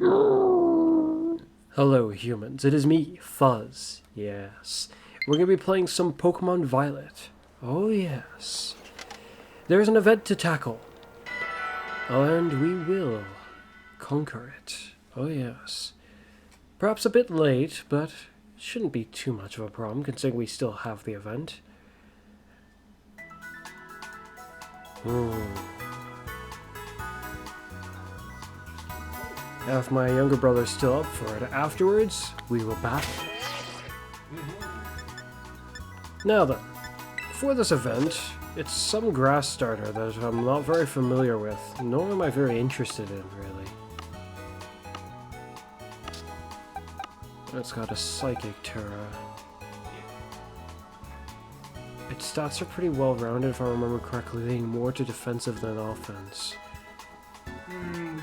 Hello humans, it is me, Fuzz. Yes. We're gonna be playing some Pokemon Violet. Oh yes. There's an event to tackle. And we will conquer it. Oh yes. Perhaps a bit late, but it shouldn't be too much of a problem considering we still have the event. If my younger brother's still up for it, afterwards, we will battle. Now then, for this event, it's some grass starter that I'm not very familiar with, nor am I very interested in, really. It's got a Psychic Terra. Its stats are pretty well rounded if I remember correctly, leaning more to defensive than offense. We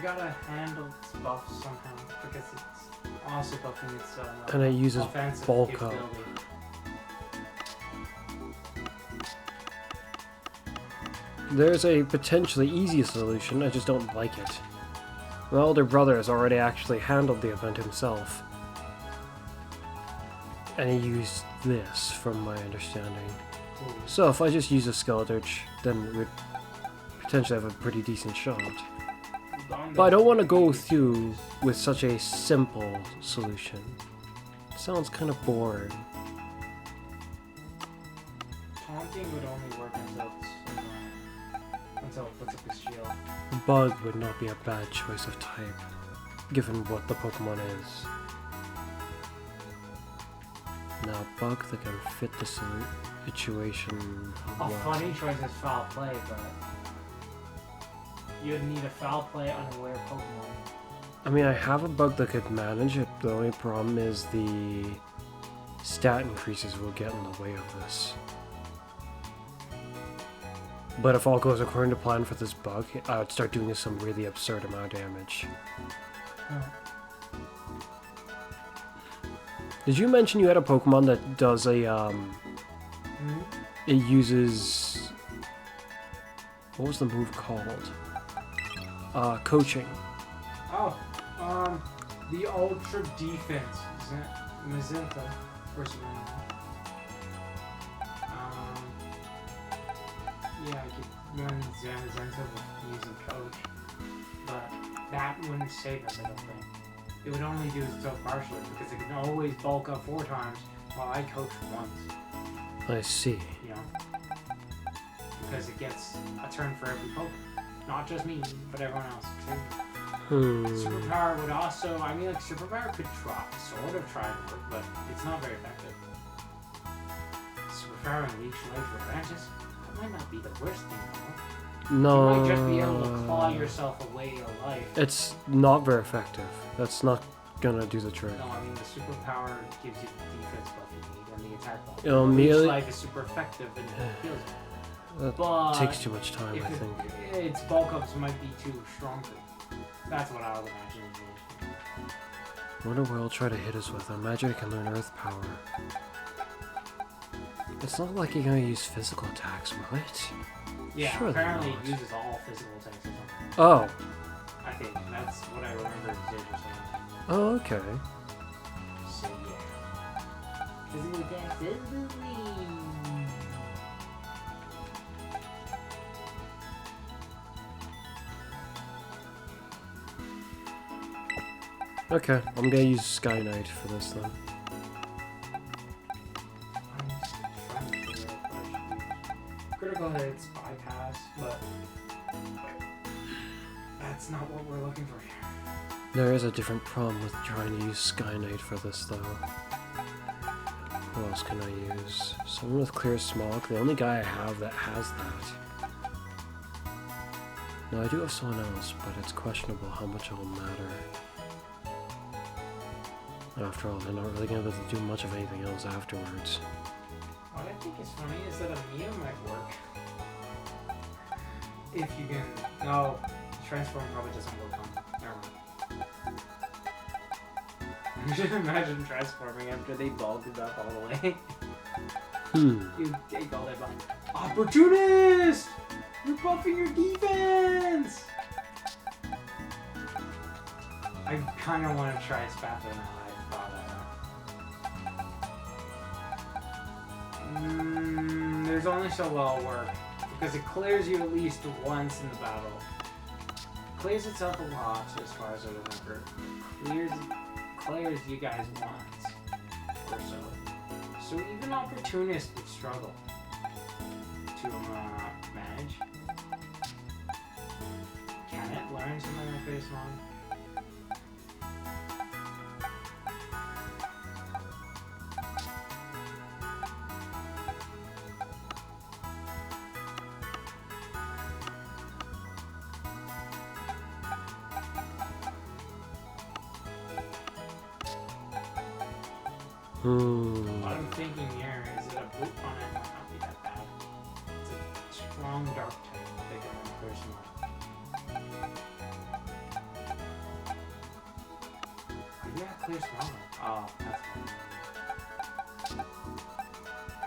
gotta handle its buffs somehow, because it's also buffing its And it uses offensive bulk up. capability. There's a potentially easy solution, I just don't like it. My older brother has already actually handled the event himself. And he used this, from my understanding. So if I just use a Skeleturge, then we'd potentially have a pretty decent shot. But I don't want to go through with such a simple solution. It sounds kind of boring. Taunting would only work until it puts up his shield. Bug would not be a bad choice of type, given what the Pokemon is. Now, Bug that can fit the situation. A funny choice is foul play, but you'd need a foul play unaware Pokemon. I mean, I have a Bug that could manage it. The only problem is the stat increases will get in the way of this. But if all goes according to plan for this Bug, I would start doing some really absurd amount of damage. Oh. Did you mention you had a Pokemon that does a, it uses... What was the move called? Coaching. Oh, the Ultra Defense. Mazenta. Or something. Yeah, I could run Zamazenta with using Coach. But that wouldn't save us, I don't think. It would only do so partially, because it can always bulk up 4 times, while I coach once. I see. You know? Because it gets a turn for every Pokemon. Not just me, but everyone else too. Superpower would also, I mean, like, Superpower could sort of try and work, but it's not very effective. Superpower and Leech Life or Branches, that might not be the worst thing, though. No. You might just be able to claw yourself away a life. It's not very effective. That's not gonna do the trick. No, I mean, the superpower gives you the defense buff you need and the attack buff. It'll Leech immediately... Life is super effective and it heals you. That But takes too much time, I think. Its bulk ups might be too strong for you. That's what I would imagine. Wonder what it'll try to hit us with. I imagine it can learn Earth Power. It's not like you're gonna use physical attacks, will it? Yeah, Surely apparently not. it uses all physical attacks or something. Oh. I think that's what I remember it did or something. Oh, okay. So yeah. Physical attacks is the thing. Okay, I'm gonna use Sky Knight for this then. I'm just trying to figure out what I should use. Critical hits, bypass, but that's not what we're looking for here. There is a different problem with trying to use Sky Knight for this though. Who else can I use? Someone with Clear Smog, the only guy I have that has that. No, I do have someone else, but it's questionable how much it will matter. After all, they're not really going to be able to do much of anything else afterwards. What I think is funny is that a Mia might work. If you can... No, Transform probably doesn't work on it. Never mind. You should imagine transforming after they bulked it up all the way. You take all that buff. Opportunist! You're buffing your defense! I I kind of want to try Spatula now that I thought of that. There's only so well it'll work. Because it clears you at least once in the battle. Clears itself a lot, as far as I remember. Clears you guys once. Or so. So even opportunists would struggle to manage. Can it learn something like this one? What I'm thinking here is that a blue on it might not be that bad. It's a strong dark type they can run personally. Yeah, clear smaller. Oh, that's fine.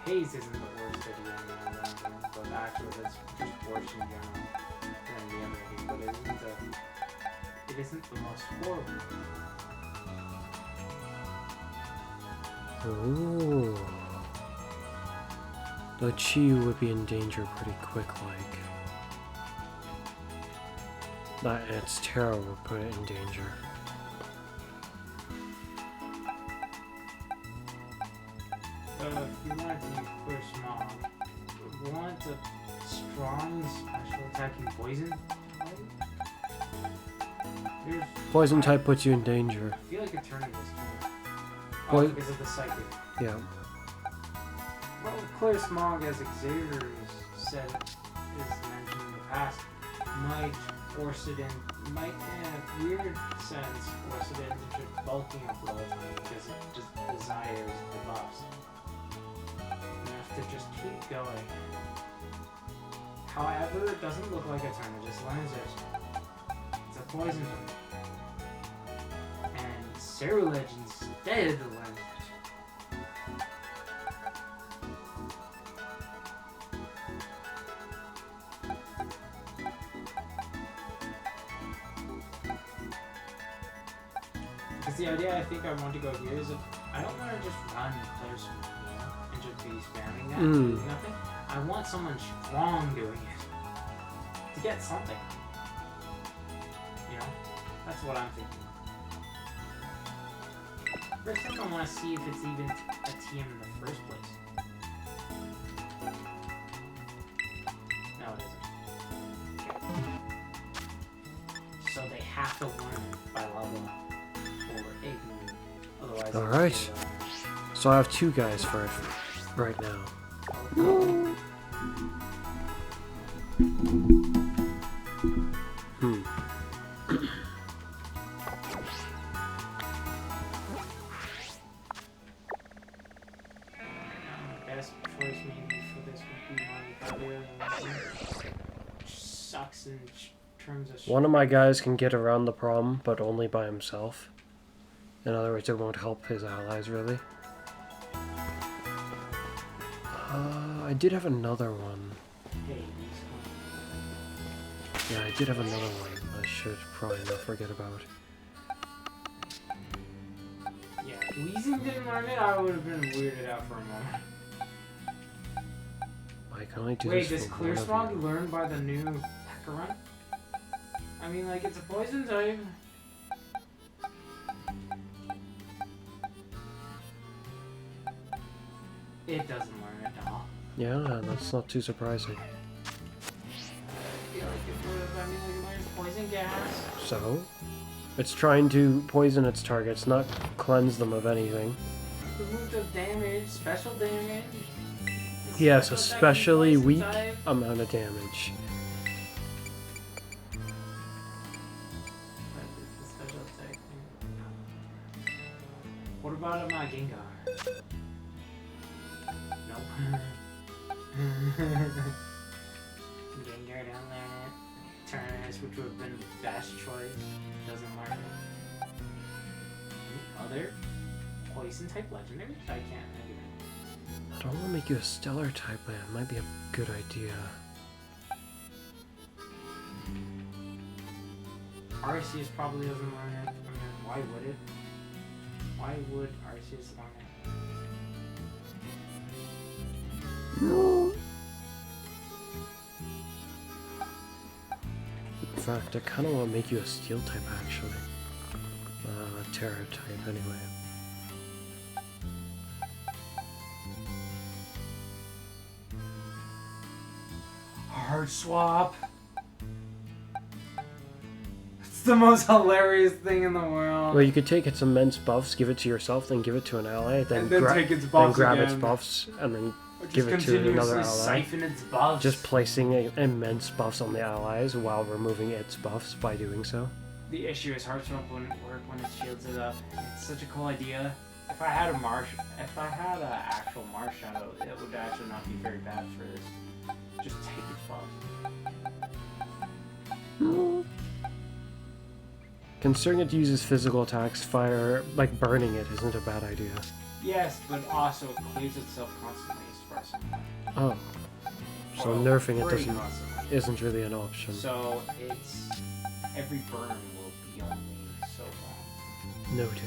Haze isn't the worst idea in the round, but actually that's just worse in general than the other two. But it isn't the most horrible. Ooh. The Chi would be in danger pretty quick, like. That and its terror would put it in danger. If you want to use clear smog, you want a strong special attacking poison? Poison type puts you in danger. I feel like a turn of this too. Because of the psychic. Yeah. Well, clear smog, as Xavier said, is mentioned in the past, might force it in, might in a weird sense force it into bulking up all the time because it just desires the buffs. You have to just keep going. However, it doesn't look like a turn, it just learns it. It's a poison turn. And Cerulege instead learns it. Because the idea I think I want to go here is if I don't want to just run clear smog, you know, and just be spamming that and doing nothing. I want someone strong doing it. To get something. You know? That's what I'm thinking. First thing I want to see if it's even a TM in the first place. No, it isn't. So they have to learn it by level up. Or ignorant. Otherwise, alright. So I have two guys for it right now. Best choice maybe for this would be Monty. Sucks in terms of. One of my guys can get around the problem, but only by himself. In other words, it won't help his allies really. I did have another one. Yeah, I did have another one I should probably not forget about. Yeah, if Weezing didn't learn it, I would have been weirded out for a moment. I can only do Wait, this does for Clear one of Smog you. learn by the new Hacker Run? I mean, like, it's a poison type. It doesn't learn it at all. Yeah, that's not too surprising. I feel like it would have, I mean, like, it learns poison gas. So, it's trying to poison its targets, not cleanse them of anything. Remove the damage, special damage. Yes, Special especially attacking weak poison type. amount of damage. But it's a special attack thing. What about a Gengar? Nope. Gengar don't learn it. Turnus, which would have been best choice, doesn't learn it. Any other poison type legendaries? I can't think of it. I don't want to make you a stellar type, but it might be a good idea. Arceus probably doesn't learn it. I mean, Why would it? Why would Arceus learn it? No. In fact, I kind of want to make you a steel type, actually. Terra type, anyway. Hard swap. It's the most hilarious thing in the world. Well, you could take its immense buffs, give it to yourself, then give it to an ally, then, then take its then buffs grab again. its buffs, and then Or just give it to another continuously ally. siphon its buffs. Just placing immense buffs on the allies while removing its buffs by doing so. The issue is hard swap wouldn't work when it shields it up. It's such a cool idea. If I had an actual Marsh Shadow, it would actually not be very bad for this. Just take its buffs. Considering it uses physical attacks, fire, like burning it, isn't a bad idea. Yes, but also it clears itself constantly as far as I'm Oh. So Well, nerfing it pretty doesn't constantly. isn't really an option. So it's every burn will be only so long. Noted.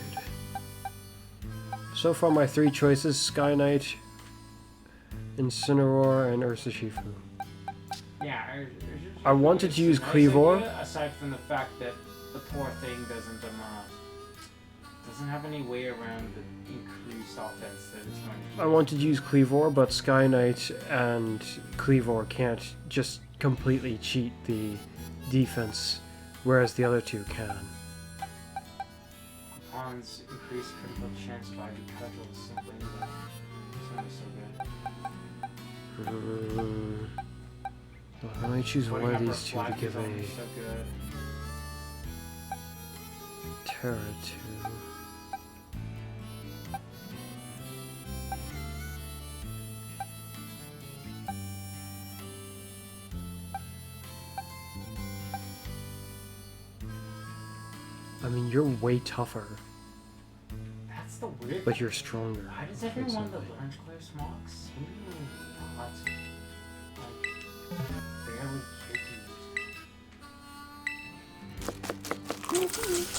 So far my three choices, Sky Knight, Incineroar, and Ursa Shifu. Yeah, I wanted to use it's a nice Cleavor. idea, aside from the fact that the poor thing doesn't have any way around the increased offense that it's going to. I wanted to use Cleavor, but Sky Knight and Cleavor can't just completely cheat the defense, whereas the other two can. Pawns increase critical chance by cudgels simply. It's so good. Well, I might choose one of Putting up these two to Reflect give is only a so good. Terra to. I mean, you're way tougher, That's the weird. but you're stronger. Why does everyone that recently. learns Clear Smocks seem to not like barely care to use?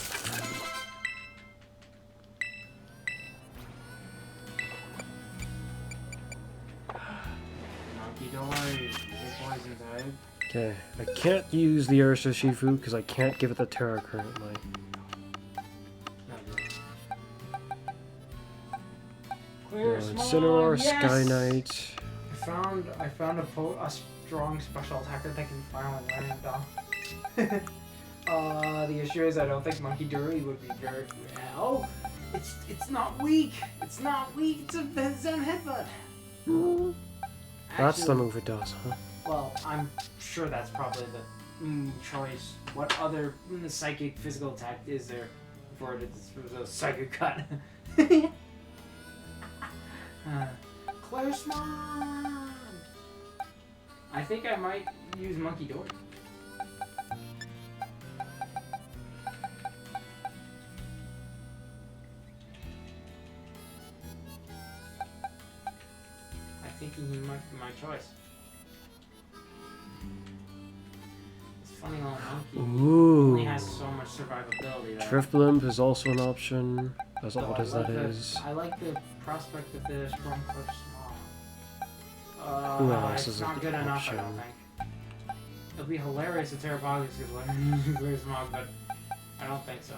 Monkey Dory, poison type. Okay, I can't use the Ursa Shifu because I can't give it the Terra currently. Clear Incineroar, Smog, yes! Sky Knight. I found a strong special attacker that can finally learn it down. The issue is I don't think Monkey Dory would be very well. It's not weak. It's not weak. It's a Zen headbutt. That's the Actually, move it does, huh? well, I'm sure that's probably the choice. What other psychic physical attack is there for it? It's a psychic cut. Clear Smog! I think I might use Monkey Dory. I think he might be my choice. It's funny, little monkey Ooh. only has so much survivability. Though. Drifblimp is also an option. That's not So what I is like that the- is. I like the prospect of the strong Clear Smog. Who else It's is not an good enough, I don't option? think. It'll be hilarious if Terrabogus could learn Clear Smog, but I don't think so.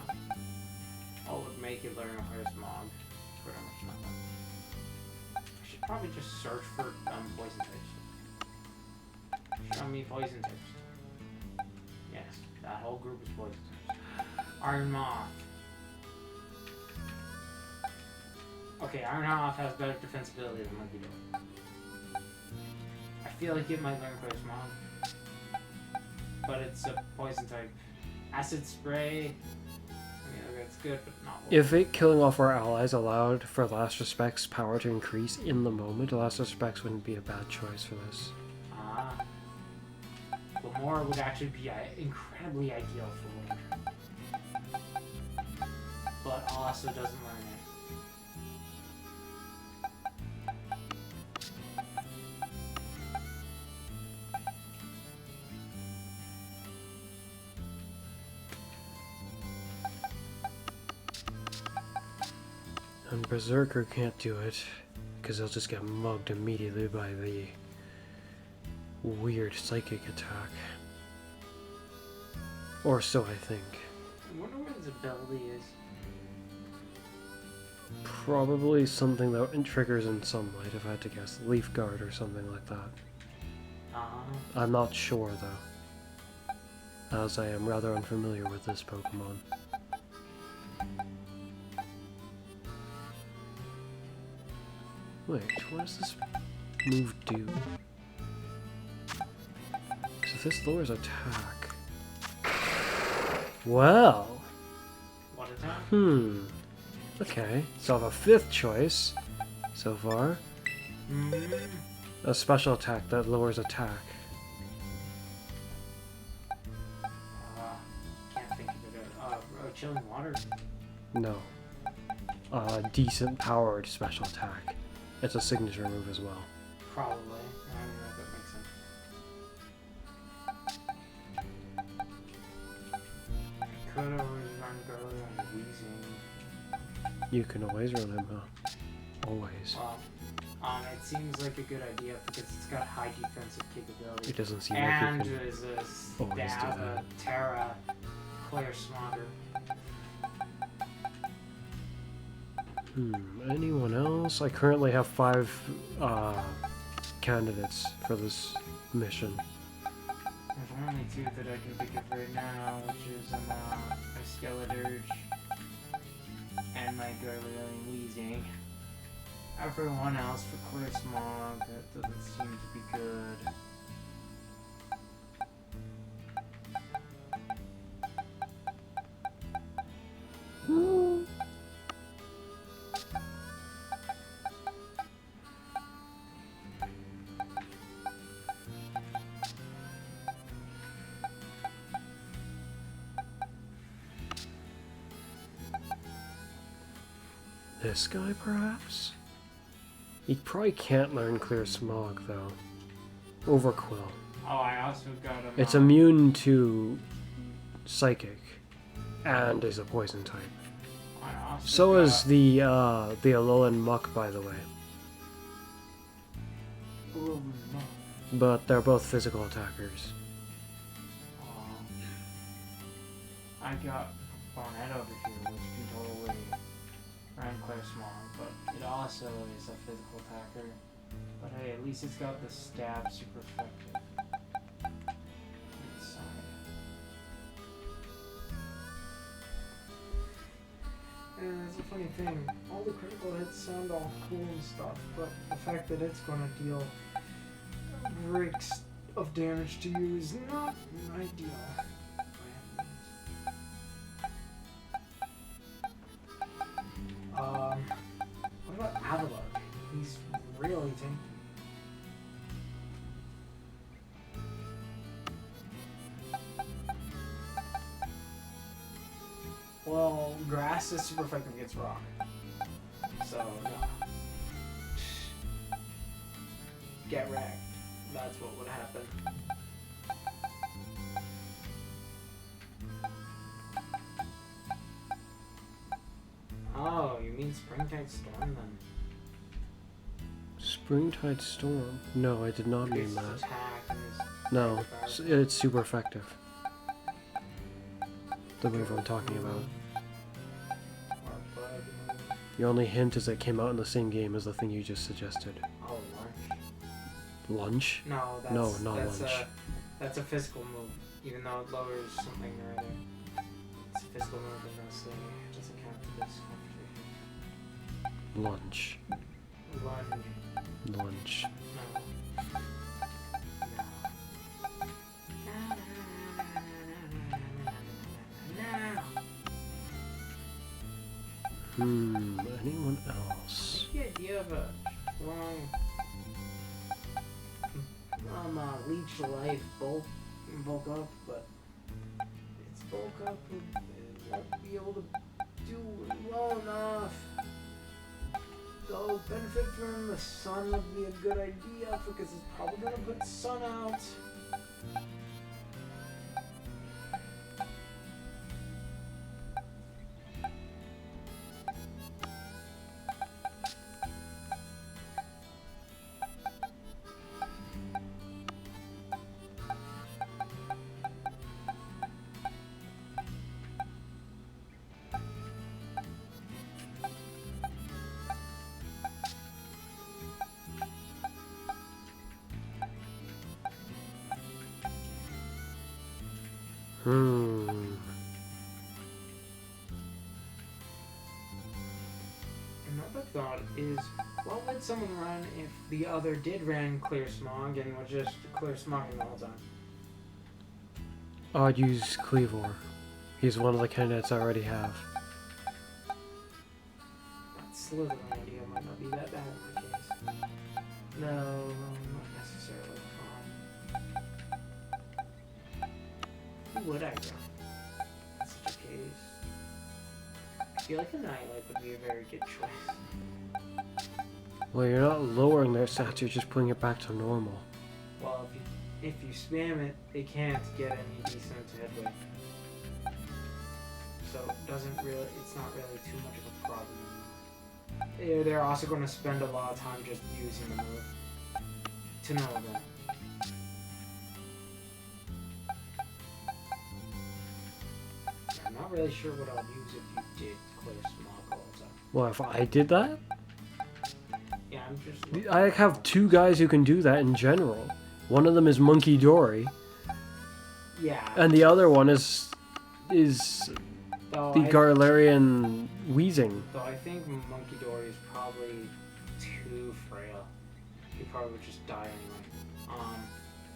All would make it learn Clear Smog. Pretty much nothing. I should probably just search for poison types. Show me poison types. Yes, that whole group is poison types. Iron Moth. Okay, Iron Moth has better defensibility than Monkey Dory. I feel like it might learn Clear Smog. But it's a poison type. Acid Spray. I mean, it's good, but not well. If it killing off our allies allowed for Last Respect's power to increase in the moment, Last Respects wouldn't be a bad choice for this. Lamore would actually be incredibly ideal for Winter. But also doesn't learn it. And Berserker can't do it, because he'll just get mugged immediately by the weird psychic attack. Or so I think. I wonder what his ability is. Probably something that triggers in sunlight, if I had to guess. Leaf Guard or something like that. I'm not sure, though, as I am rather unfamiliar with this Pokemon. Wait, what does this move do? So this lowers attack. Well. What attack? Okay, so I have a fifth choice so far. A special attack that lowers attack. Can't think of it. Chilling water? No. Decent powered special attack. It's a signature move as well. Probably. I don't know if that makes sense. I could always run Gurley on Wheezing. You can always run him, huh? Always. Well, it seems like a good idea because it's got high defensive capability. It doesn't seem and like you there's a always do stab, that. a Terra, Clear Smogger. Anyone else? I currently have 5 candidates for this mission. There's only 2 that I can think of right now, which is my Skeledirge and my Gurley Wheezing. Everyone else for Clear Smog, that doesn't seem to be good. This guy, perhaps? He probably can't learn Clear Smog, though. Overquill. Oh, I also got a. It's immune to Psychic, and is a poison type. So is the Alolan Muck, by the way. But they're both physical attackers. I got Bonnet over here, which can totally run Clear Smog, but it also is a physical attacker. But hey, at least it's got the stab super effective. And it's a funny thing, all the critical hits sound all cool and stuff, but the fact that it's gonna deal breaks of damage to you is not ideal. What about Avalok? He's really tanky. Well, grass is super effective against rock. So, no. Get wrecked. That's what would happen. Oh, you mean Springtide Storm then? Springtide Storm? No, I did not mean His that. attack and his No, power. it's super effective. The move I'm talking about. The only hint is it came out in the same game as the thing you just suggested. Oh, lunch. Lunch? No, that's, No, not that's lunch. That's a physical move, even though it lowers something or other. It's a physical move and no saying it doesn't count for this conversation. Lunch. Lunge. Lunch. No. Anyone else? The idea of a strong leech life bulk up, but its bulk up and it won't be able to do well enough. Though benefit from the sun would be a good idea because it's probably gonna put sun out. quick thought is, what would someone run if the other did ran clear smog and was just clear smogging the whole time? I'd use Cleavor. He's one of the candidates I already have. That Slytherin idea might not be that bad in my case. No, not necessarily. Who would I run? In such a case. I feel like a Nightlight would be a very good choice. Well, you're not lowering their stats, you're just putting it back to normal. Well, if you spam it, they can't get any decent headway. So it's not really too much of a problem anymore. They're also going to spend a lot of time just using the move to know that. I'm not really sure what I'll use if you did clear smog all the time. Well, if I did that? Yeah, I'm just... I have two guys who can do that in general. One of them is Monkey Dory. Yeah. And the other one is Though the Garlarian Wheezing. Though I think Monkey Dory is probably too frail. He probably would just die anyway.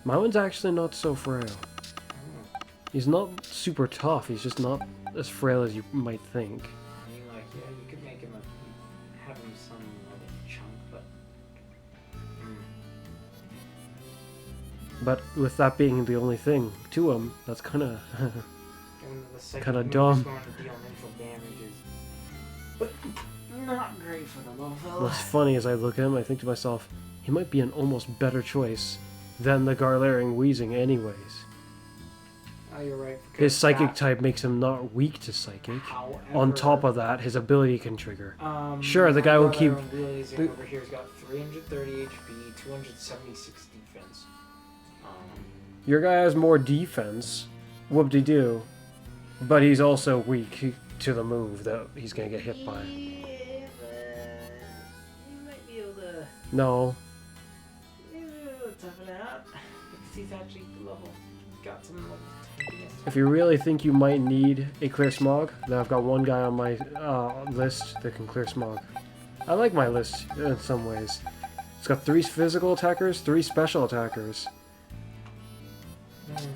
My one's actually not so frail. I don't know. He's not super tough, he's just not as frail as you might think. I mean, like, yeah, you could make him have him some other chunk, but... But with that being the only thing to him, that's kind of Kinda dumb. Going to deal neutral damages, but not great for the low fella. What's funny is I look at him, I think to myself, he might be an almost better choice than the Garlarian Wheezing anyways. Oh, you're right. His psychic type makes him not weak to psychic. However, On top of that, his ability can trigger. Sure, the guy will keep... Over here has got 330 HP, 276 defense. Your guy has more defense, whoop-de-doo, but he's also weak to the move that he's gonna get hit by. Yeah, but you might be able to... No. Toughen out. Because he's actually got some level 10. If you really think you might need a clear smog, then I've got one guy on my list that can clear smog. I like my list in some ways. It's got 3 physical attackers, 3 special attackers. Sounds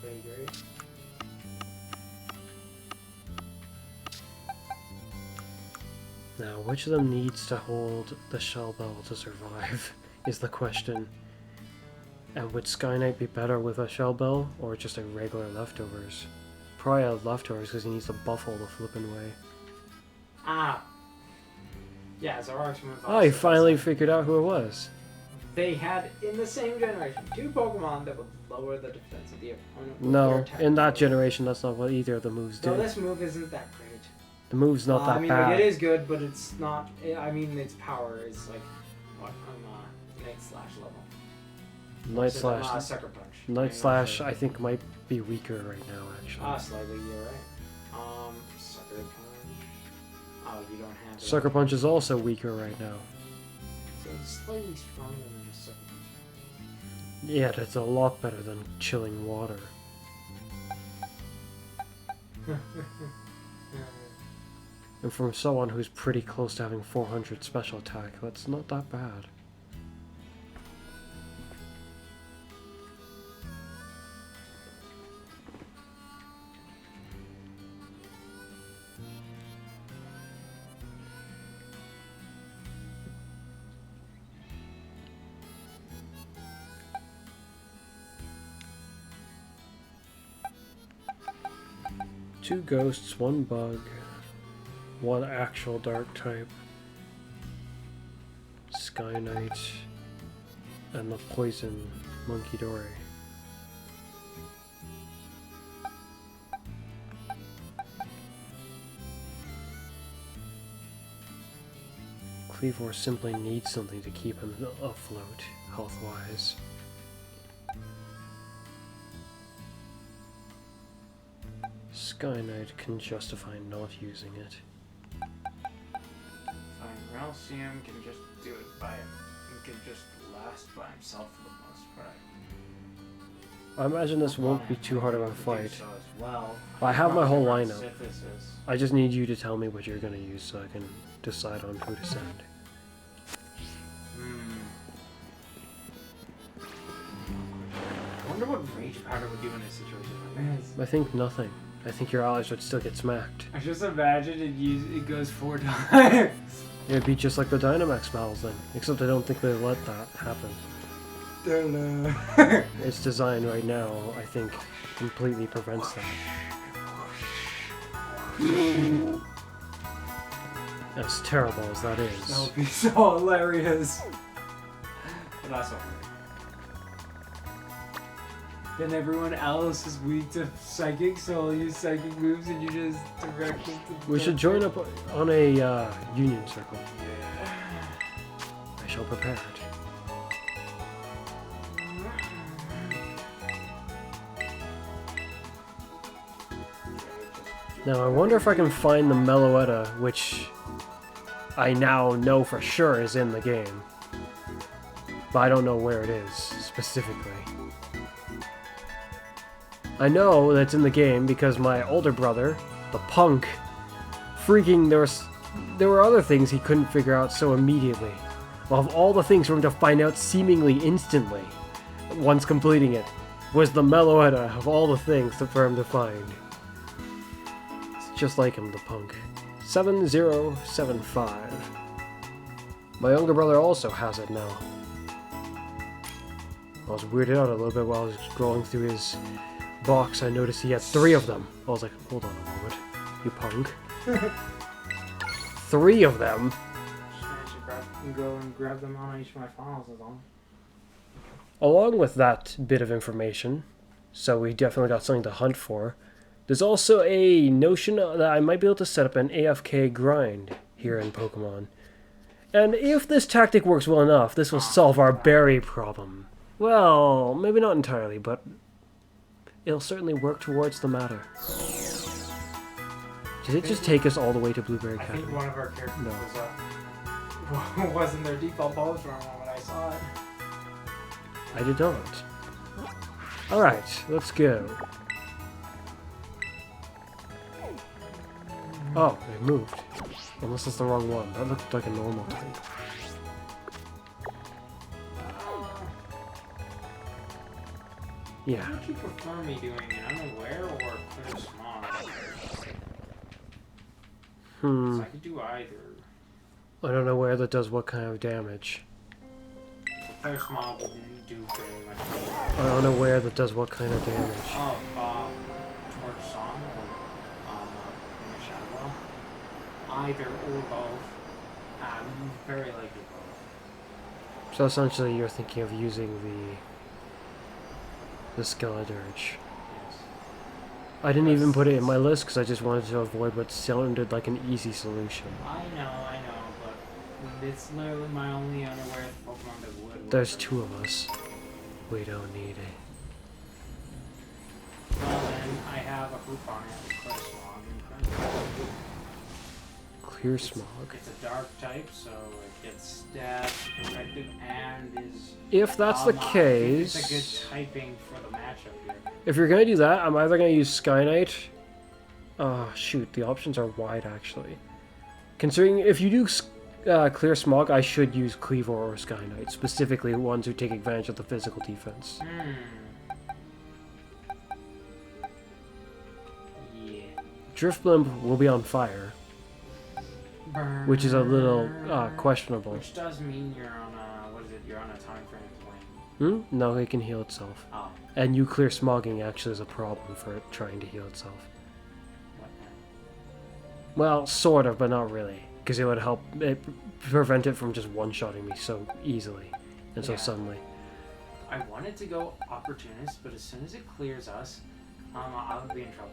pretty great. Now, which of them needs to hold the Shell Bell to survive, is the question. And would Sky Knight be better with a Shell Bell, or just a regular Leftovers? Probably a Leftovers, because he needs to buffle the flippin' way. Ah! Yeah, Zoroark's move. Oh, he finally figured out who it was. They had, in the same generation, 2 Pokemon that would lower the defense of the opponent. with their No, attack. in that generation, that's not what either of the moves No, did. this move isn't that great. The move's not that I mean, bad. like, it is good, but it's not. I mean, its power is like what on Night Slash level. Night So, Slash. Sucker Punch. Night Slash, I think, might be weaker right now, actually. Slightly. You're right. Sucker Punch. Oh, you don't have it. Sucker Punch is also weaker right now. So it's slightly stronger than a Sucker Punch. Yeah, that's a lot better than chilling water. And from someone who's pretty close to having 400 special attack, that's not that bad. Two ghosts, 1 bug, 1 actual dark type, Sky Knight, and the poison Monkey Dory. Cleavor simply needs something to keep him afloat, health-wise. Sky Knight can justify not using it. Fine, Ralcium can just do it by him. He can just last by himself for the most part. I imagine this won't be too hard of a fight. So as well. I have my whole Probably lineup. synthesis. I just need you to tell me what you're gonna use so I can decide on who to send. I wonder what rage powder would do in a situation like this. I think nothing. I think your allies would still get smacked. I just imagine it goes 4 times. It'd be just like the Dynamax battles then, except I don't think they let that happen. Its design right now, I think, completely prevents that. As terrible as that is. That would be so hilarious. But not so funny. Then everyone else is weak to psychic, so I'll use psychic moves and you just direct them to We should join up on a union circle. Yeah. I shall prepare it. Now I wonder if I can find the Meloetta, which I now know for sure is in the game. But I don't know where it is, specifically. I know that it's in the game because my older brother, the punk, freaking there were other things he couldn't figure out so immediately. Of all the things for him to find out seemingly instantly, once completing it, was the Meloetta of all the things for him to find. It's just like him, the punk. 7075. My younger brother also has it now. I was weirded out a little bit while I was scrolling through his box. I noticed he had 3 of them. I was like, hold on a moment, you punk. 3 of them? I should go and grab them on each of my files as well. Along with that bit of information, so we definitely got something to hunt for, there's also a notion that I might be able to set up an AFK grind here in Pokemon. And if this tactic works well enough, this will solve our berry problem. Well, maybe not entirely, but it'll certainly work towards the matter. Did it just take us all the way to Blueberry I Academy? think one of our characters No. wasn't their default pose from when I saw it. I did not. Alright, let's go. Oh, it moved. Unless it's the wrong one. That looked like a normal type. Yeah. Would you prefer me doing an unaware or clear smog? So I could do either. I don't know where that does what kind of damage. Clear smog wouldn't do very much. I don't know where that does what kind of damage. Oh, Torch Song or in the Shadow Ball. Either or both. Very likely both. So essentially you're thinking of using the Skeledirge. Yes. I didn't even put it in my list because I just wanted to avoid what sounded like an easy solution. I know, but it's literally my only unaware Pokemon that would work. There's 2 of us. We don't need it. Well then, I have a Horrifyingly, Clear Smog, and Cleanse. Clear Smog. It's a dark type, so it gets stab, effective, and is... If that's the case... It's a good typing for the matchup here. If you're gonna do that, I'm either gonna use Skynite... shoot, the options are wide actually. Considering if you do Clear Smog, I should use Cleavor or Skynite, specifically ones who take advantage of the physical defense. Yeah. Drifblim will be on fire, which is a little questionable. Which does mean you're on a, what is it, you're on a time frame plane. No, it can heal itself. Oh. And you clear smogging actually is a problem for it trying to heal itself. What now? Well, sort of, but not really. Because it would help prevent it from just one-shotting me so easily and so suddenly. I wanted to go opportunist, but as soon as it clears us, I would be in trouble.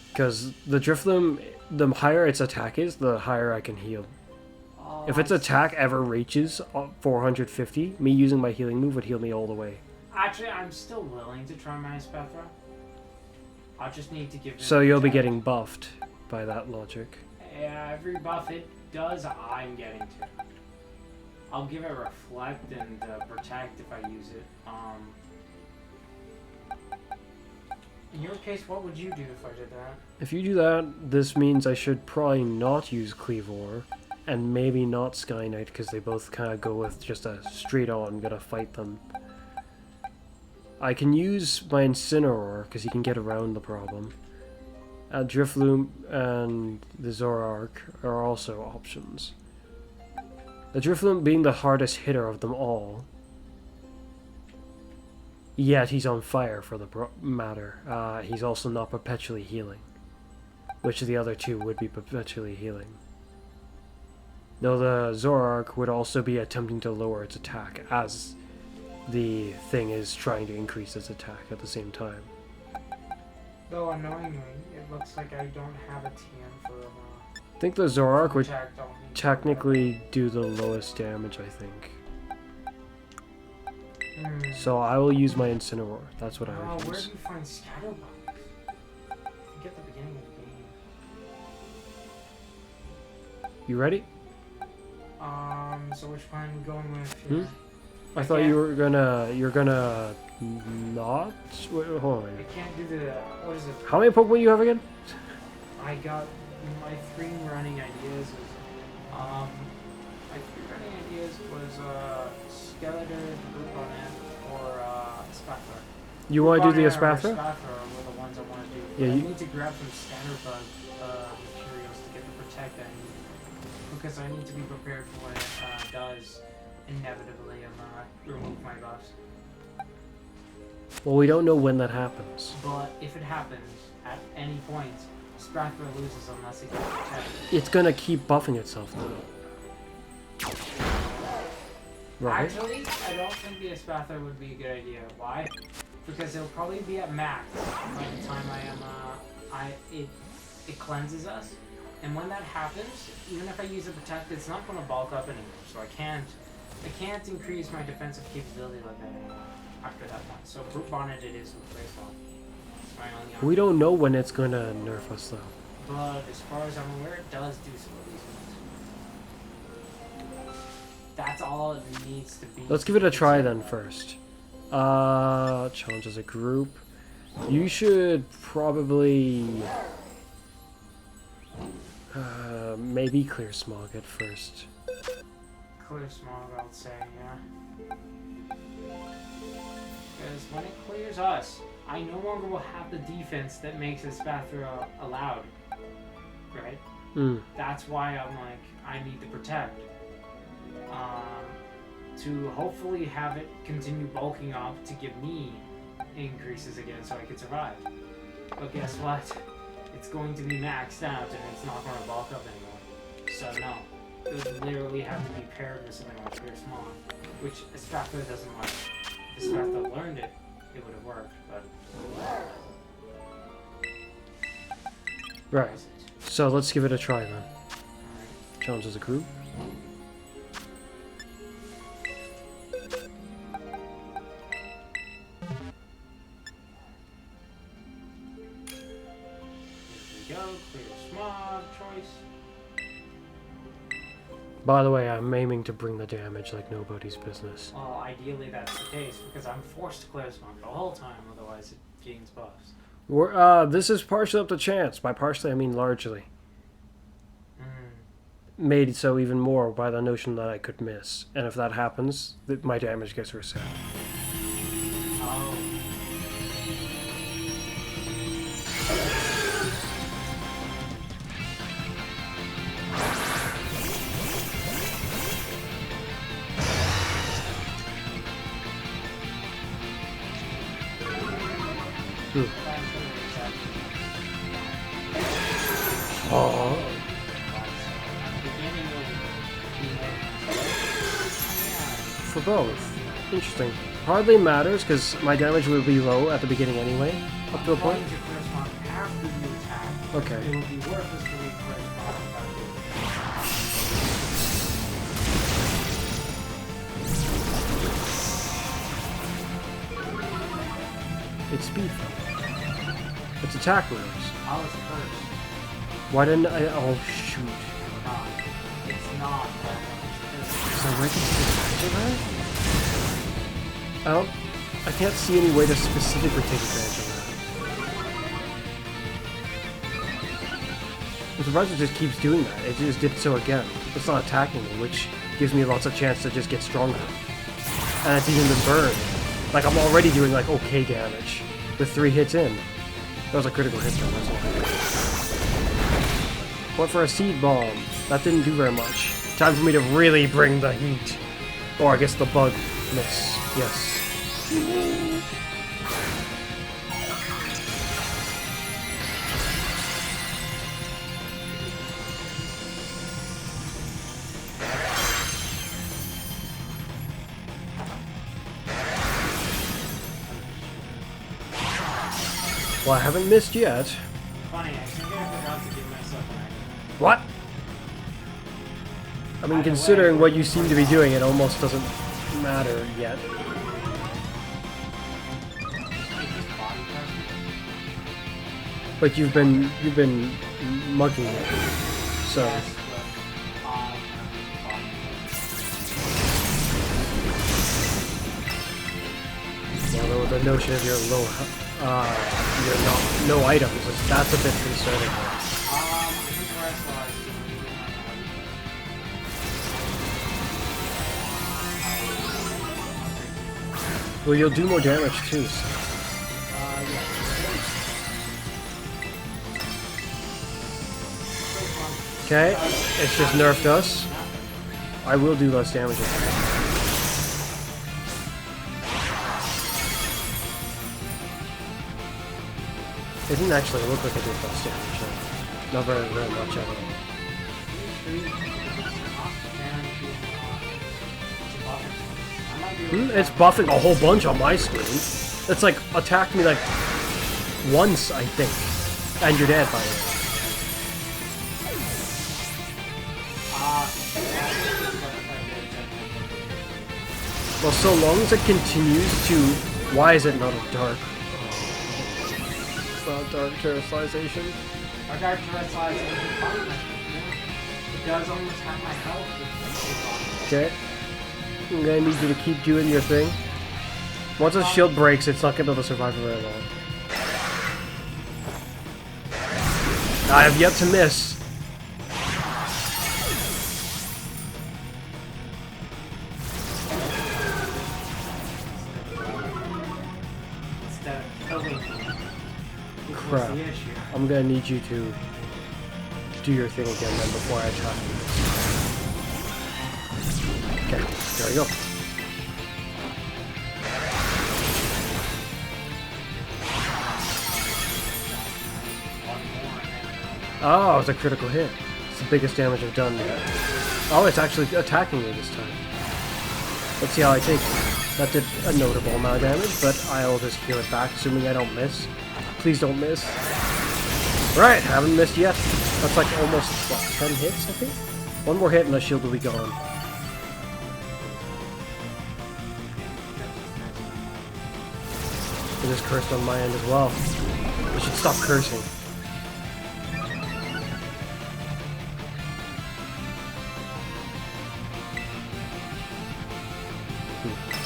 Because the Drifloon, the higher its attack is, the higher I can heal. If its attack ever reaches 450, me using my healing move would heal me all the way. Actually, I'm still willing to try my Spectra. I'll just need to give it So you'll be getting buffed by that logic. Yeah, every buff it does, I'm getting to. I'll give it Reflect and Protect if I use it. In your case, what would you do if I did that? If you do that, this means I should probably not use Cleavor, and maybe not Sky Knight, because they both kind of go with just a straight-on, gonna fight them. I can use my Incineroar, because he can get around the problem. Drifloon and the Zoroark are also options. The Drifloon being the hardest hitter of them all. Yet he's on fire for the matter. He's also not perpetually healing. Which of the other two would be perpetually healing? Though the Zoroark would also be attempting to lower its attack as the thing is trying to increase its attack at the same time. Though annoyingly, it looks like I don't have a TM for I think the Zoroark would protect on me. technically do the lowest damage, I think. So I will use my Incineroar. That's what I would Where use. do you find Scatterbox? I think at the beginning of the game. You ready? So which one are we going with here? I thought you're gonna not? Wait, hold on. I can't do the, what is it? How many Pokemon you have again? I got, my three running ideas was, Skeletor, Groupon, or Spathra. You want to do the Spathra Espathra? were the ones I want to do. Yeah, I you... need to grab some Scatterbug materials to get the Protect I need. Because I need to be prepared for when it does inevitably remove my buffs. Well, we don't know when that happens. But if it happens at any point, Spathra loses unless it gets protected. It's gonna keep buffing itself though. Right? Actually, I don't think the Espathra would be a good idea. Why? Because it'll probably be at max by the time it cleanses us. And when that happens, even if I use a protect, it's not going to bulk up anymore. So I can't increase my defensive capability like that anymore after that point. So Brute Bonnet it is with Grace Ball. We don't know when it's gonna nerf us though. But as far as I'm aware, it does do some of these ones. That's all it needs to be. Let's give it a try then first. Challenge as a group. You should probably maybe clear Smog at first. Clear Smog, I would say, yeah. Because when it clears us, I no longer will have the defense that makes a Spathra allowed. Right? That's why I'm like, I need to protect. To hopefully have it continue bulking up to give me increases again so I can survive. But guess what? It's going to be maxed out and it's not going to bulk up anymore. So no. It would literally have to be paired with something like Clear Smog, which Espathra doesn't like. If Espathra learned it, it would have worked, but... Right. So let's give it a try then. Alright. Challenge as a group. By the way, I'm aiming to bring the damage like nobody's business. Well, ideally that's the case, because I'm forced to clear Smog the whole time, otherwise it gains buffs. This is partially up to chance. By partially, I mean largely. Made so even more by the notion that I could miss. And if that happens, my damage gets reset. Oh. Oh. For both. Interesting. Hardly matters because my damage will be low at the beginning anyway, up to a point. Okay. It would be worthless to leave Clear Smog. It's speed. It's attack moves. I was first. Why didn't I? Oh shoot. It's not. So where can I that? I can't see any way to specifically take advantage of that. I'm surprised it just keeps doing that. It just did so again. It's not attacking me, which gives me lots of chance to just get stronger. And it's even been burned. Like, I'm already doing, like, okay damage with 3 hits in. That was a critical hit, though. That's all. Went for a seed bomb. That didn't do very much. Time for me to really bring the heat. Or I guess the bug miss. Yes. Well, I haven't missed yet. Funny, I think I forgot to give myself an item. What? I mean, considering what you seem to be doing, it almost doesn't matter yet. But you've been mugging it, so. Yes, Well, the notion of your low, no items, that's a bit concerning. I think where I saw it. Well, you'll do more damage too. So. Okay, it's just nerfed us. I will do less damage. It didn't actually look like it did less damage. Not very much of it. It's buffing a whole bunch on my screen. It's like attacked me like once, I think. And you're dead by it. Well, so long as it continues to... Why is it not a dark? Dark terrestrialization. Our dark terrestrialization is fine. It does almost have my health. Okay. I'm gonna need you to keep doing your thing. Once the shield breaks, it's not gonna be able to survive for very long. I have yet to miss. Instead of killing me. Crap. I'm gonna need you to do your thing again then before I attack you. Okay, there we go. Oh, it's a critical hit. It's the biggest damage I've done yet. Oh, it's actually attacking me this time. Let's see how I take it. That did a notable amount of damage, but I'll just heal it back, assuming I don't miss. Please don't miss. Right, haven't missed yet. That's like almost, what, 10 hits, I think? One more hit and the shield will be gone. It is cursed on my end as well. I should stop cursing.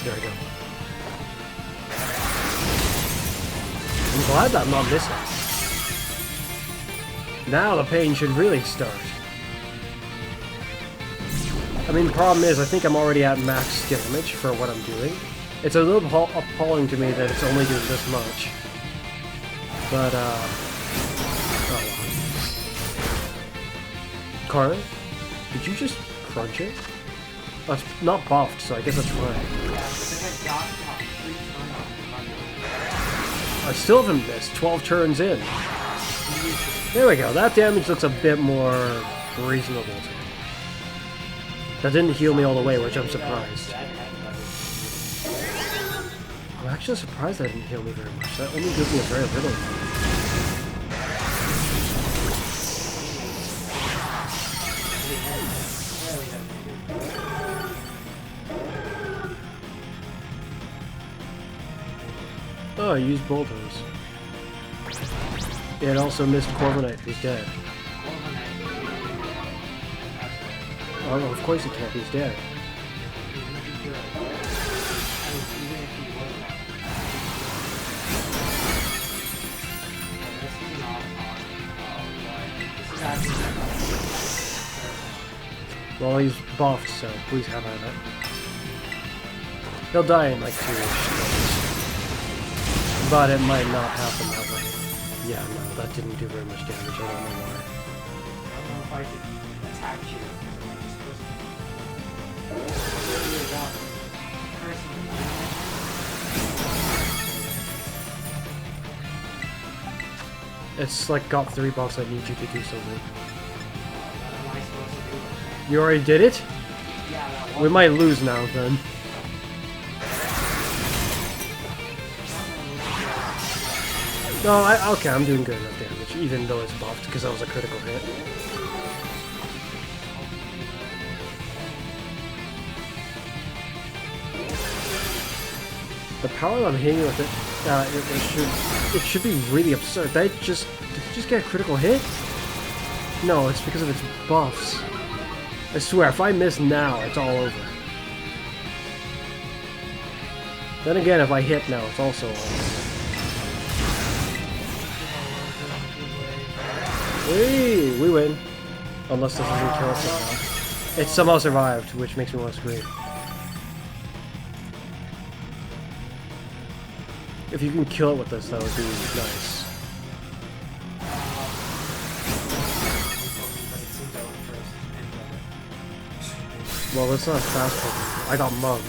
There we go. I'm glad that I'm not missing. Now the pain should really start. I mean, the problem is, I think I'm already at max damage for what I'm doing. It's a little appalling to me that it's only doing this much. But, oh well. Carl, did you just crunch it? Oh, it's not buffed, so I guess that's fine. I still haven't missed 12 turns in. There we go. That damage looks a bit more reasonable to me. That didn't heal me all the way, which I'm surprised. I'm actually surprised that didn't heal me very much. That only gives me a very little. Oh, I used Bulldoze. It also missed Corviknight, who's dead. Oh, of course he can't, he's dead. exactly. Well, he's buffed, so please have at it. He'll die in like 2-ish turns. But it might not happen that way. Yeah, no, that didn't do very much damage. I don't know why. I don't know if I could attack you. It's like got 3 buffs. I need you to do something. What am I supposed to do? You already did it? Yeah, that We might lose now then. No, okay, I'm doing good enough damage, even though it's buffed, because that was a critical hit. The power that I'm hitting with it, it should be really absurd. Did it just get a critical hit? No, it's because of its buffs. I swear, if I miss now, it's all over. Then again, if I hit now, it's also all over. We win. Unless this doesn't kill us somehow. It somehow survived, which makes me want to scream. If you can kill it with this, that would be nice. Well, that's not fast Pokemon. I got mugged.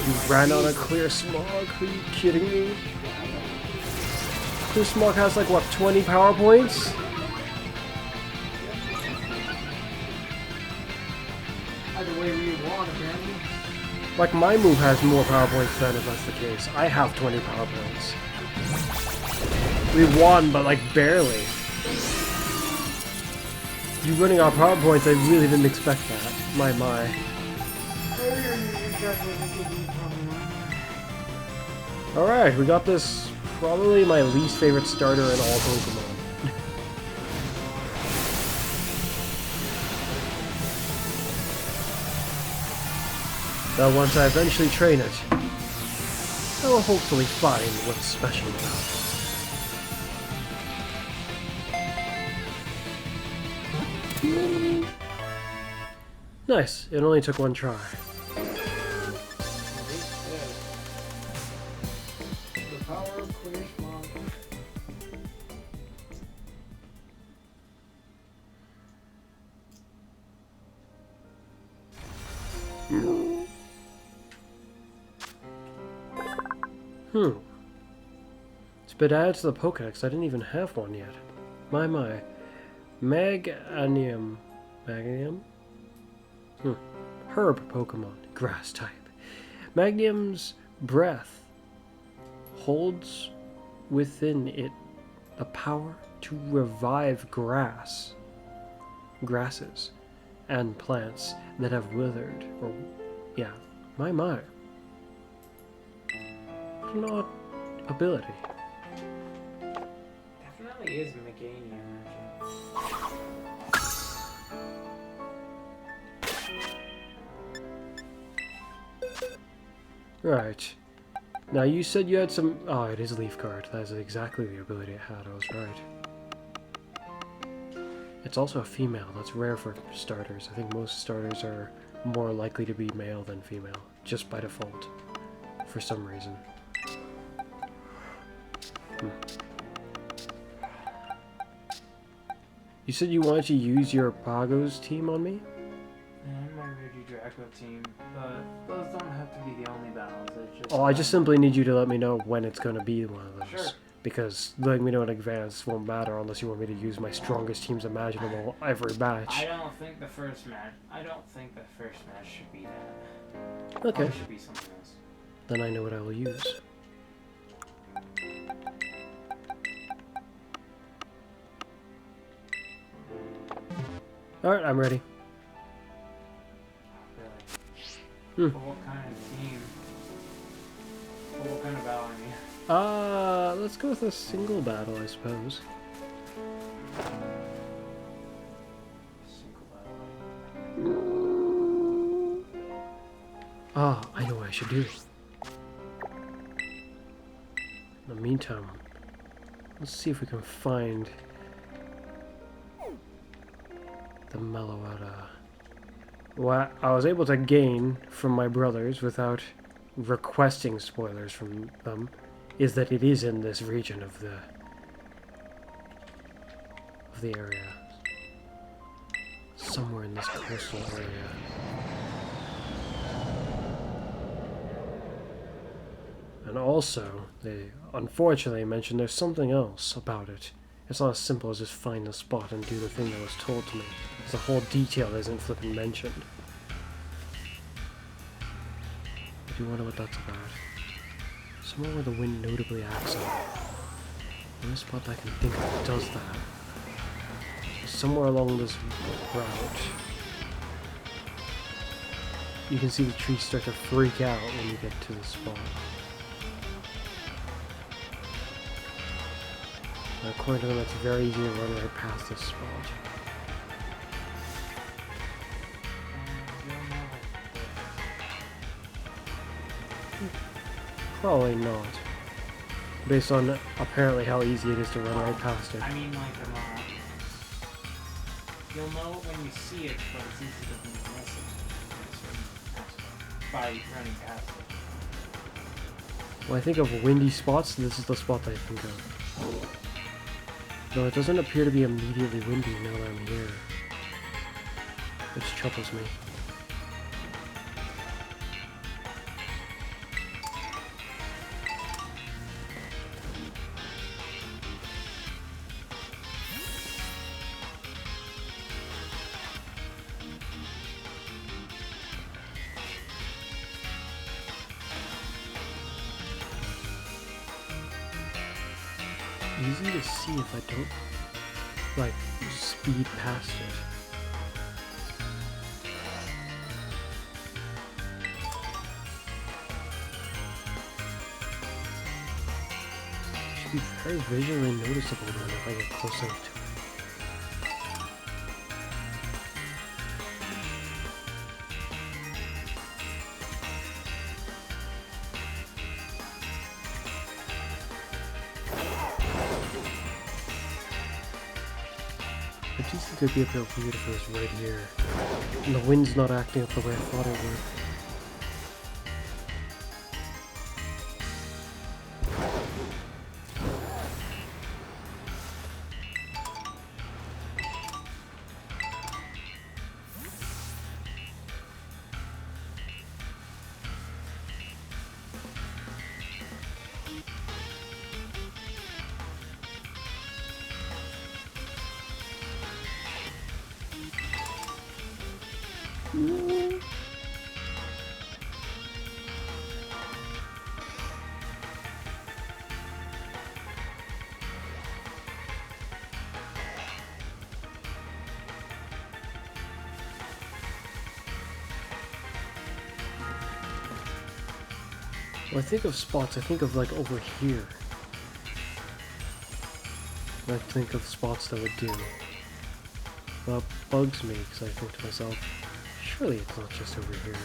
You ran on a clear smog? Are you kidding me? Clear smog has like, what, 20 power points? Either way we want, apparently. Like, my move has more power points than if that's the case. I have 20 power points. We won, but like, barely. You running out of power points, I really didn't expect that. My. Alright, we got this. Probably my least favorite starter in all Pokemon. But once I eventually train it, I will hopefully find what's special about it. Nice, it only took 1 try. The power of clear smog. It's been added to the Pokédex. I didn't even have one yet. My. Mrganium. Herb Pokemon. Grass type. Mrganium's breath holds within it the power to revive grasses, and plants that have withered. Or, yeah, my. Not ability. Definitely is Mrganium, Right. Now you said you had some... Oh, it is Leaf Guard. That is exactly the ability it had. I was right. It's also a female. That's rare for starters. I think most starters are more likely to be male than female, just by default, for some reason. You said you wanted to use your Pagos team on me? And my Draco team, but those don't have to be the only battles. It's just Oh, I just simply need you to let me know when it's going to be one of those. Sure. Because letting me know in advance won't matter unless you want me to use my strongest teams imaginable every match. I don't think the first match should be that. Okay. It should be something else. Then I know what I will use. Alright, I'm ready. Really? For what kind of team? For what kind of battle, I mean? Let's go with a single battle, I suppose. Single battle. Ah, I know what I should do. In the meantime, let's see if we can find the mellow out. What I was able to gain from my brothers without requesting spoilers from them is that it is in this region of the area. Somewhere in this coastal area. And also, they unfortunately mentioned there's something else about it. It's not as simple as just find the spot and do the thing that was told to me. There's a whole detail that isn't flipping mentioned. I do wonder what that's about. Somewhere where the wind notably acts on. The only spot I can think of does that. Somewhere along this route. You can see the trees start to freak out when you get to the spot. And according to them, it's very easy to run right past this spot. Probably not. Based on apparently how easy it is to run right past it. I mean, like, you'll know it when you see it, but it's easy to miss it by running past it. When I think of windy spots, this is the spot that I think of. Though it doesn't appear to be immediately windy now that I'm here. Which troubles me. Easy to see if I don't, like, speed past it. Should be very visually noticeable then if I get close enough to it. I do think it'd be a bit weird if it was right here. And the wind's not acting up the way I thought it would. When I think of spots, I think of like over here. I think of spots that would do. That bugs me because I think to myself, surely it's not just over here.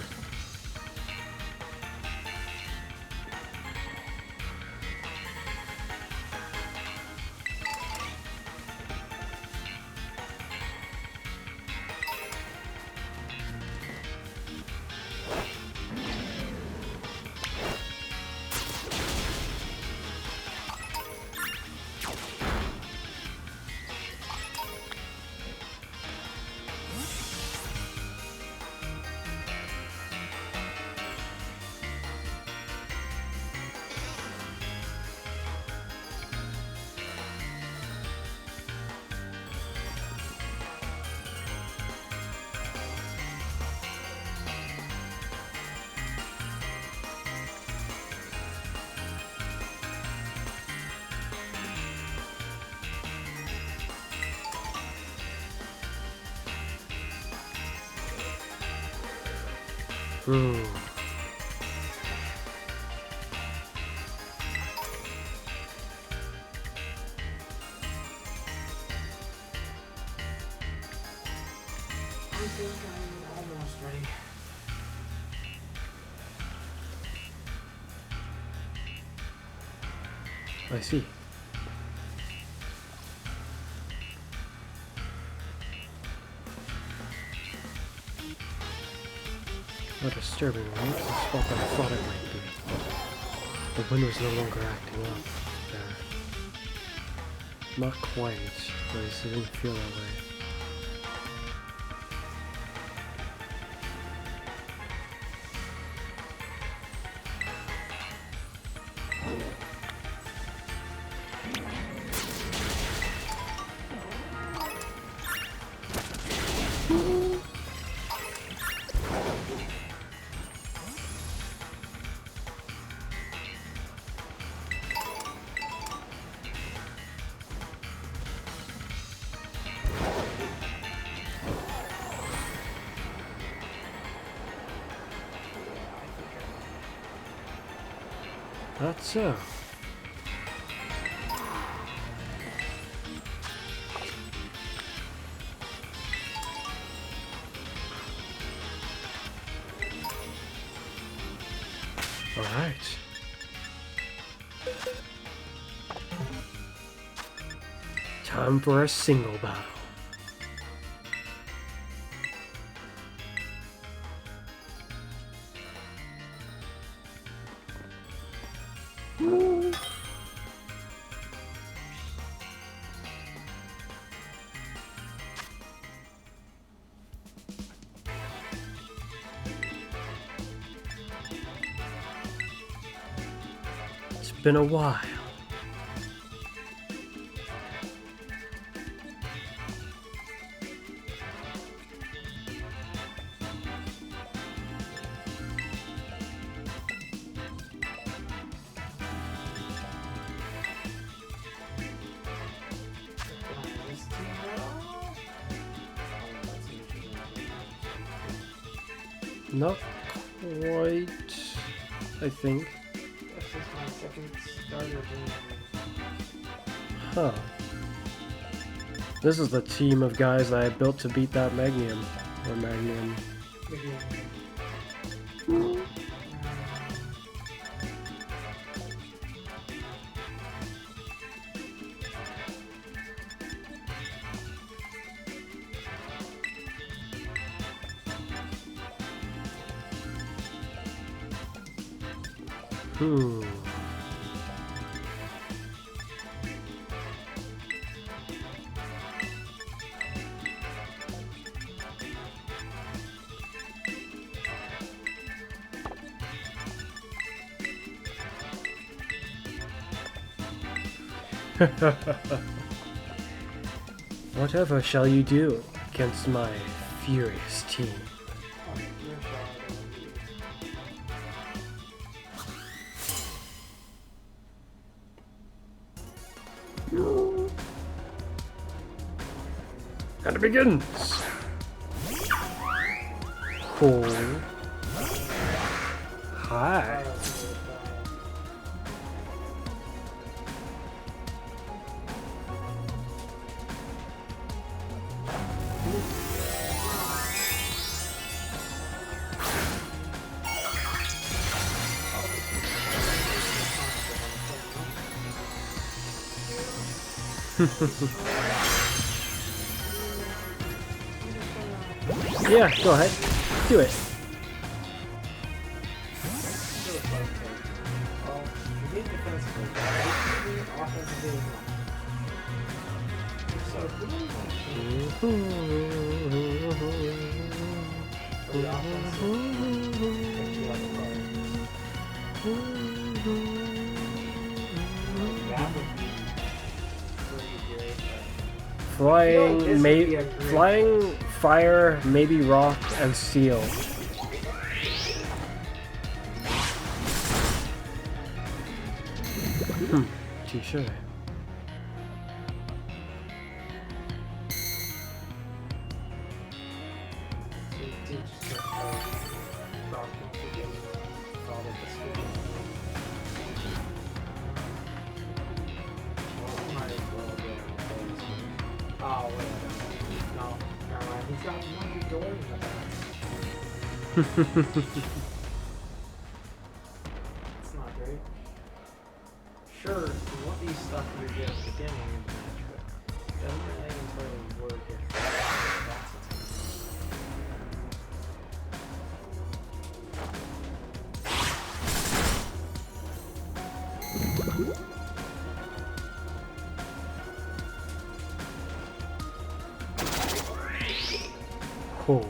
Hmm. I think I'm almost ready. I see. How disturbing, right? The spot that I thought it might be. The wind was no longer acting up there. Not quite, at least it didn't feel that way. That's so. All right. Time for a single battle. It's been a while. Not quite, I think. This is my second starter game. Huh. This is the team of guys that I built to beat that Mrganium. Or Magnum. Whatever shall you do against my furious team? And it begins! Cool. Hi. Yeah, go ahead. Do it. Flying, fire, maybe rock, and steel. Touche. Oh, wait. No, never mind. He's got one door in the back. It's not great. Sure, you want these stuff to be at the beginning of the match, but it doesn't really work if that's cool.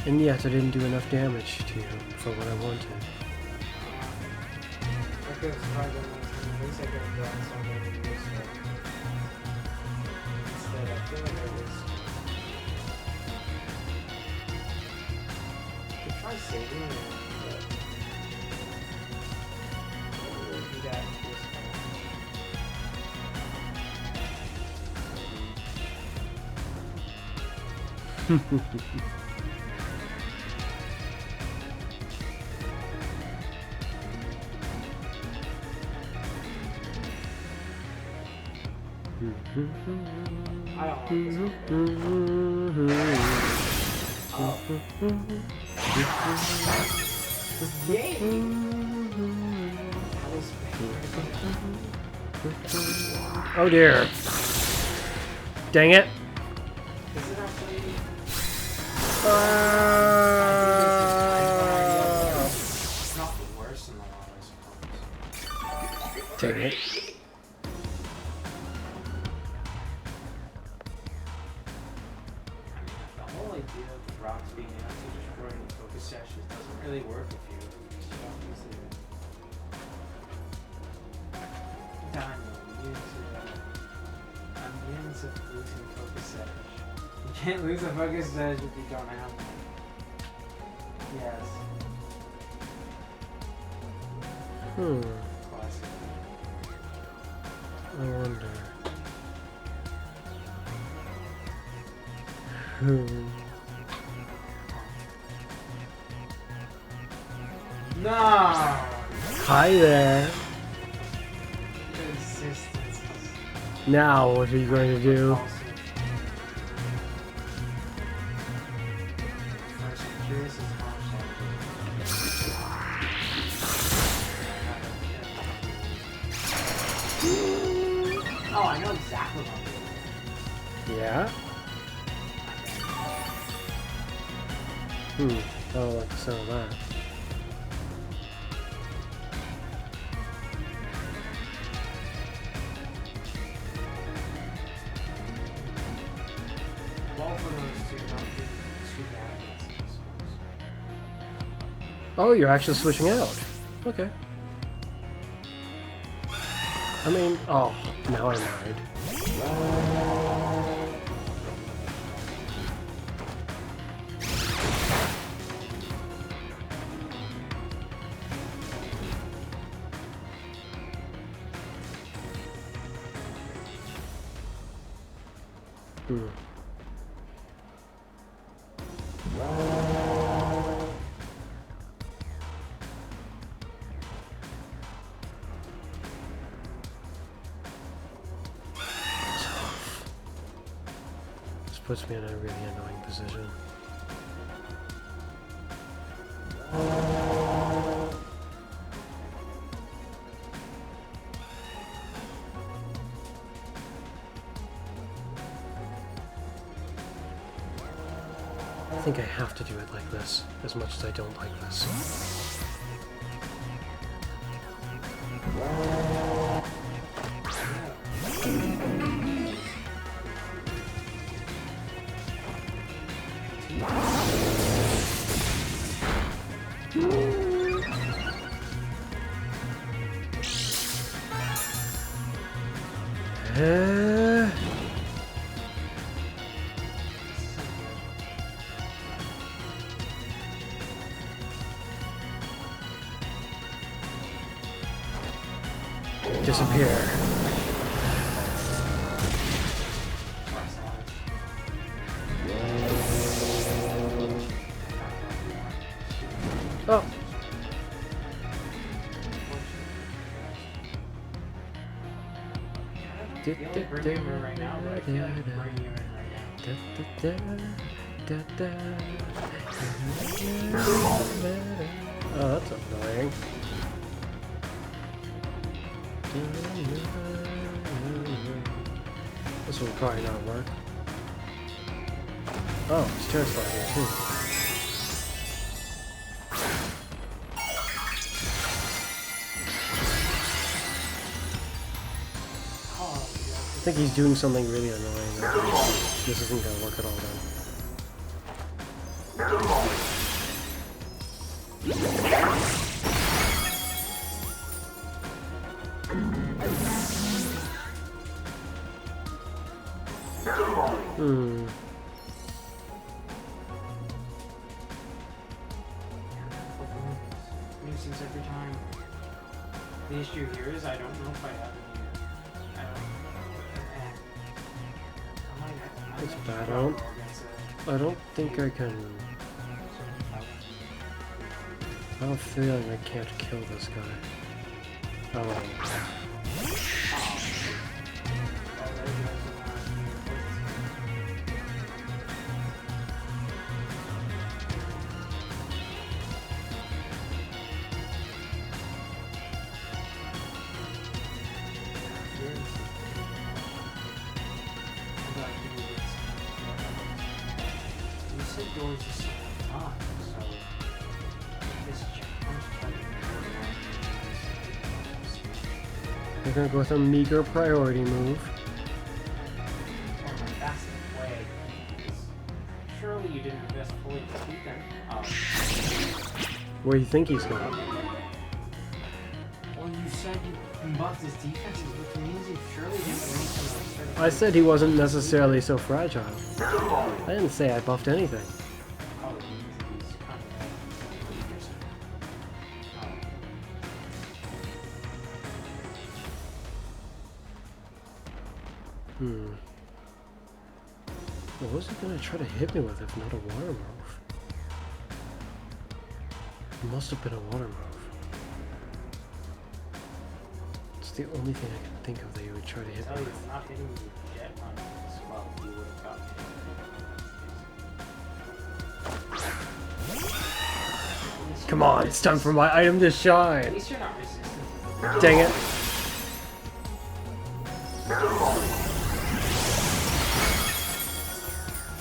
And yet I didn't do enough damage to you for what I wanted. I could have tried them, at least I could have done something useful. Instead, I feel like I was... I could try saving it, but... I would do that useful. I don't like this one. Yay! Oh dear. Dang it. Is it actually... It's not the worst in the world, I suppose. Dang it. Really work if you use it. I'm means of losing focus edge. You can't lose a focus edge if you don't have one. Yes. Classic. I wonder. No! Hi there. Resistance. Now, what are you going to do? First, I'm curious as to how much oh, I know exactly what I'm doing. Yeah? I don't like the sound of that. Oh, you're actually switching out. Okay. I mean, oh, now I'm married. Puts me in a really annoying position. I think I have to do it like this, as much as I don't like this. Disappear. Oh. Oh, that's annoying. This will probably not work. Oh, it's chair sliding too. I think he's doing something really annoying. This isn't gonna work at all then. Nuisance every time. The issue here is I don't know if I have it here. That's bad. I don't think I can. I have a feeling I can't kill this guy. Oh. Doors are so long, so this checkpoint. We're gonna go with a meager priority move. That's the way. Surely you didn't invest fully to keep them. Where do you think he's going? Well, you said you buffed his defenses, which means you surely didn't make them. I said he wasn't necessarily so fragile. I didn't say I buffed anything. What was he gonna try to hit me with if not a water move? It must have been a water move. It's the only thing I can think of that he would try to hit me with. Not hitting you yet on this well, you would have gotten. Come on, it's time for my item to At shine! least you're not resistant. Dang it!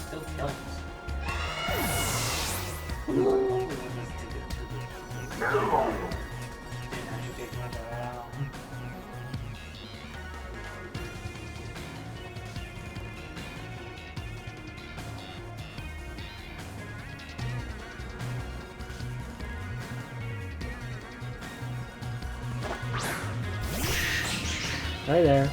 Still kills. Hi there.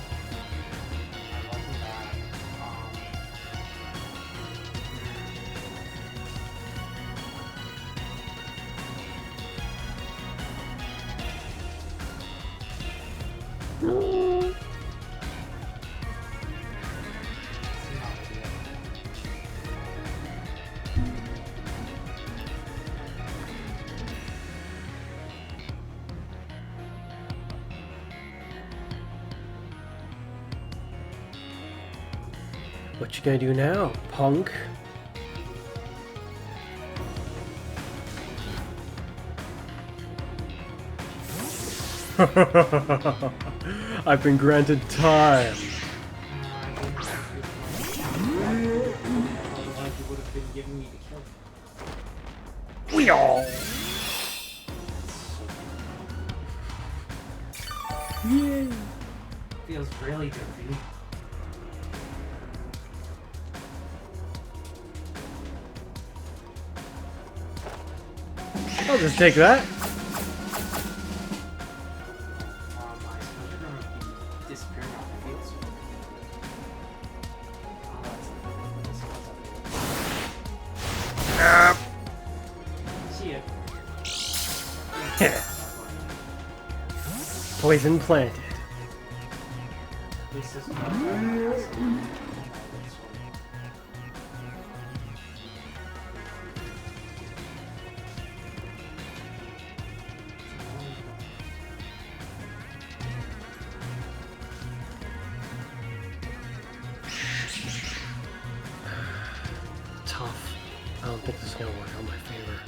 What you gonna do now, punk? I've been granted time. We all. Yay! Feels really dirty. I'll just take that. Poison planted. Tough. I don't think this is gonna work out in my favor.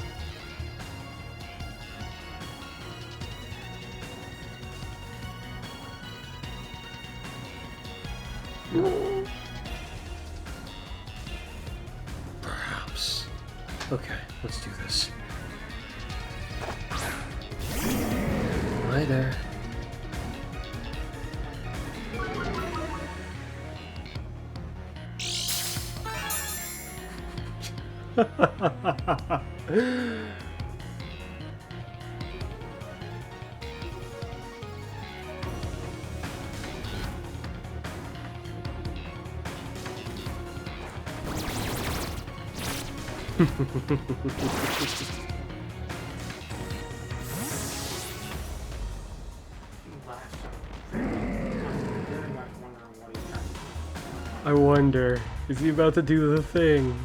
Okay, let's do this. Hi there. I wonder, is he about to do the thing?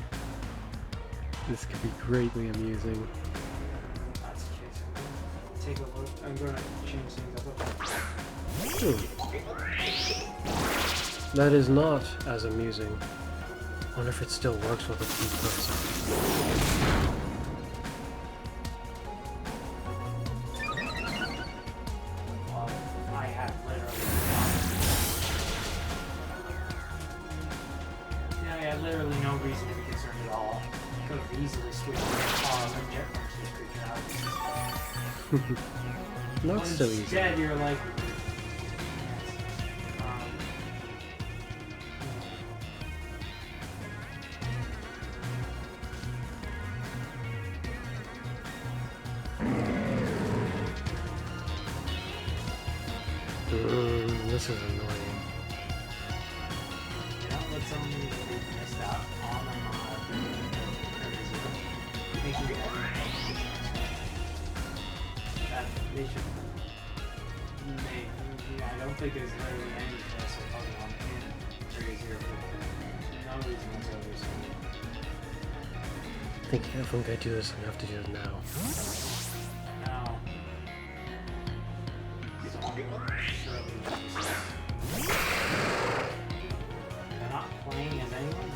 This could be greatly amusing. That's the case. Take a look. I'm going to change things up. That is not as amusing. I wonder if it still works with a few clicks. Well, I had literally no reason to be concerned at all. Could have easily switched to the car and jet freaking out. Not so easy. Instead, you're like, this is annoying. you don't let someone who missed out on them make you that they should make. I don't think there's literally any chance of Pokemon in 3-0 no reason whatsoever. I think if I'm gonna do this, I'm gonna have to do it now. No. They're not playing as anyone?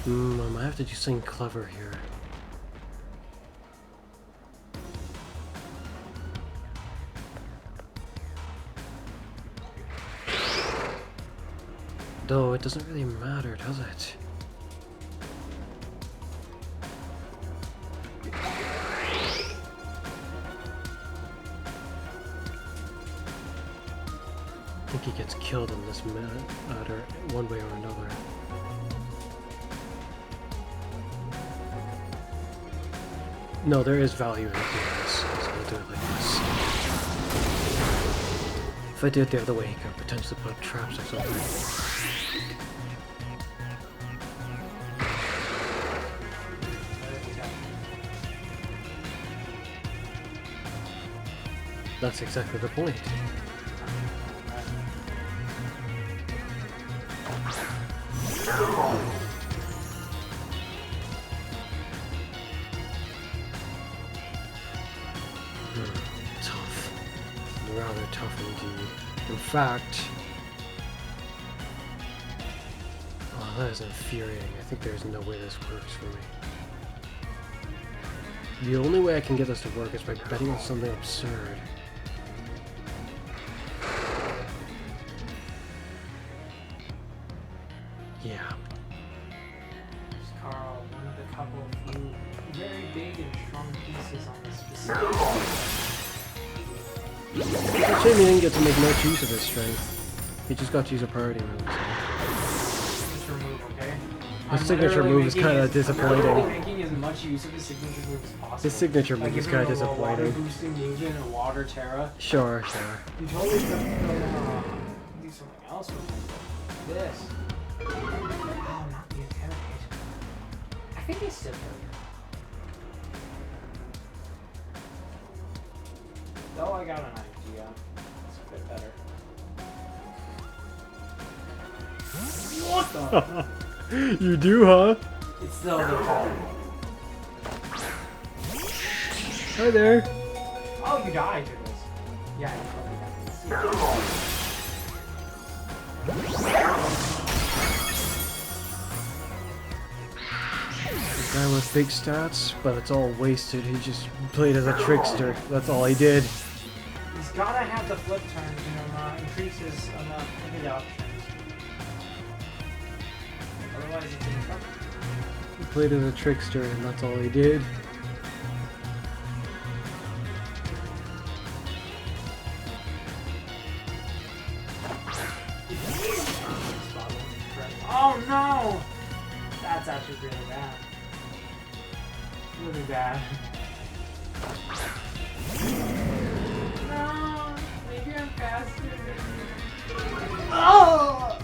I might have to do something clever here. Though it doesn't really matter, does it? I think he gets killed in this matter one way or another. No, there is value in doing this, so I'll do it like this. If I do it the other way, he could potentially put up traps or something. That's exactly the point. Tough. Rather tough indeed. In fact... Oh, that is infuriating. I think there's no way this works for me. The only way I can get this to work is by betting on something absurd. Yeah. Carl, one of the couple of few very big and strong pieces on this specific. It's a shame he didn't get to make much use of his strength. He just got to use a priority move. Signature move, okay? His signature move is kind of disappointing. I'm making as much use of his signature move as possible. His signature move is kind of disappointing. Water boosting movement and water Terra. Sure, sure. You totally could do something else with this. Oh, not the interrogate. I think he's still here. Though I got an idea. It's a bit better. What the? You do, huh? It's still the better. Hi there. Oh, you died to this. Yeah, you probably died. Guy with big stats, but it's all wasted. He just played as a trickster. That's all he did. He's gotta have the flip turns, increase his hit options. Otherwise, it's in trouble. He played as a trickster, and that's all he did. Oh no! That's actually really bad. Really bad. No! Maybe I'm faster. Oh!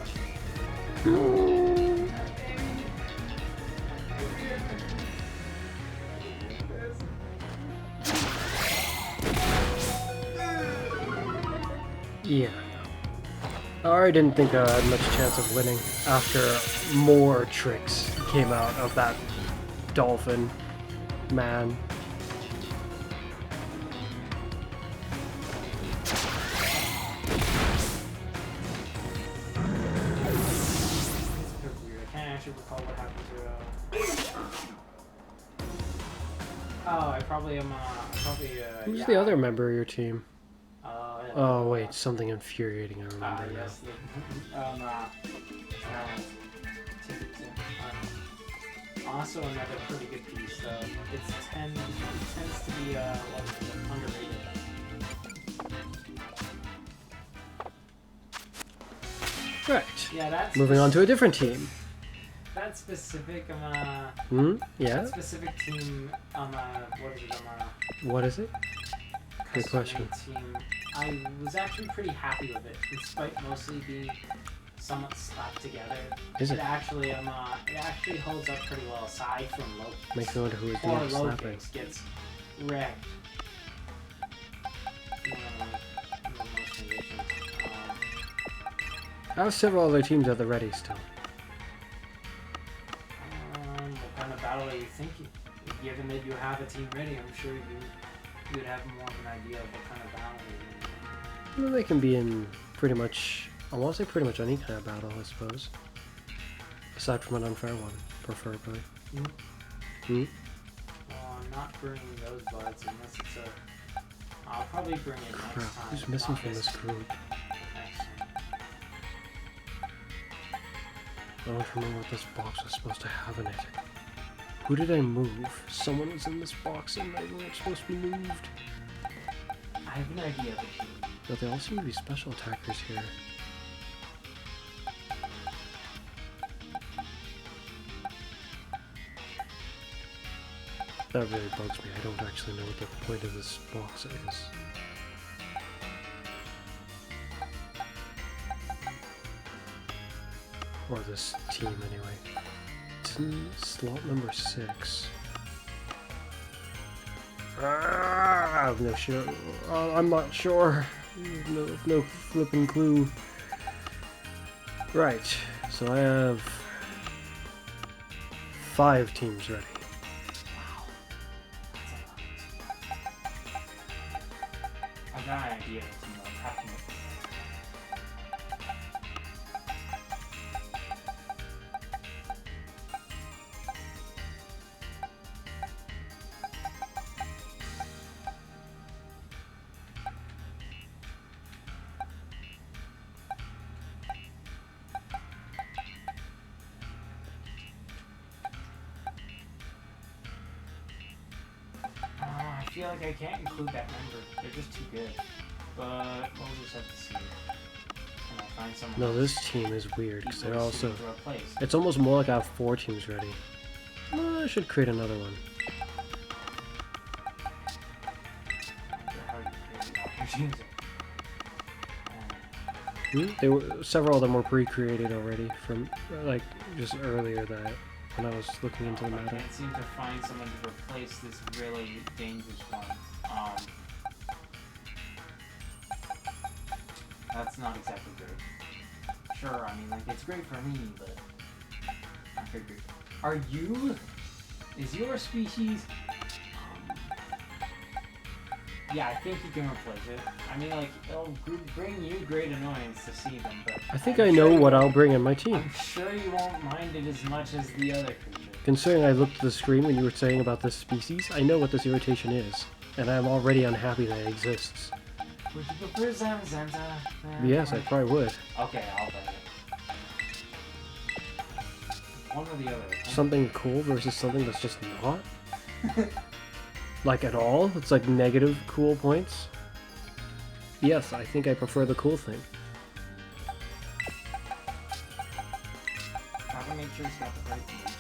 Yeah. I didn't think I had much chance of winning after more tricks came out of that dolphin man. I can't actually recall what happened to Oh, I probably am Who's the other member of your team? Yeah. Oh wait, something infuriating I remember now. Yes, also another pretty good piece, though. It tends to be underrated. Right. Yeah, that's moving on to a different team. That specific Yeah. That specific team What is it? Good custom question. team. I was actually pretty happy with it, despite mostly being somewhat slapped together. Is it? It actually holds up pretty well, aside from low kicks. Makes me wonder who is Or doing the low slapping. kicks gets wrecked. In most conditions. I have several other teams at the ready still. What kind of battle are you thinking? Given that you have a team ready, I'm sure you'd have more of an idea of what kind of battle you're in. Well, they can be in pretty much, I want to say pretty much any kind of battle, I suppose. Aside from an unfair one, preferably. Well, I'm not bringing those buds unless it's a... I'll probably bring it next Crap, time. who's missing not from this group? Next time. I don't remember what this box was supposed to have in it. Who did I move? Someone was in this box and they weren't supposed to be moved. I have an idea of it. But they all seem to be special attackers here. That really bugs me. I don't actually know what the point of this box is. Or this team, anyway. It's in slot number 6. I have no sure. I'm not sure. No flipping clue. Right. So I have 5 teams ready. Wow. That's a lot. I got an idea of what's happening. I feel like I can't include that member. They're just too good. But we'll just have to see. And I'll find someone No, else. this team is weird because they're also. To replace. It's almost more like I have 4 teams ready. Well, I should create another one. They were several of them were pre-created already from like just earlier that when I was looking into the I matter. can't seem to find someone to replace this really dangerous one. That's not exactly great. Sure, I mean, like, it's great for me, but not very great. Are you? Is your species? Yeah, I think you can replace it. I mean, like, it'll bring you great annoyance to see them, but I think I know what I'll bring in my team. I'm sure you won't mind it as much as the other creature. Considering I looked at the screen when you were saying about this species, I know what this irritation is, and I'm already unhappy that it exists. Would you prefer Zamazenta? Yes, I probably would. Okay, I'll bet it. One or the other. Something cool versus something that's just not? Like at all? It's like negative cool points? Yes, I think I prefer the cool thing. Gotta make sure it's got the right moves.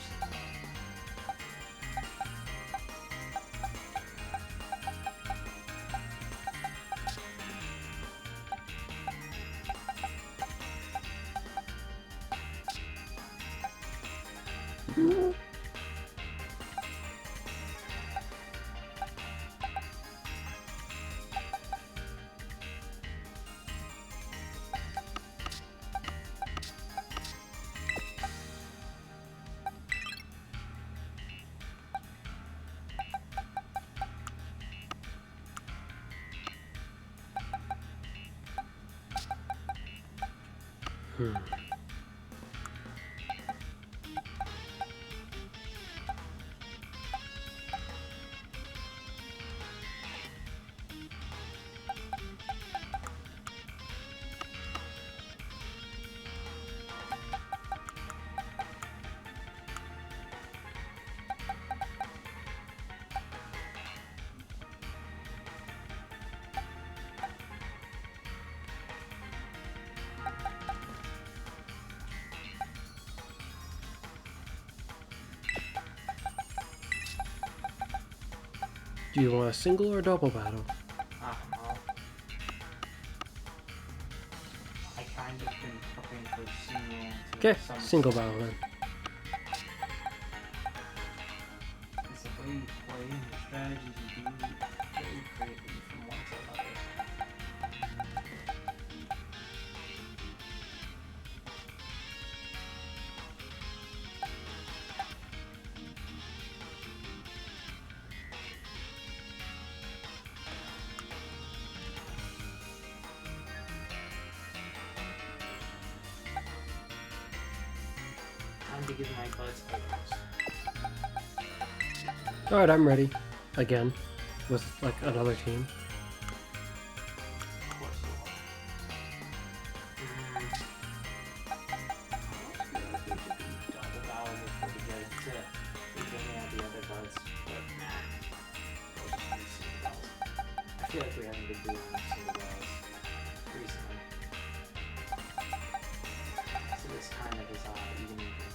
Do you want a single or double battle? I don't know. I kind of been prepping for single. Okay, single battle then. It's the way you play and the strategies you do very creatively from one to another. Time to give my buds items. Alright, I'm ready. Again. With, like, another team. Of course you are. Double battle before we get into getting out the other buds, but nah. We'll just do single battles. I feel like we haven't been doing single battles recently. So this kind of is even easier.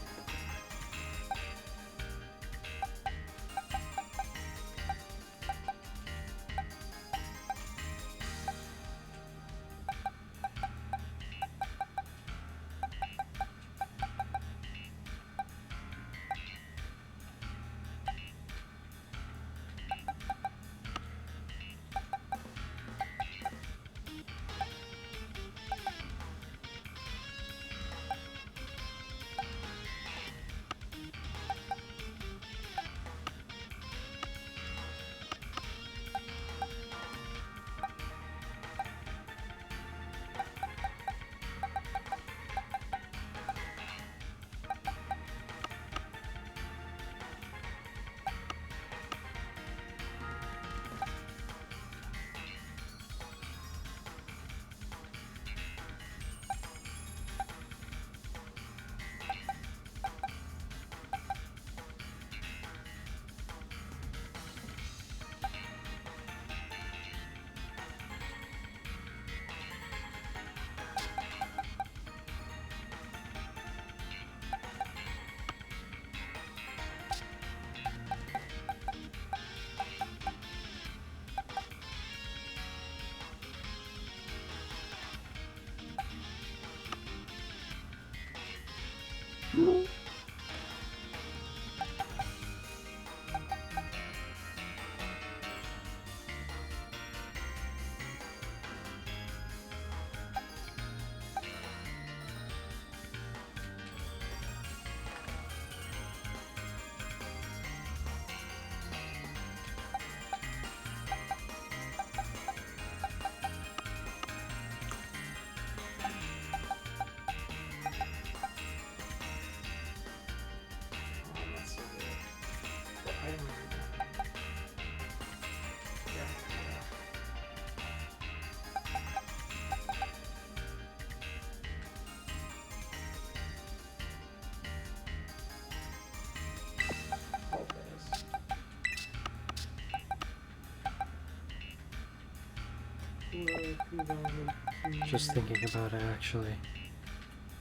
Just thinking about it, actually.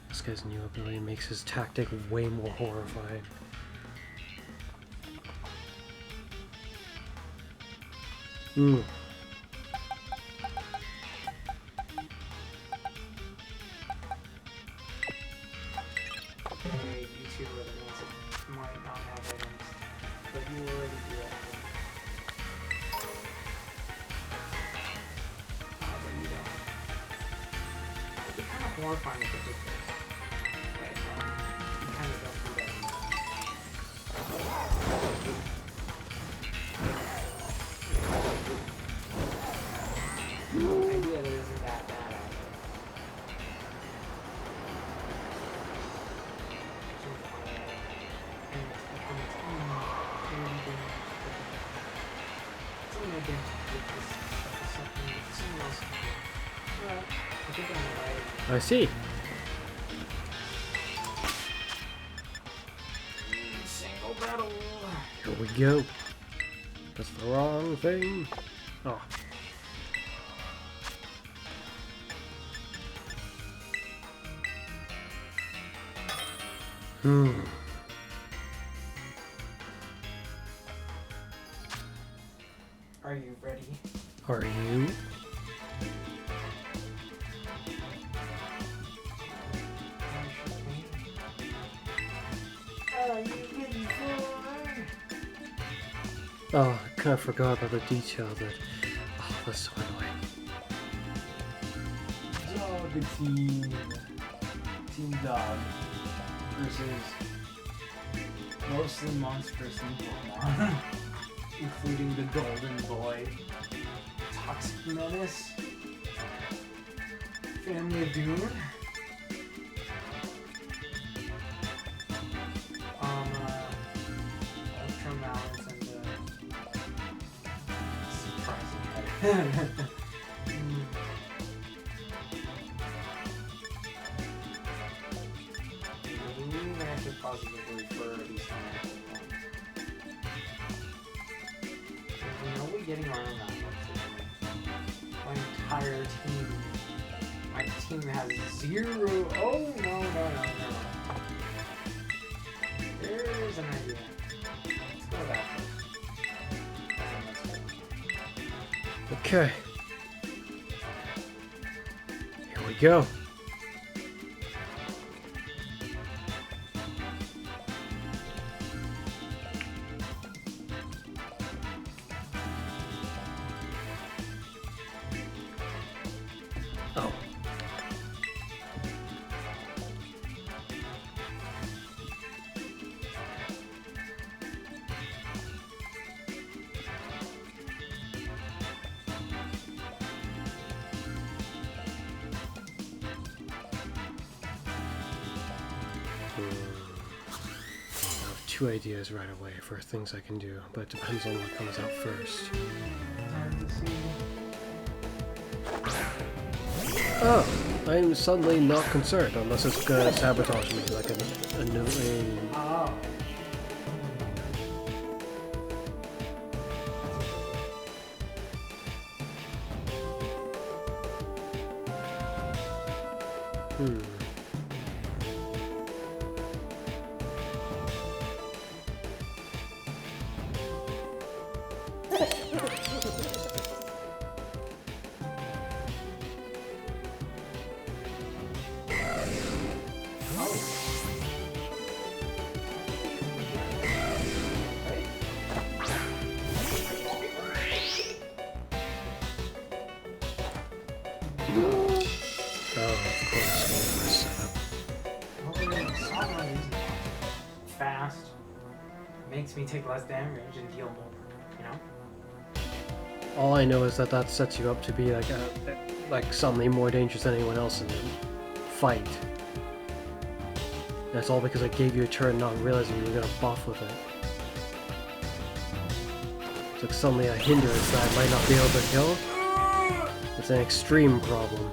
This guy's new ability makes his tactic way more horrifying. Hmm. Hey, you two are the ones that might not have items, but you already do it. But you don't. It'd be kind of horrifying if it did this. But you kind of don't do that. The idea that isn't that bad. I see. Single battle. Here we go. That's the wrong thing. Oh. Are you ready? Are you? Are you ready for? Oh, I kind of forgot about the detail that. Oh, that's so annoying. Dog team. Team dog. Versus mostly monstrous new Pokemon. Including the Golden Boy. Toxic Menace. Family of Dune. Ultra Mallets and surprising head. Ooh, I should positively refer to these things. There's no way getting around that. My entire team. My team has 0. Oh, no. There's an idea. Let's go with that first. Okay. Here we go. Oh. I have two ideas right away for things I can do, but it depends on what comes out first. Oh, I'm suddenly not concerned unless it's gonna sabotage me like a new aim. Oh. Fast. Makes me take less damage and deal more, you know? All I know is that that sets you up to be like something more dangerous than anyone else in the fight. That's all because I gave you a turn not realizing you were gonna buff with it. It's like suddenly a hindrance that I might not be able to kill. It's an extreme problem.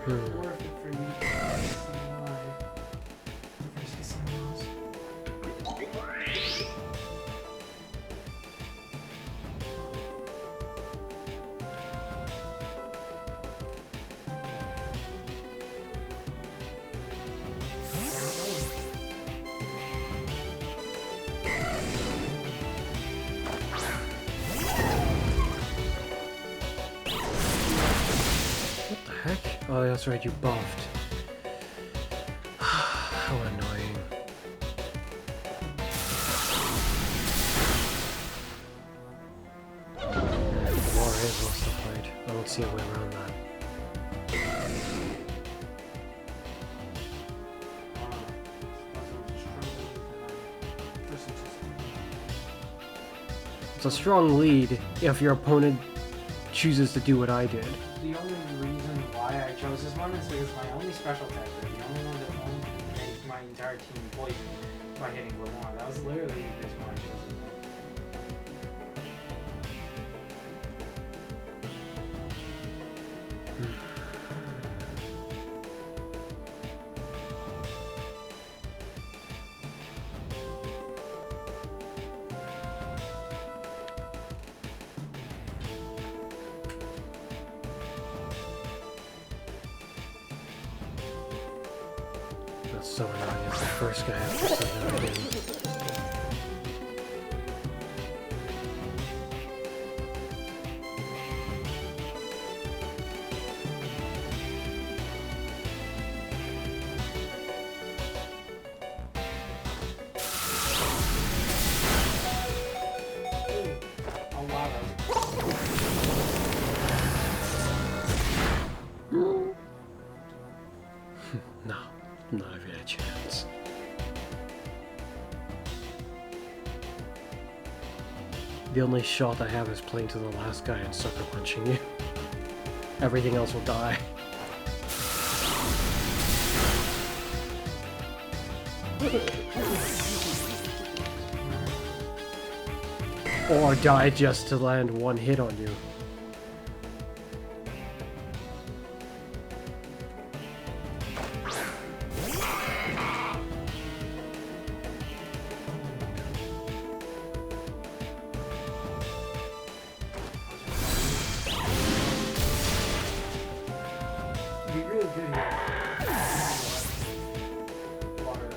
Worth it for you to stay alive. Versus someone else. Heck? Oh, that's right, you buffed. How annoying. The war is lost the fight. I don't see a way around that. It's a strong lead if your opponent chooses to do what I did. The only reason why I chose this one is because my only special attack, the only one that won't make my entire team poison by hitting Lamar. That was literally the reason why I chose this one. That's so annoying. It's the first guy after sending it in. Oh wow, that was No, not even a chance. The only shot I have is playing to the last guy and sucker punching you. Everything else will die. Or die just to land one hit on you. You're really good here. Water.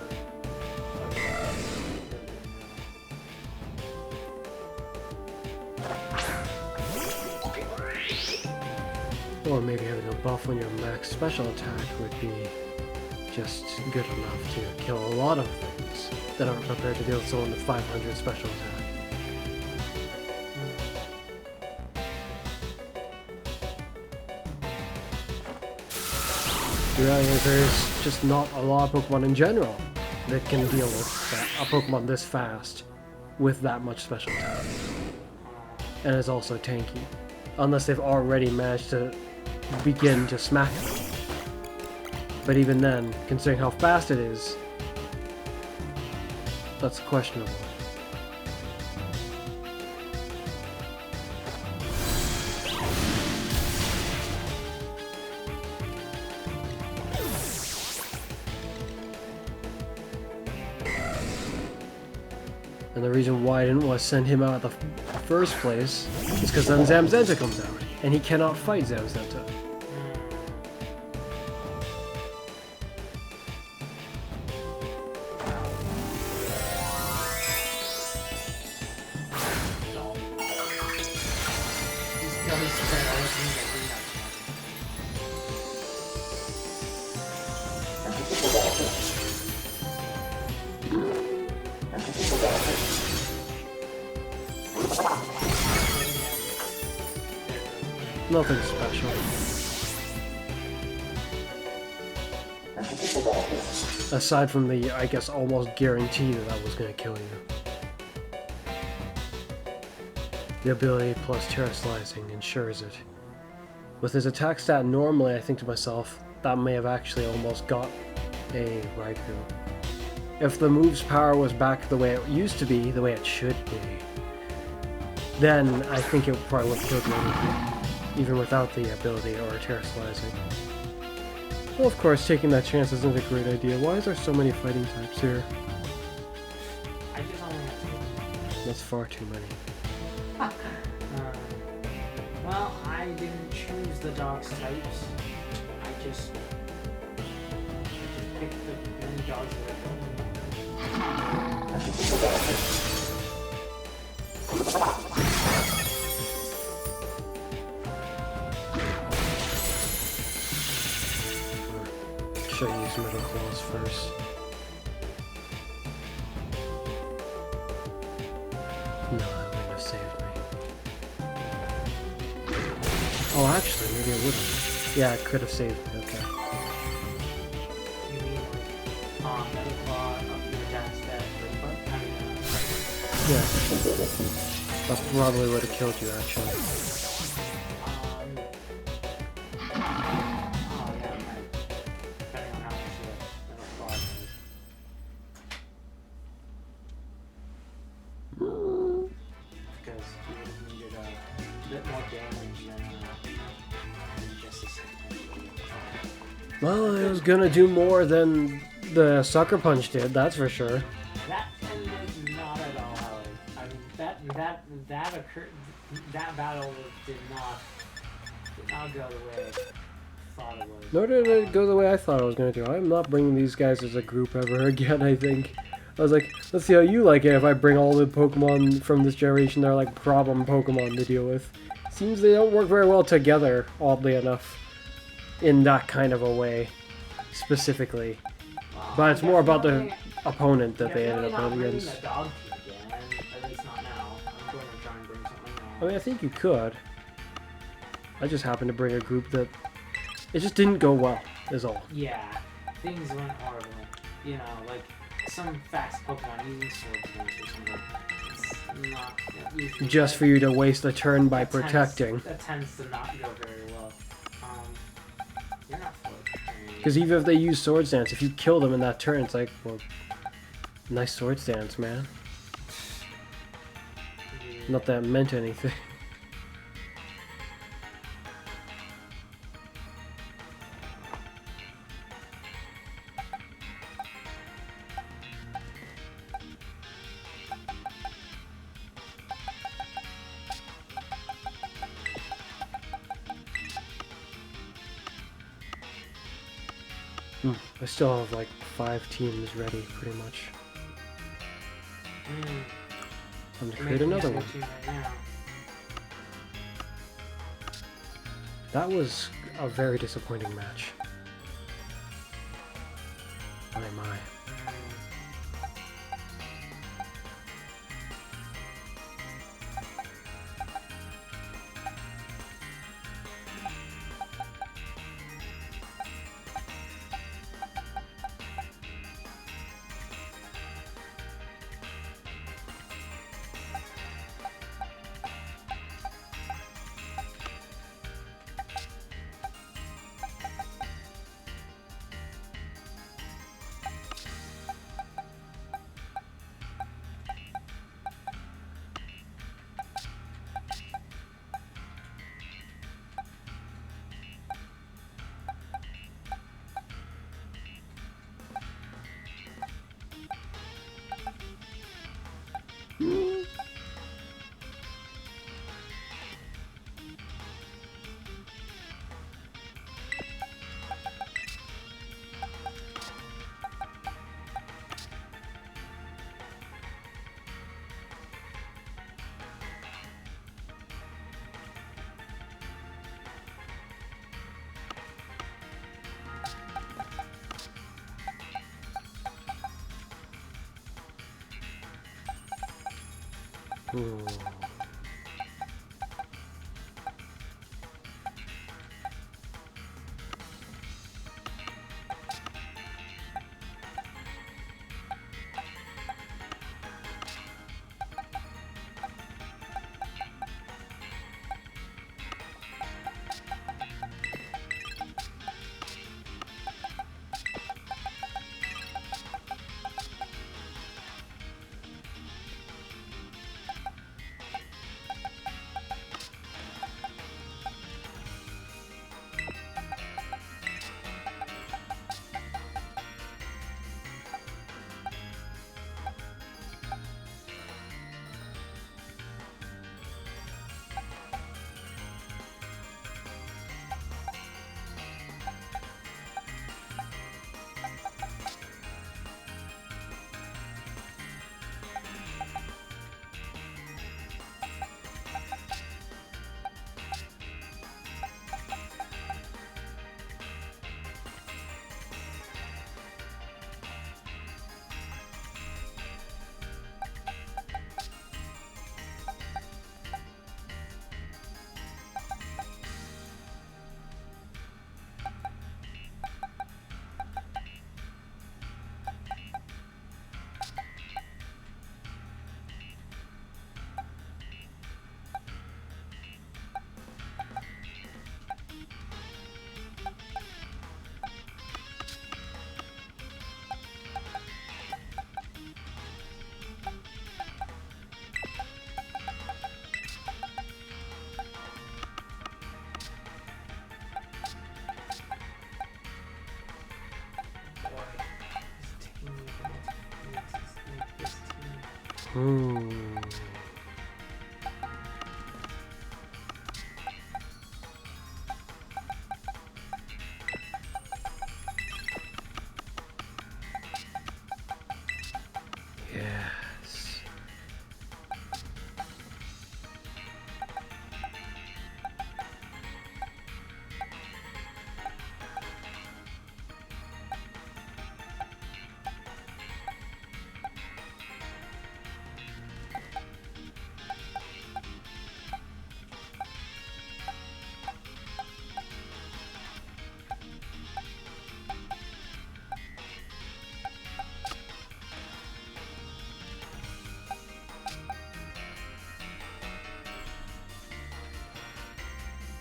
Or maybe having a buff on your max special attack would be just good enough to kill a lot of things that aren't prepared to deal with someone with 500 special attack. Really, there's just not a lot of Pokemon in general that can deal with a Pokemon this fast with that much special attack. And is also tanky. Unless they've already managed to begin to smack them. But even then, considering how fast it is, that's questionable. And the reason why I didn't want to send him out at the first place is because then Zamzenta comes out, and he cannot fight Zamzenta. Nothing special. Aside from the, I guess, almost guarantee that I was going to kill you. The ability plus Terra Slicing ensures it. With his attack stat normally, I think to myself, that may have actually almost got a Raikou. If the move's power was back the way it used to be, the way it should be, then I think it probably would have killed me, even without the ability or Terra Slicing. Well, of course, taking that chance isn't a great idea. Why is there so many fighting types here? I just only have two. That's far too many. Well, I didn't choose the dog's types. I just picked the many dogs that I Should I use middle claws first? No, that wouldn't have saved me. Oh, actually, maybe it wouldn't. Yeah, it could have saved me, okay. You mean, middle claw up your attack stat for foot? Yeah. That probably would have killed you, actually. Oh, yeah, right. Depending on how much your middle claw is. Because you would have needed a bit more damage than just a second. Well, it was gonna do more than the sucker punch did, that's for sure. That ended not at all how I mean, that occurred. That battle did not go the way I thought it was. Nor did it go the way I thought it was gonna do. I'm not bringing these guys as a group ever again, I think. I was like, let's see how you like it if I bring all the Pokemon from this generation that are like problem Pokemon to deal with. Seems they don't work very well together, oddly enough. In that kind of a way, specifically. But it's more about the opponent that they ended up up against. The dog team again, at least not now. I'm going to try and bring something else. I mean, I think you could. I just happened to bring a group that... It just didn't go well, is all. Yeah, things went horrible. You know, like some fast Pokemon using Sword Dance or something. It's not usually Just for you to waste a turn by protecting. That tends to not go very well. You're not full. Because even if they use Sword Dance, if you kill them in that turn, it's like, well, nice Sword Dance, man. Not that it meant anything. I still have like 5 teams ready, pretty much. I'm to create another one. That was a very disappointing match. My. Ooh. Hmm. Yes.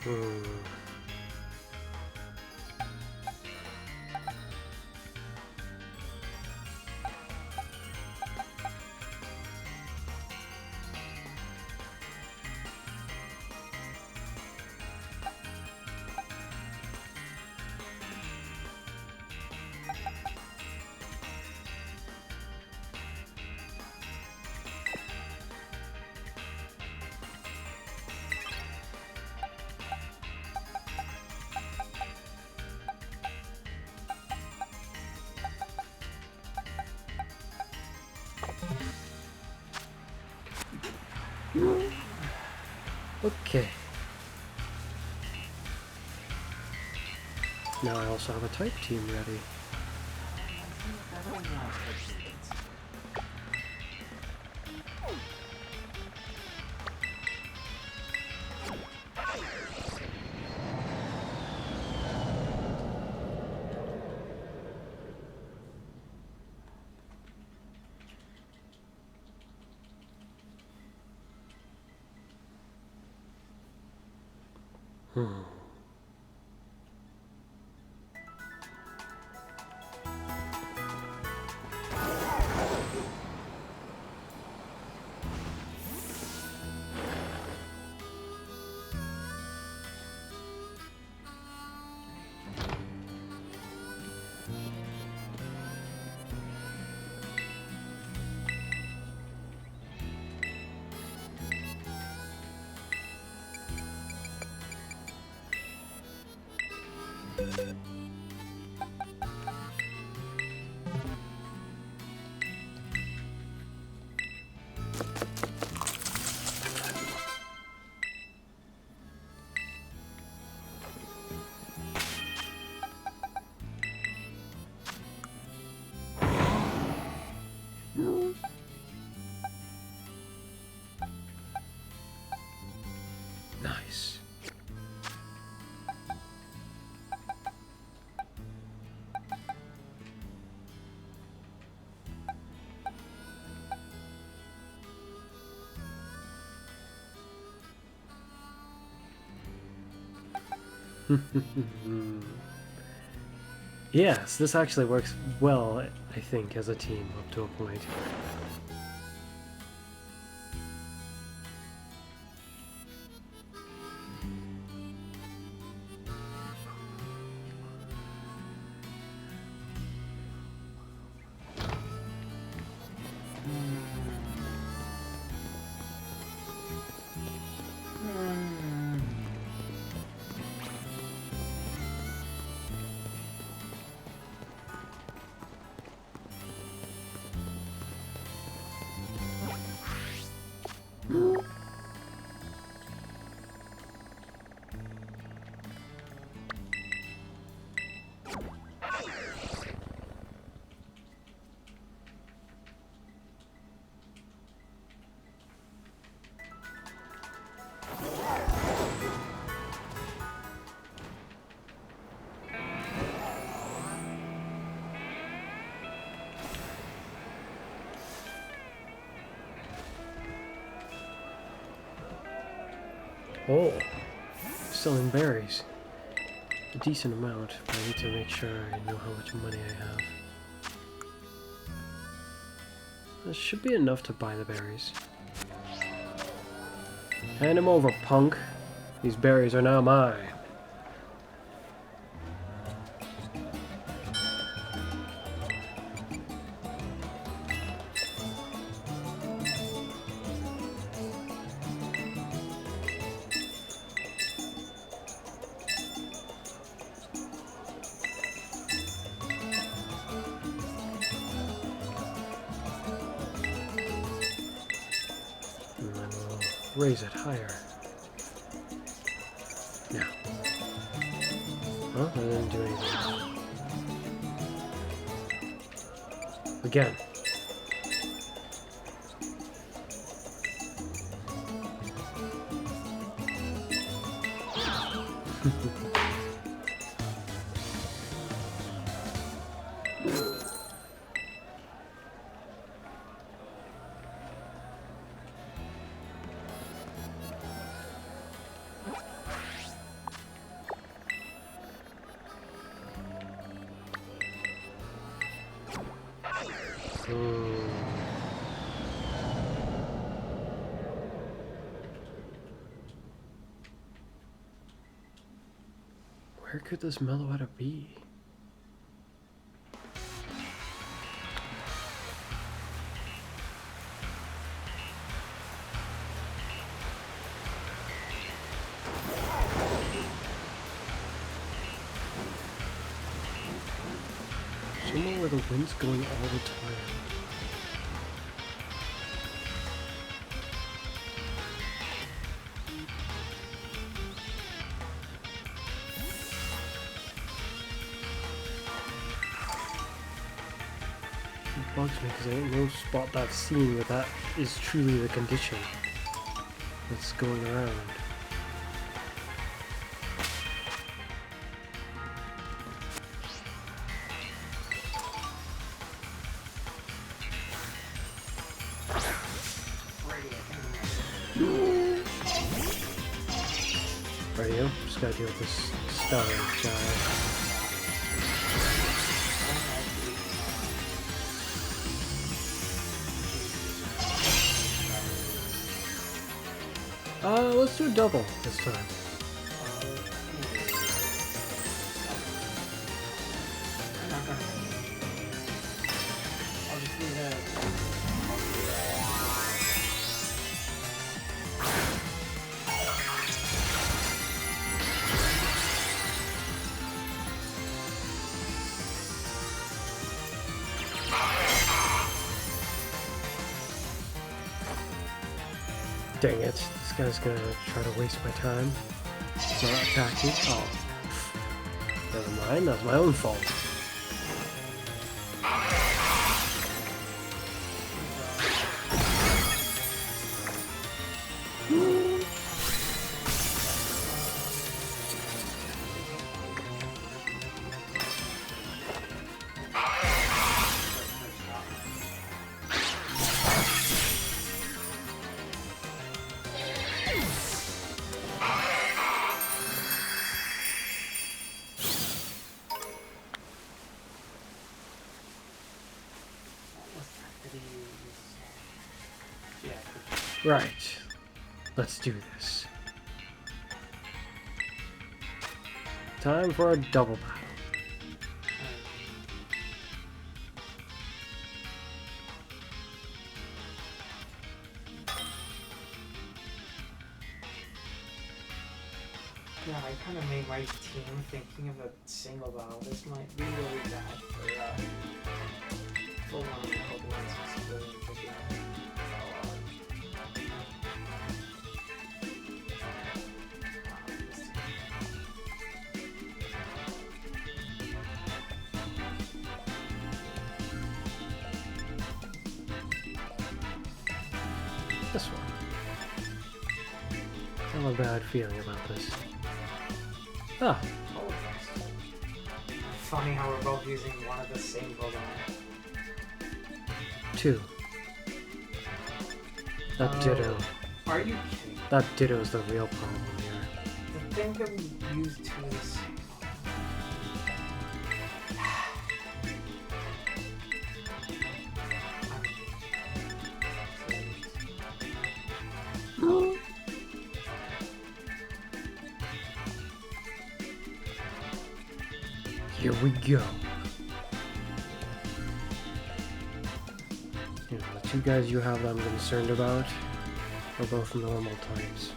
Hmm. Okay. Now I also have a type team ready. Hmm. Nice. Yes, this actually works well, I think, as a team up to a point. Oh, selling berries. A decent amount, but I need to make sure I know how much money I have. That should be enough to buy the berries. Hand him over, punk. These berries are now mine. raise it higher. Now. Huh? That didn't do anything. Again. Where could this mellow be? Somewhere where the wind's going all the time. It bugs me because I don't know spot that scene where that is truly the condition that's going around. Radio, just gotta deal with this star guy. Let's do a double this time. I'll just do that. Dang it, this guy's gonna try to waste my time. He's not attacking. Oh. Never mind, that's my own fault. Right. Let's do this. Time for a double battle. Yeah, I kind of made my team thinking of a single battle. This might be really bad for full on Pokemon specifically. This one. I have a bad feeling about this. Ah. Oh, yes. Funny how we're both using one of the same Pokemon. 2. That Ditto. Are you kidding? That Ditto is the real problem here. The thing that we use two of the same. Here we go. You know, the two guys you have that I'm concerned about are both normal types.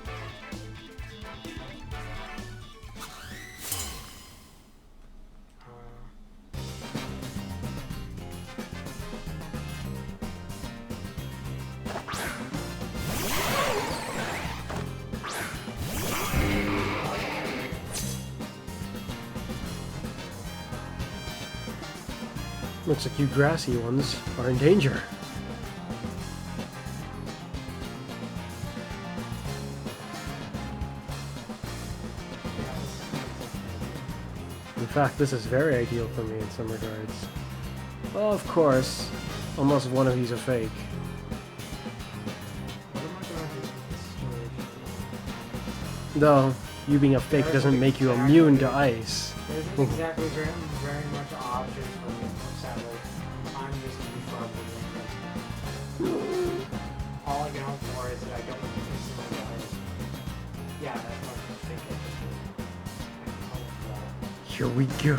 Looks like you grassy ones are in danger. In fact, this is very ideal for me in some regards. Well, of course, almost one of these are fake. What am I gonna do with this situation? Though, you being a fake doesn't make you immune to ice. There isn't exactly very much options for me, sadly. I'm just too far behind. All I can hope for is that I don't instantly die. Yeah, that's what I'm thinking. I can hope for that. Here we go.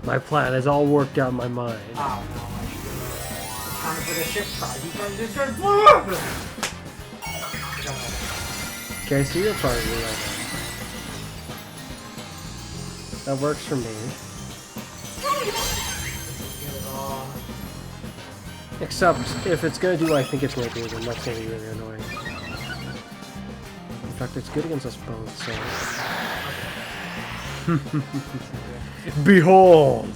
My plan is all worked out in my mind. Oh no, I should do it. It's time for the ship try. He's just gonna blow up! Okay, so you're part of me right now. That works for me. Except, if it's gonna do what I think it's gonna do, then that's gonna be really annoying. In fact, it's good against us both, so... Behold!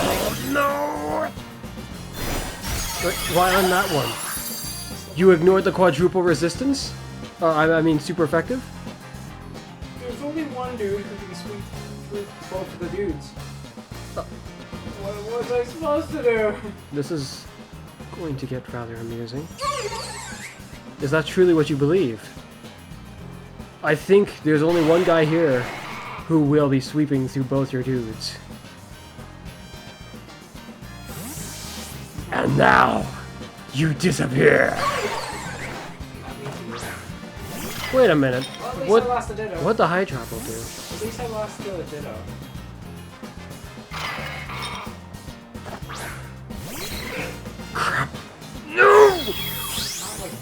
Oh no! Wait, why on that one? You ignored the quadruple resistance? I mean, super effective? There's only one dude who can sweep through both of the dudes. What was I supposed to do? This is going to get rather amusing. Is that truly what you believe? I think there's only one guy here who will be sweeping through both your dudes. And now, you disappear! Wait a minute. Well, at least I lost the ditto. What the high trap will do? At least I lost the ditto. Crap. No!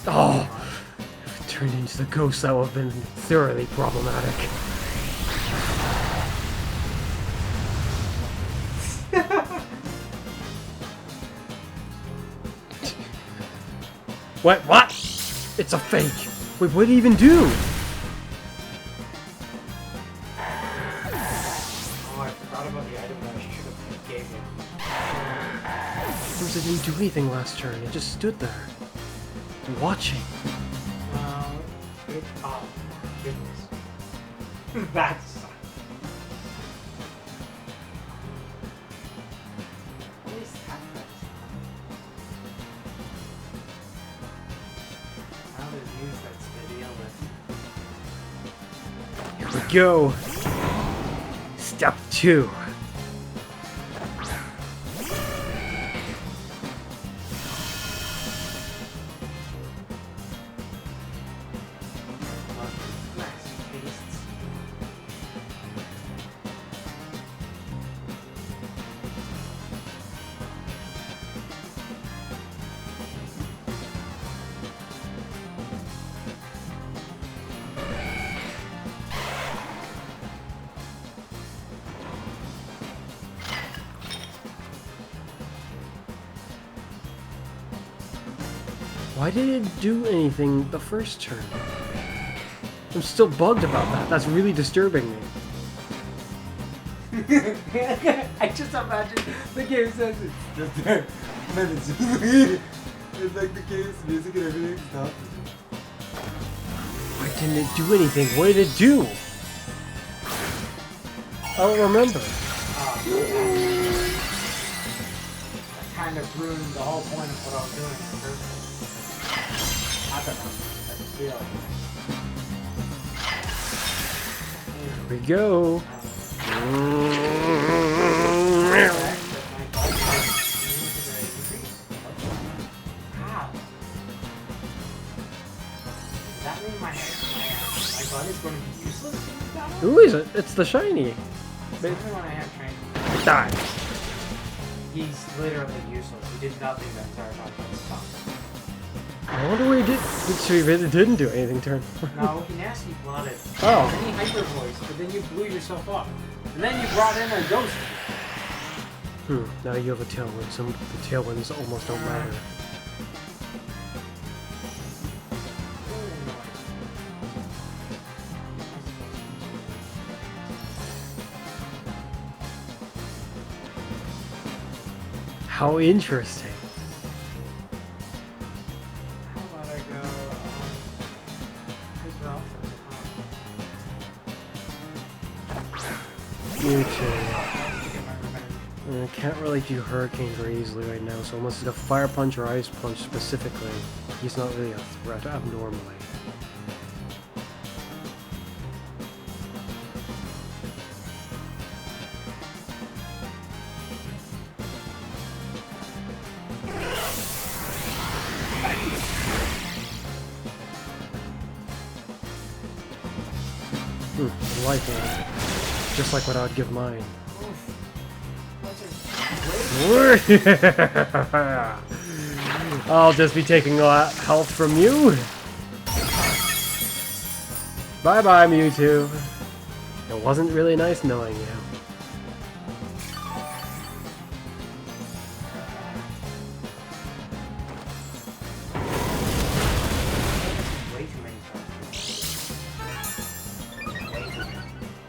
Oh! If it turned into the ghost, that would have been thoroughly problematic. What? It's a fake! Wait, what did it even do? Oh, I forgot about the item that I should have gave him. It didn't do anything last turn, it just stood there. Watching. Oh, goodness. That's... At least that fixed. Now there's news that's to deal with. Here we go. Step 2. Why did it do anything the first turn? I'm still bugged about that. That's really disturbing me. I just imagine the game says it's just there. Minutes. It's like the game's music and everything stops. Why didn't it do anything? What did it do? I don't remember. That kind of ruined the whole point of what I was doing in the first place. I don't know. I feel Here we go. Does that mean my gun is going to be useless? Who is it? It's the shiny. It's the only one I have trained. Die. He's literally useless. He did nothing the entire time. That's tough. I wonder what he did. So he really didn't do anything to him. No, he nasty blooded. Oh. Then he hyper voiced, but then you blew yourself up. And then you brought in a ghost. Now you have a tailwind. The tailwinds almost don't matter. How interesting. How about I go? Who's Ralph? Mewtwo. I can't really do Hurricane very easily right now, so unless it's a Fire Punch or Ice Punch specifically, he's not really a threat abnormally. Life is just like what I'd give mine. I'll just be taking health from you. Bye bye, Mewtwo. It wasn't really nice knowing you.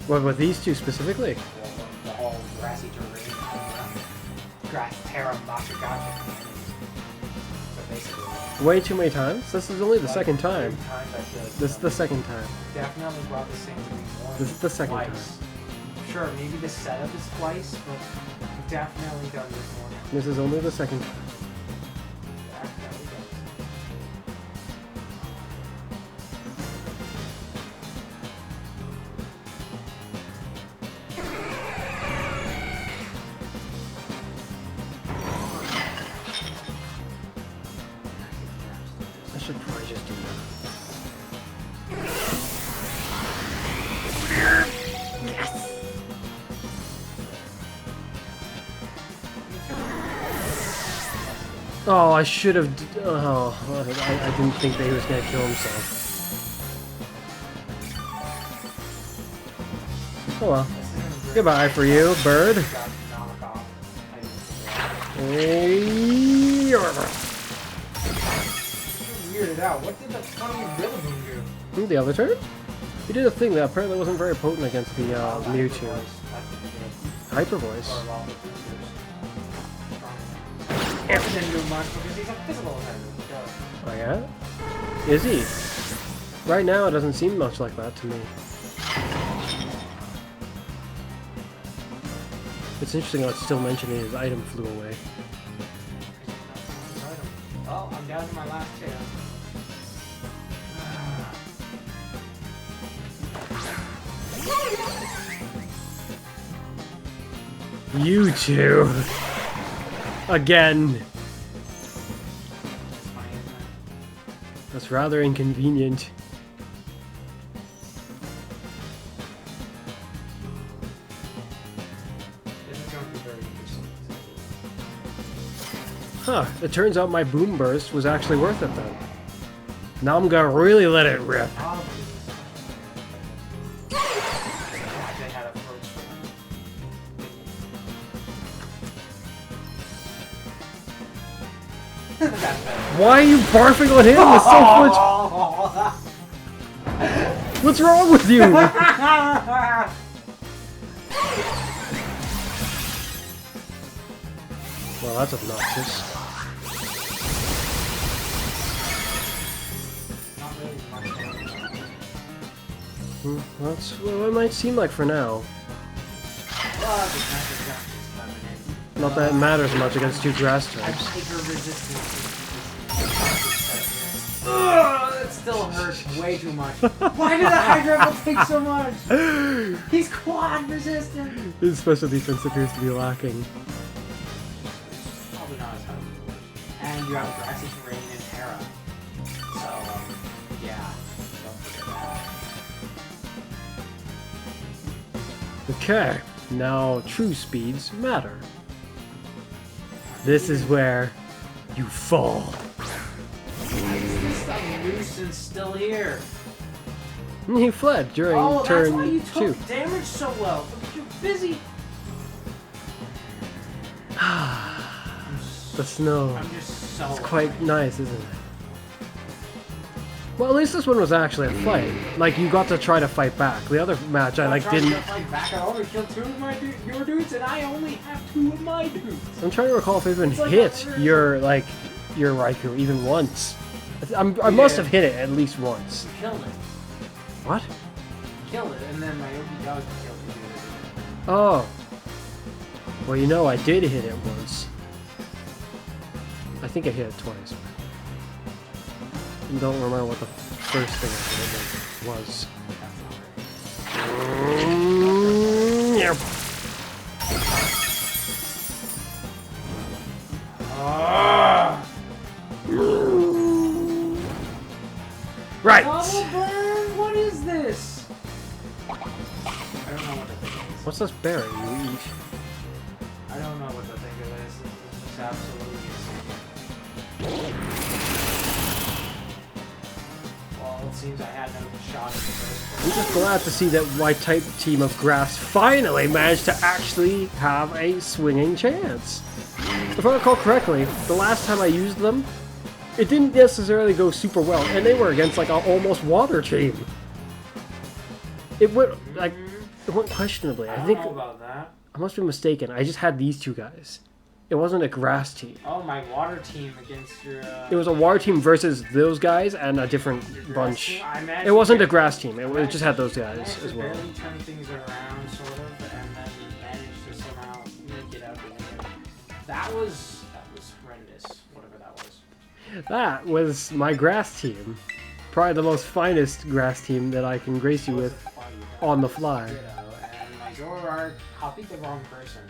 What, with these two specifically? The whole grassy terrain. Grass, Terra, Masha, Gotcha. So basically. Way too many times? This is only the second time. This is the second time. Definitely brought this thing to be more. This is the second time. Sure, maybe the setup is twice, but we've definitely done this more. This is only the second time. I should probably just do that. Oh, I should have. Oh, I didn't think that he was gonna kill himself. Oh well. Goodbye for you, bird. Weirded out. What did the funny Rillaboom do? The other turn? He did a thing that apparently wasn't very potent against the Mewtwo. Hyper Voice. Didn't do much because he's a physical attacker. Oh yeah? Is he? Right now it doesn't seem much like that to me. It's interesting how it's still mentioning his item flew away. Well, I'm down to my last two. You two! Again! That's rather inconvenient. Huh, it turns out my Boom Burst was actually worth it then. Now I'm gonna really let it rip. Why are you barfing on him with so much? What's wrong with you? Well, that's obnoxious. That's what it might seem like for now. Not that it matters much against two grass types. Ugh, that still hurts way too much. Why did the Hydra take so much? He's quad resistant. His special defense appears to be lacking. Probably not as hard. And you have grassy terrain and Terra. So, yeah. Don't forget that. Okay, now true speeds matter. This is where you fall. Why is this nuisance still here? He fled during turn that's why you took 2. damage so well. Because you're busy. The snow. I'm just so It's quite nice, isn't it? Well, at least this one was actually a fight. Like, you got to try to fight back. The other match, I like didn't. To fight back. I only killed 2 of your dudes, and I only have 2 of my dudes. I'm trying to recall if I even like hit your Raikou even once. I must have hit it at least once. You killed it. What? You killed it, and then my Yogi dog killed it. Oh. Well, you know, I did hit it once. I think I hit it twice. I don't remember what the first thing I hit was. Yeah. Right. Double burn? What is this? I don't know what the thing is. What's this berry you eat? I don't know what the thing is. This is absolutely insane. Well, it seems I had no shot at the first one. I'm just glad to see that my type team of grass finally managed to actually have a swinging chance. If I recall correctly, the last time I used them, it didn't necessarily go super well, and they were against like an almost water team. It went like it went questionably. I don't think know about that. I must be mistaken. I just had these two guys. It wasn't a grass team. Oh, my water team against your. It was a water team versus those guys and a different bunch. It wasn't a grass team. It just had those guys as well. Barely turn things around, sort of, and then managed to somehow make it out of it. That was horrendous. Whatever that was. That was my grass team. Probably the most finest grass team that I can grace you with on the fly. And my Zoroark copied the wrong person.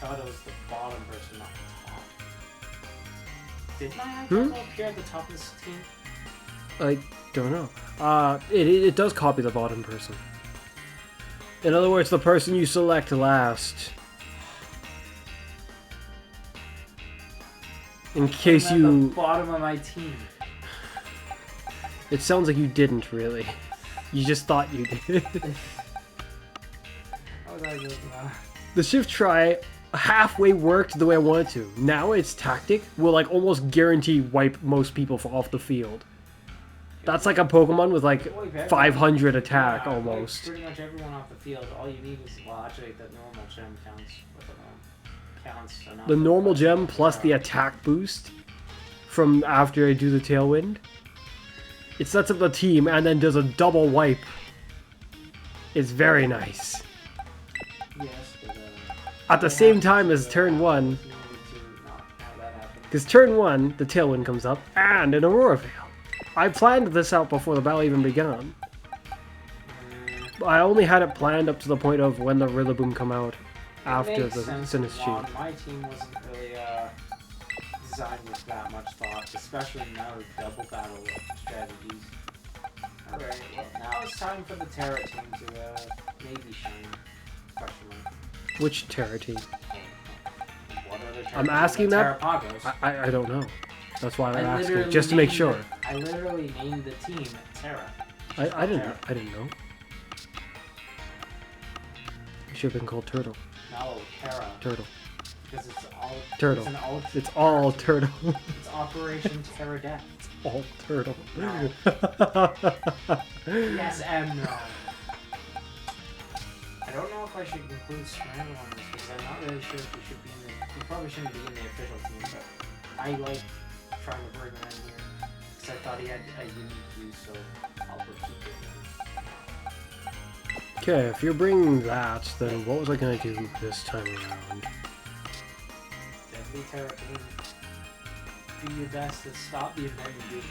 I thought it was the bottom person, not the top. Didn't I have that up here at the top of this team? I don't know. It does copy the bottom person. In other words, the person you select last. In case I'm at you... the bottom of my team. It sounds like you didn't, really. You just thought you did. How was I doing that? The shift try halfway worked the way I wanted to. Now its tactic will like almost guarantee wipe most people off the field. That's like a Pokemon with like 500 attack almost. Pretty much everyone off the field. All you need is, well, actually, the normal gem counts. Counts enough. The normal gem plus the attack boost from after I do the Tailwind. It sets up the team and then does a double wipe. It's very nice. Yes, but, at the same time as turn 1, because turn 1, the Tailwind comes up, and an Aurora Veil. I planned this out before the battle even began. I only had it planned up to the point of when the Rillaboom come out after the Sinnoh Shield. My team wasn't really designed with that much thought, especially now with double battle strategies. Alright, well now it's time for the Terra team to maybe shine. Question mark. Which Terra team? What other Terra I'm asking that? Terrapagos. I don't know. That's why I'm asking, just to make sure. I literally named the team Terra. I didn't know. It should have been called Turtle. No, Terra. Turtle. Because it's all Turtle. It's an all Turtle. It's Operation Pterodactyl. All turtle. No. Yes and no. I don't know if I should include Scramble on this because I'm not really sure if we should be in the. We probably shouldn't be in the official team, but I like trying to bring him in here because I thought he had a unique use, so I'll keep it in. Okay, if you're bringing that, then what was I gonna do this time around? Deadly Terra team. Do your best to stop the Mrganium.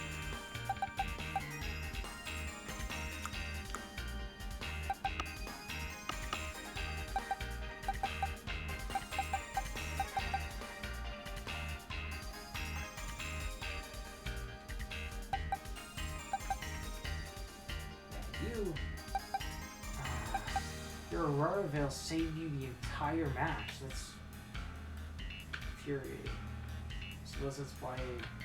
Your Aurora Veil saved you the entire match. That's infuriating. So that's why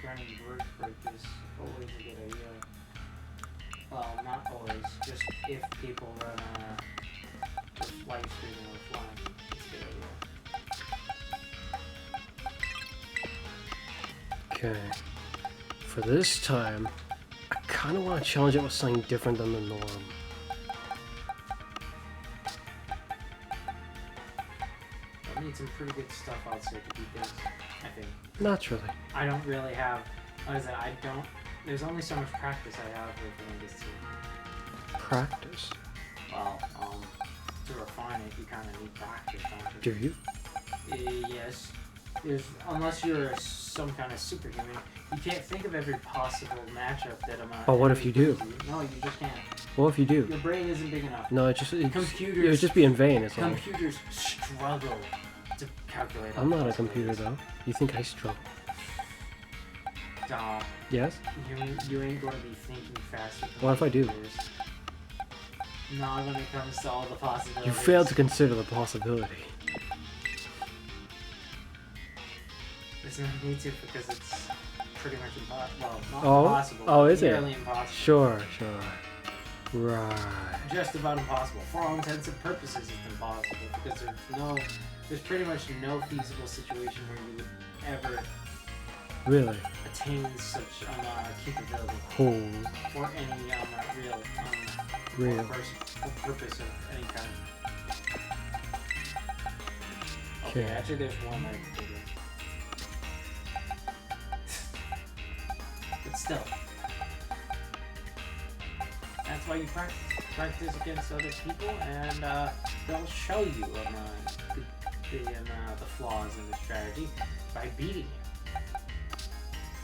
running Word Break is always a good idea. Well, not always, just if people run live streaming or flying, it's a good idea. Okay. For this time, I kind of want to challenge it with something different than the norm. I'll need some pretty good stuff, I'll say, to beat this, I think. Naturally. I don't really have, what is it, there's only so much practice I have with this team. Practice? Well, to refine it, you kind of need practice, don't Do you? you? Yes. Unless you're some kind of superhuman, you can't think of every possible matchup that But what if you do? No, you just can't. What if you do? Your brain isn't big enough. No, Computers. It would just be in vain. It's all. Computers struggle to calculate. I'm not a computer though. You think I struggle? Yes. You ain't going to be thinking faster. Than What if I do? computers. Not when it comes to all the possibilities. You failed to consider the possibility. There's no need to because it's pretty much impossible. Well, not impossible. Oh, is it? Nearly impossible. Sure. Right. Just about impossible. For all intents and purposes, it's impossible because there's pretty much no feasible situation where you would ever Really? attain such capability Oh. for any Real. purpose of any kind. Okay, Okay. actually, there's one way to do this. But still, that's why you practice against other people, and they'll show you the flaws in the strategy by beating you.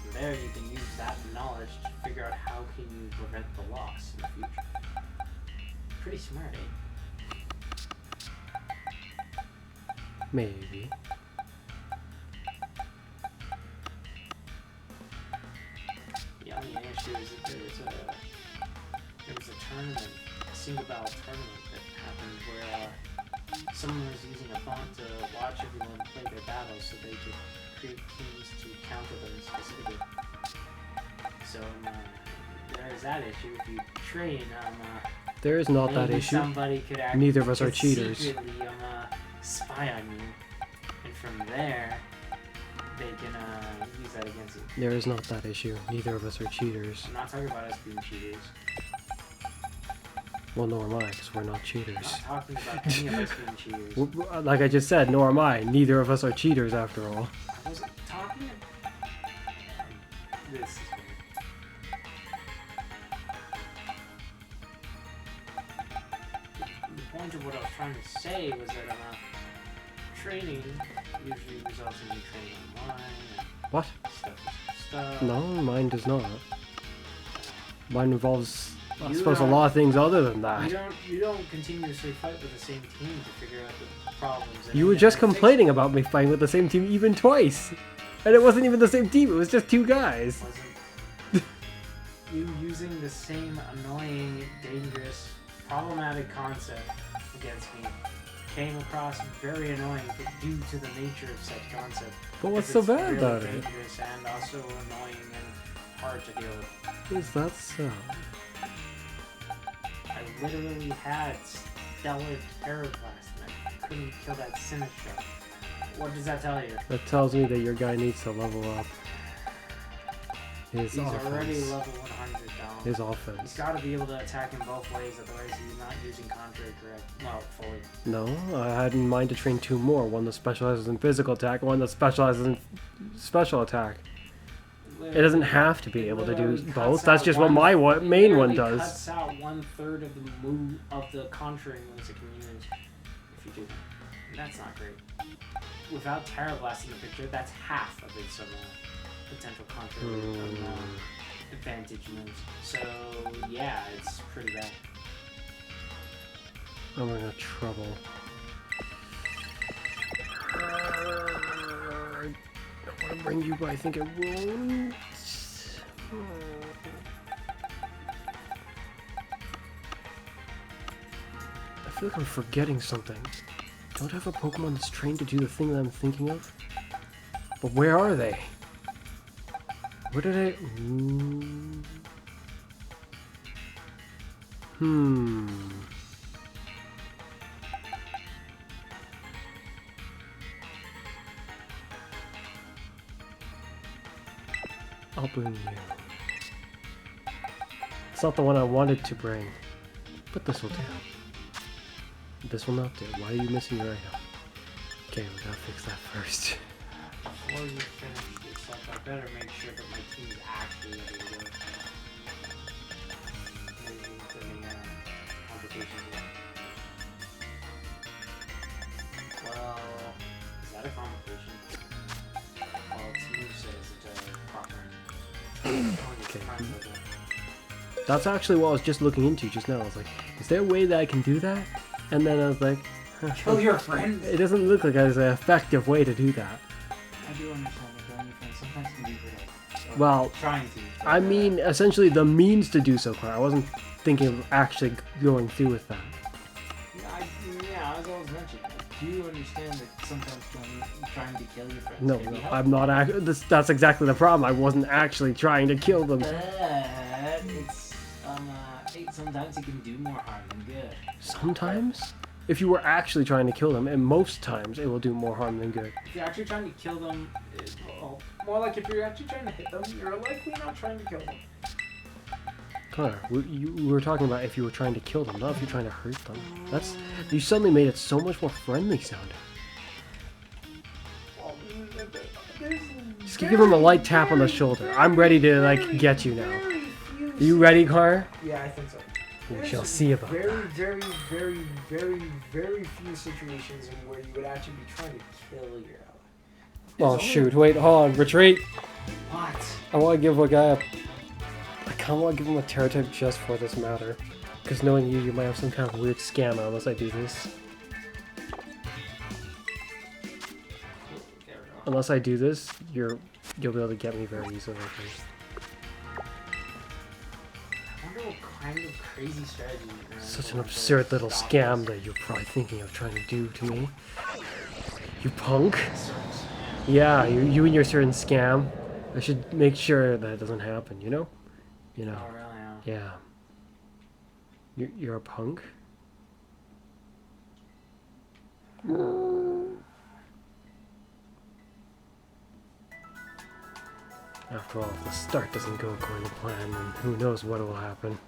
From there, you can use that knowledge to figure out how can you prevent the loss in the future. Pretty smart, eh? Maybe. The only issue is that there was a tournament, a single battle tournament that happened where someone was using a bot to watch everyone play their battles so they could create teams to counter them specifically. So there is that issue. If you train, There is not that maybe issue. somebody could Neither of us are cheaters. secretly spy on you, and from there they can use that against you. There is not that issue. Neither of us are cheaters. I'm not talking about us being cheaters. Well, nor am I, because we're not I'm cheaters. not talking about any of us being cheaters. Like I just said, nor am I. Neither of us are cheaters, after all. I wasn't talking about... This is weird. The point of what I was trying to say was that training usually results in you training online and What? stuff. No, mine does not. Mine involves, I You suppose, a don't- lot of things other than that. You don't continuously fight with the same team to figure out the problems. and You were then just fix them. complaining about me fighting with the same team even twice. And it wasn't even the same team, it was just two guys. Wasn't you using the same annoying, dangerous, problematic concept against me came across very annoying due to the nature of such concept. But what's Because so it's bad really about it? dangerous and also annoying and hard to deal with. Is that so? I literally had stellar Terrorblast and I couldn't kill that Sinister. What does that tell you? That tells me that your guy needs to level up his He's already offense. level 100 down. His He's offense. got to be able to attack in both ways, otherwise he's not using contrary correct. No, fully. No, I had in mind to train two more. One that specializes in physical attack, one that specializes in special attack. It doesn't have to be able to do both. That's just what my main one does. It cuts out 1/3 of the move of the contrary moves it can use if you do that. And that's not great. Without Terra Blast in the picture, that's half of its potential contrary advantage moves. So yeah, it's pretty bad. I'm in trouble. I want to bring you, but I think it won't. I feel like I'm forgetting something. Don't I have a Pokemon that's trained to do the thing that I'm thinking of? But where are they? Where did I... I'll bring you. It's not the one I wanted to bring. But this will do. This will not do. Why are you missing your item? Okay, we gotta fix that first. Before you finish this stuff, I better make sure that my team's actually ready to go. Maybe doing complications yet. Well, is that a complication? Well, it's move says it's a proper. Okay. That's actually what I was just looking into just now. I was like, is there a way that I can do that? And then I was like, kill your friends. It doesn't look like there's an effective way to do that. I do understand that killing your friends sometimes can be brutal. Well, Trying to. I mean, essentially the means to do so, Connor. I wasn't thinking of actually going through with that. Yeah, as I was mentioning, do you understand that sometimes trying to kill your friends No, can be no, helpful? I'm not. That's exactly the problem. I wasn't actually trying to kill them. But it's sometimes it can do more harm than good. Sometimes, if you were actually trying to kill them, and most times it will do more harm than good. If you're actually trying to kill them, well, more like if you're actually trying to hit them, you're likely not trying to kill them. Connor, you were talking about if you were trying to kill them, not if you're trying to hurt them. You suddenly made it so much more friendly sounding. Well, Just give them a light tap on the shoulder. I'm ready to like get you now. Are you ready, Connor? Yeah, I think so. We shall see about that. Very few situations in where you would actually be trying to kill your ally. Oh shoot! Wait, hold on. Retreat. What? I want to give a guy I kind of want to give him a terror type just for this matter. Because knowing you, you might have some kind of weird scam unless I do this. Unless I do this, you'll be able to get me very easily. I think. I wonder what kind of crazy strategy you're gonna Such an absurd little scam that you're probably thinking of trying to do to me. You punk. Yeah, you and your certain scam. I should make sure that doesn't happen, you know? You know. Oh, really? Yeah. You're a punk? After all, if the start doesn't go according to plan, then who knows what will happen.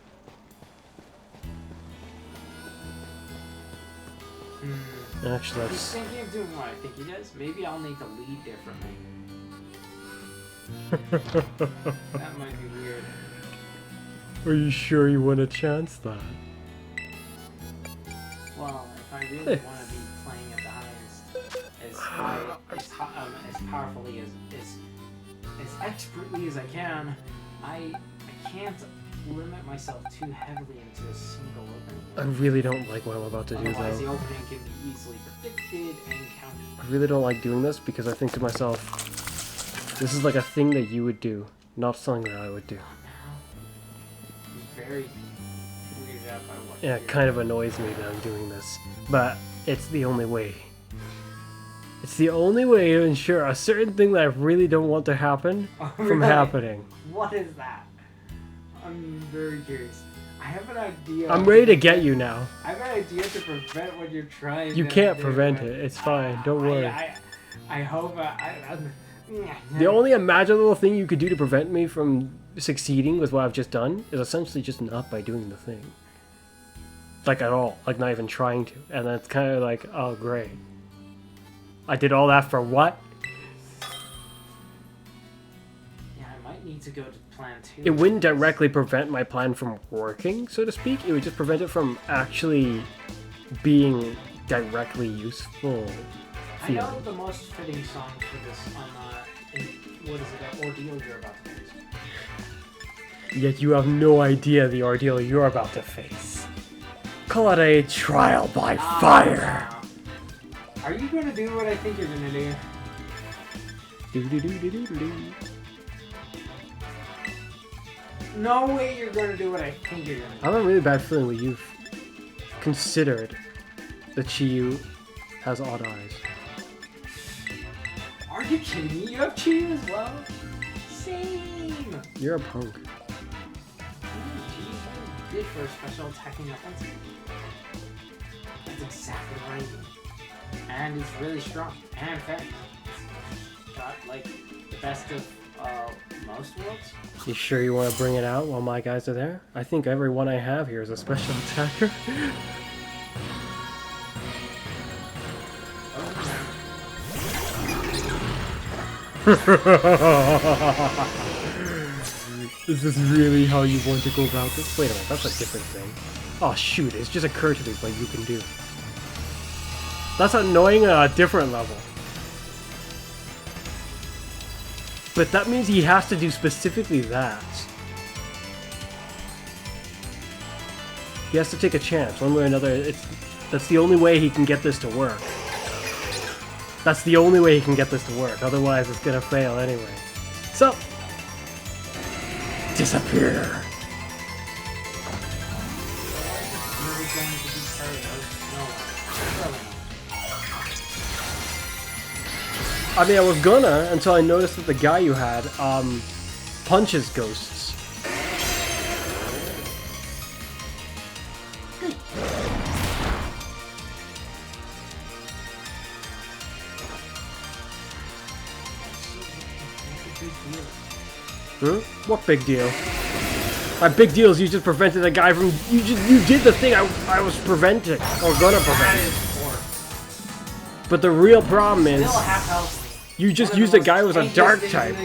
Actually, He's thinking of doing what I think he does. Maybe I'll need to lead differently. That might be weird. Are you sure you want to chance that? Well, if I really want to be playing at the highest, as powerfully as expertly as I can, I can't limit myself too heavily into a single opening. I really don't like what I'm about to do, Otherwise, the though. opening can be easily predicted and countered. I really don't like doing this because I think to myself, this is like a thing that you would do, not something that I would do. I'm very weirded out by what Yeah, it kind of annoys me that I'm doing this, but it's the only way. It's the only way to ensure a certain thing that I really don't want to happen from happening. What is that? I'm very curious. I have an idea. I'm ready to get you now. I have an idea to prevent what you're trying. You to can't do, prevent but it. It's fine. Don't worry. I hope. The only imaginable thing you could do to prevent me from succeeding with what I've just done is essentially just not by doing the thing. Like at all. Like not even trying to. And that's kind of like, oh great. I did all that for what? Yeah, I might need to go to plan 2. It wouldn't directly prevent my plan from working, so to speak. It would just prevent it from actually being directly useful. I know the most fitting song for this what is it, an ordeal you're about to face. Yet you have no idea the ordeal you're about to face. Call it a trial by fire. Are you going to do what I think you're going to do? Do-do-do-do-do-do. No way you're going to do what I think you're going to do. I have a really bad feeling when you've considered that Chiyu has odd eyes. Are you kidding me? You have Chi as well? Same! You're a punk. Chi's good for a special attacking offensive. That's exactly what I do. And it's really strong. And fast. It's got like the best of Most worlds? You sure you want to bring it out while my guys are there? I think every one I have here is a special attacker. Is this really how you want to go about this? Wait a minute, that's a different thing. Oh shoot, it's just occurred to me what you can do. That's annoying on a different level. But that means he has to do specifically that. He has to take a chance, one way or another. That's the only way he can get this to work. That's the only way he can get this to work, otherwise it's gonna fail anyway. So, disappear! I mean, I was gonna, until I noticed that the guy you had, punches ghosts. Hmm? What big deal? My big deal is you just prevented a guy from... You did the thing I was preventing, or gonna prevent. But the real problem is... You just used a guy who was a dark type.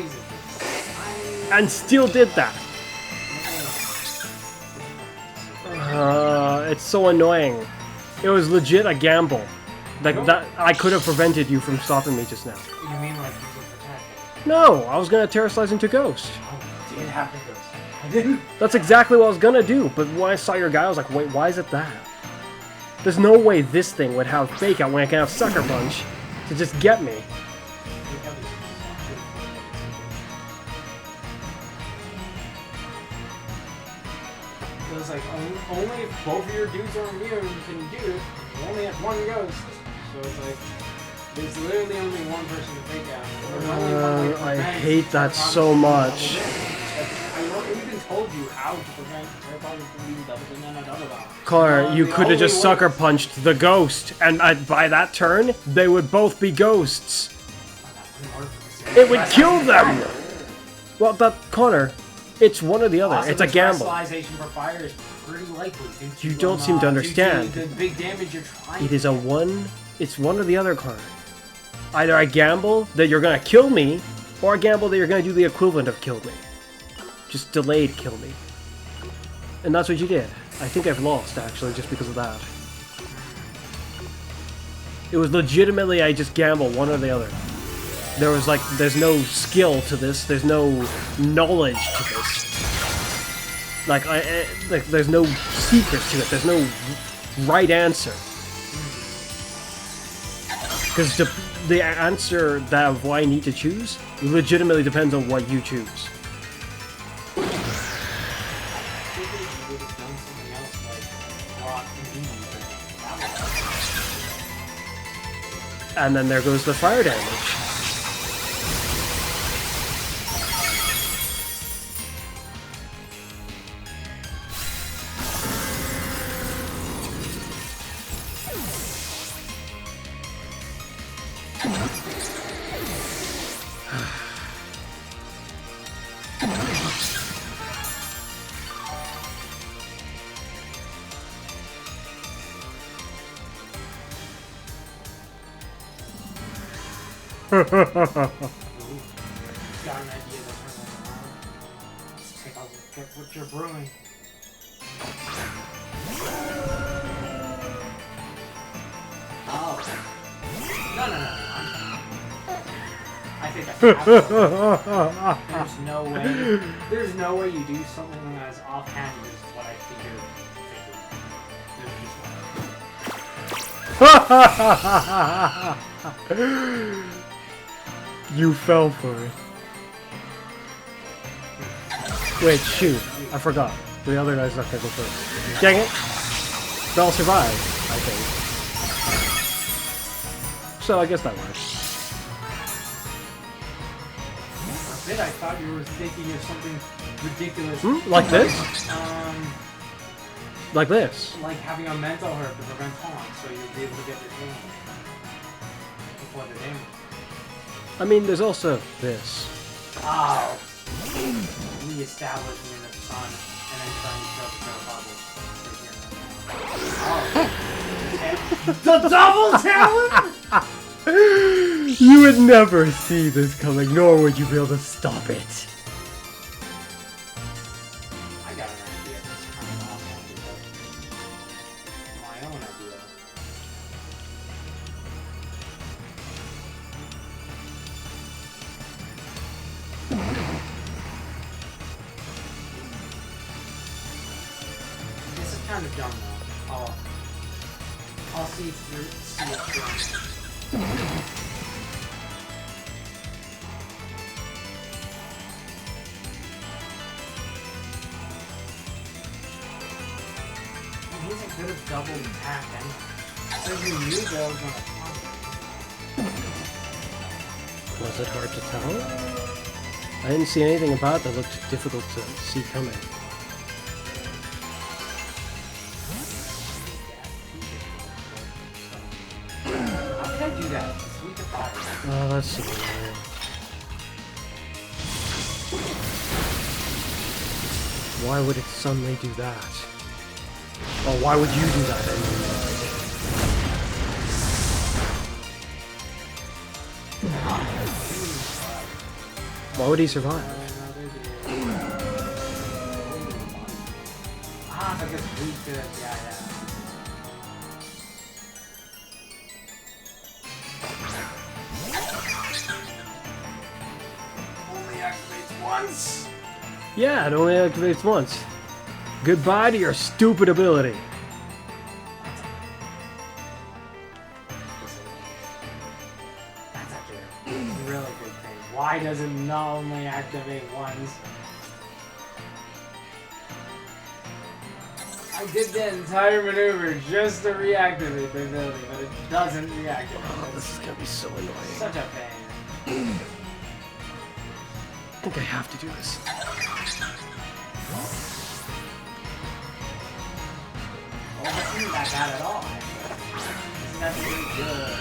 And still did that. It's so annoying. It was legit a gamble. Like that, I could have prevented you from stopping me just now. You mean like you could protect? No, I was gonna terrorize into Ghost. Oh, did happen, Ghost. I didn't. That's exactly what I was gonna do, but when I saw your guy, I was like, wait, why is it that? There's no way this thing would have Fake Out when I can have Sucker Punch to just get me. It was like, only if both of your dudes are immune can you do it. You only have one ghost. So it's like, there's literally only one person to Fake Out. I hate that so much. I even told you how to prevent Terrapon from being doubled and then another one. Connor, you could have just Sucker Punched the ghost, and by that turn, they would both be ghosts. It would kill them! Well, Connor, it's one or the other. Also, it's a gamble. Specialization for fire is pretty likely. You don't seem to understand. The big damage you're trying. It is it's one or the other, Connor. Either I gamble that you're gonna kill me, or I gamble that you're gonna do the equivalent of kill me. Just delayed kill me. And that's what you did. I think I've lost, actually, just because of that. It was legitimately I just gamble one or the other. There was like, there's no skill to this, there's no knowledge to this. Like, there's no secrets to it, there's no right answer. Because the answer that I need to choose legitimately depends on what you choose. And then there goes the fire damage. Got an idea to turn that around. Let's take a look at what you're brewing. Oh. No. I think there's no way you do something as offhanded as what I figured. There's just You fell for it. Wait, shoot. I forgot. The other guy's not gonna go first. Dang it! But I'll survive, I think. So I guess that works. For a bit, I thought you were thinking of something ridiculous. Like this? Like this? Like having a mental herb to prevent taunt, so you'll be able to get your thing before the damage. I mean, there's also this. Oh. Re-establishment of sun, and then trying to show the bubble. Oh. The double talent? You would never see this coming, nor would you be able to stop it. I got an idea that's kind of awesome. My own idea. This is kind of dumb though. I'll see it through. He could have double attacked anyway. So you knew that was gonna come. Was it hard to tell? I didn't see anything about it that looked difficult to see coming. How did I do that? It's weak to fire. Oh, that's so annoying. Why would it suddenly do that? Oh, why would you do that anyway? Why would he survive? Ah, because we could, yeah. Only activates once. Yeah, it only activates once. Goodbye to your stupid ability. That's actually a really good thing. Why does it not only activate once? I did the entire maneuver just to reactivate the ability, but it doesn't reactivate. Oh, this is gonna be so annoying. Such a pain. I think I have to do this. Well, that's not that bad at all, actually. That's really good.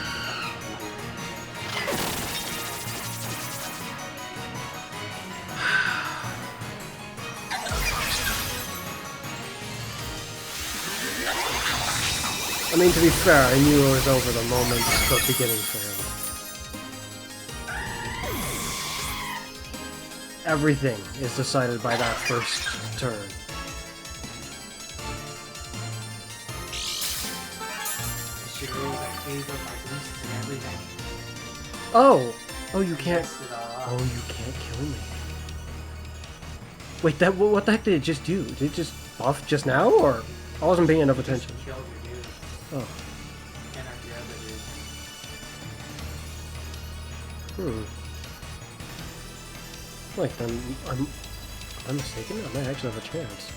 I mean, to be fair, I knew it was over the moment the beginning for him. Everything is decided by that first turn. Oh! Oh, you can't... Oh, you can't kill me. Wait, that what the heck did it just do? Did it just buff just now, or... I wasn't paying enough attention. Oh. Wait, then I'm mistaken? I might actually have a chance.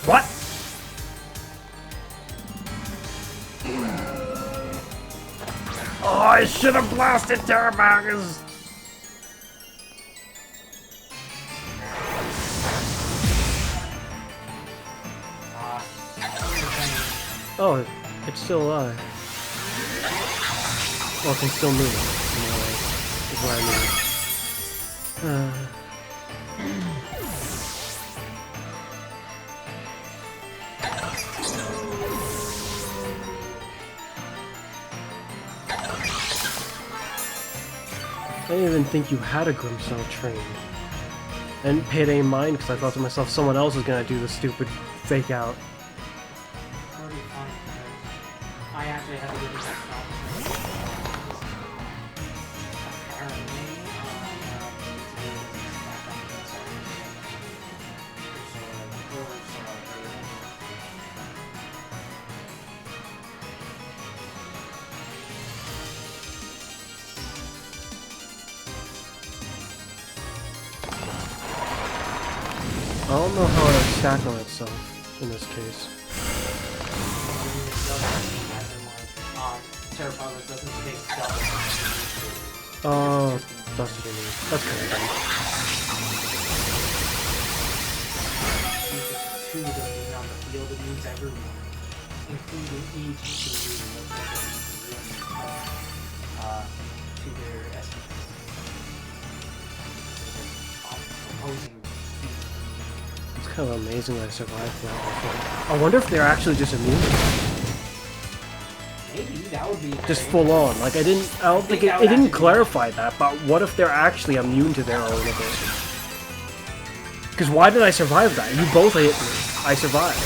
What? Oh, I should have blasted Terramagas! Oh, it's still alive. Well, it can still move. Is what I mean. I didn't even think you had a Grimcell trained. I didn't pay it any mind because I thought to myself someone else was gonna do the stupid fake out. I actually had to do this apparently. I don't know how to stack on itself in this case. Terraformers doesn't take double. Oh, that's what you mean. That's kind of dumb. Two of them being on the field, it means everyone, including each team, to their SP. Opposing. It's kind of amazing that I survived that. I wonder if they're actually just immune. Maybe that would be Just full on. Like I don't think it didn't clarify that, but what if they're actually immune to their own ability? Because why did I survive that? You both hit me. I survived.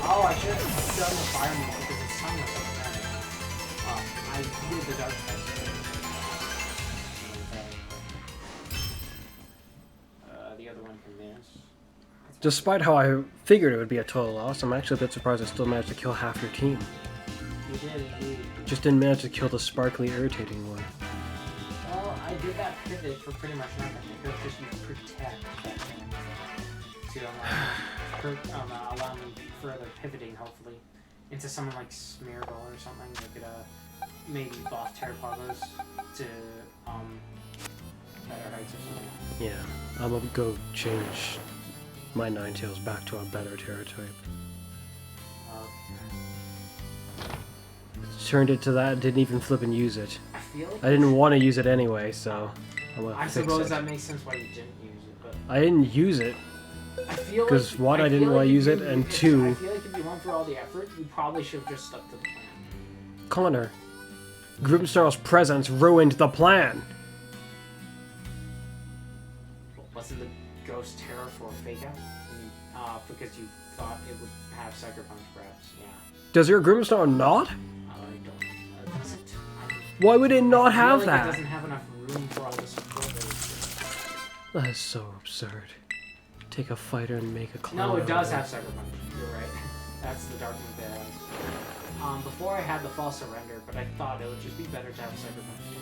Oh, I should have done the fire mode because it's time or something. I did the dark test. The other one can miss. Despite how I figured it would be a total loss, I'm actually a bit surprised I still managed to kill half your team. You did indeed. Just didn't manage to kill the sparkly, irritating one. Well, I did that pivot for pretty much nothing. I could have just used protect that thing to allow me further pivoting, hopefully, into someone like Smeargle or something that could maybe buff Terrapagos to better heights or something. Yeah, I'm gonna go change my Ninetales back to a better Terra type. Turned it to that, didn't even flip and use it. I feel like I didn't want to use it anyway, so I'm gonna I fix suppose it. that makes sense why you didn't use it, but I didn't use it I feel because like, one, I didn't want to use it, and I two, feel like if you went through all the effort, you probably should have just stuck to the plan. Connor, Grimstar's presence ruined the plan. Wasn't the ghost terror for a fake out? Because you thought it would have Sucker Punch, perhaps. Yeah. Does your Grimstar not? I don't. Does it? Why would it not have It that? doesn't have enough room for all the support. That is so absurd. Take a fighter and make a clone. No, it out does of have Sucker Punch. You're right. That's the dark move that has. Before I had the false surrender, but I thought it would just be better to have Sucker Punch.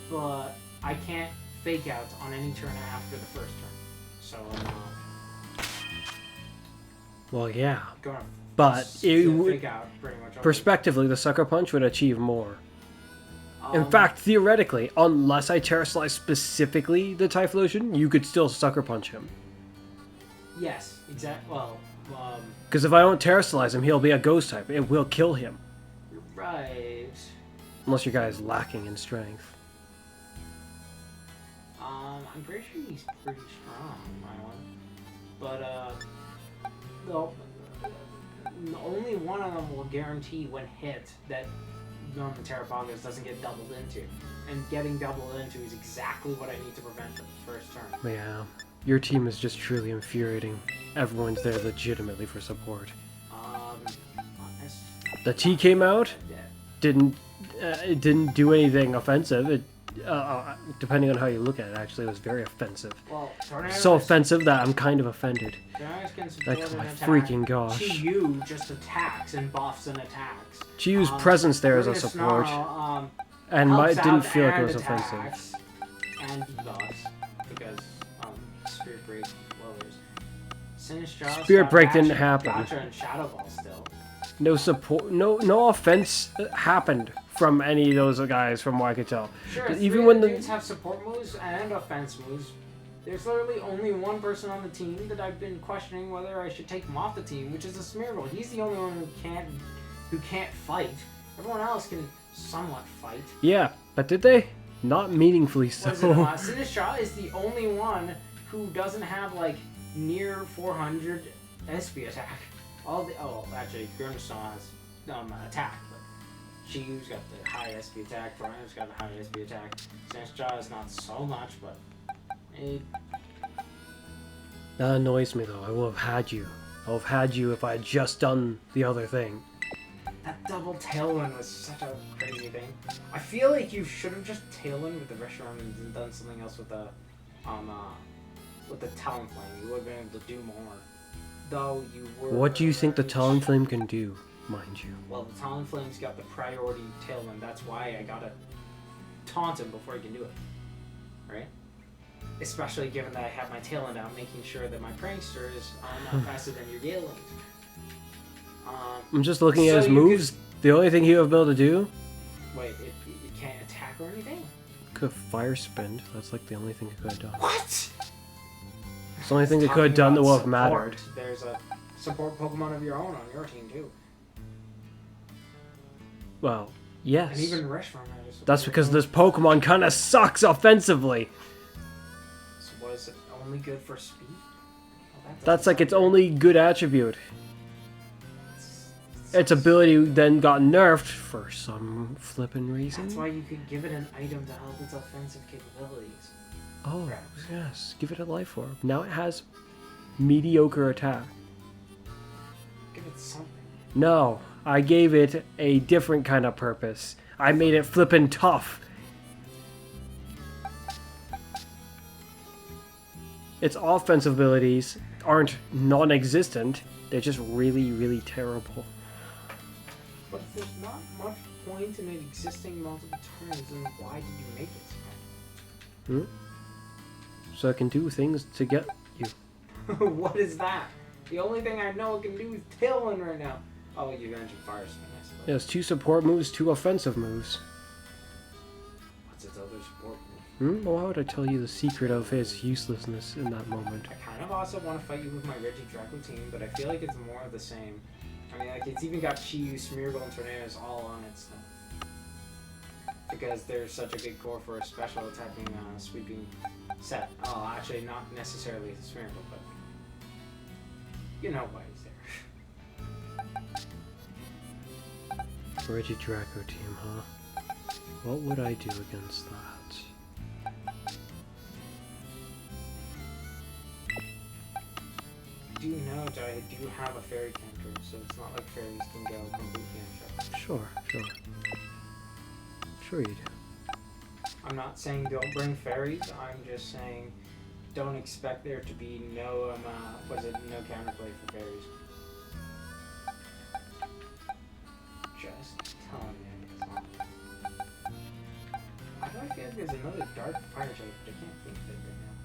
But I can't fake out on any turn after the first turn. So Well, yeah, gonna but it would. fake out pretty much. Prospectively, the Sucker Punch would achieve more. In Um, fact, theoretically, unless I Terra Slice specifically the Typhlosion, you could still Sucker Punch him. Yes, exactly. Well, Because if I don't Terra Slice him, he'll be a Ghost type. It will kill him. you're right. Unless your guy is lacking in strength. I'm pretty sure he's pretty strong, my one. But no, only one of them will guarantee when hit that none of the Terrapagos doesn't get doubled into. And getting doubled into is exactly what I need to prevent the first turn. Yeah, your team is just truly infuriating. Everyone's there legitimately for support. The T came out, it didn't do anything offensive. It, depending on how you look at it, actually, it was very offensive. Well, So offensive that I'm kind of offended. Like, Like, my freaking gosh. Chi-Yu just attacks and buffs and attacks. Chi-Yu's presence there as a British support, Snarl, and helps it didn't out feel like it and was attacks offensive. And debuffs because Spirit Break lowers. Sinister Spirit Break didn't happen. Gotcha and Shadow Ball still. No support, no offense happened from any of those guys, from what I could tell. Sure, Even three when of the the dudes have support moves and offense moves. There's literally only one person on the team that I've been questioning whether I should take him off the team, which is a Smeargle. He's the only one who can't fight. Everyone else can somewhat fight. yeah, but did they? Not meaningfully so. Was it, Sinistra is the only one who doesn't have like near 400 SP attack. Actually, Grimstone has attack, but Chi-Yu's got the high SP attack. Brian's got the high SP attack. Sinistra is not so much, but it. That annoys me though. I will have had you. I would have had you if I had just done the other thing. That double tailwind was such a crazy thing. I feel like you should have just tailwind with the restaurant and done something else with the Talonflame. You would have been able to do more. Though you were. What do you think the Talonflame can do? mind you. Well, the Talonflame's got the priority tailwind. That's why I gotta taunt him before he can do it. Right? Especially given that I have my tailwind out, making sure that my pranksters are not faster than your Galelings. I'm just looking at his moves. The only thing he would be able to do... Wait, it can't attack or anything? Could fire spin. That's like the only thing it could have done. What? It's the only thing it could have done that would have mattered. There's a support Pokemon of your own on your team too. Well, yes. And even Reshiram has a That's because this Pokemon kind of sucks offensively. So was it only good for speed? Well, That's like its only good attribute. Its ability then got nerfed for some flippin' reason. That's why you could give it an item to help its offensive capabilities. Oh, Perhaps. yes. Give it a life orb. Now it has mediocre attack. Give it something. No, I gave it a different kind of purpose. I made it flippin' tough. Its offensive abilities aren't non-existent. They're just really, really terrible. But if there's not much point in it existing multiple turns, then why did you make it so? So it can do things to get you. What is that? The only thing I know it can do is Tailwind right now. Oh, you mentioned Fire Spin, I suppose. It has 2 support moves, 2 offensive moves. What's its other support move? Well, how would I tell you the secret of its uselessness in that moment? I kind of also want to fight you with my Regidrago team, but I feel like it's more of the same. I mean, like, it's even got Chiyu, Smeargle, and Tornadus all on it still. Because there's such a good core for a special attacking sweeping set. Oh, actually, not necessarily the Smeargle, but you know why he's there. Regidrago team, huh? What would I do against that? Do note I do have a fairy cantrip, so it's not like fairies can go completely unchecked. Sure. Sure you do. I'm not saying don't bring fairies, I'm just saying don't expect there to be no no counterplay for fairies. Just telling you it's not. Why do I feel like there's another dark fire type, but I can't think of it right now.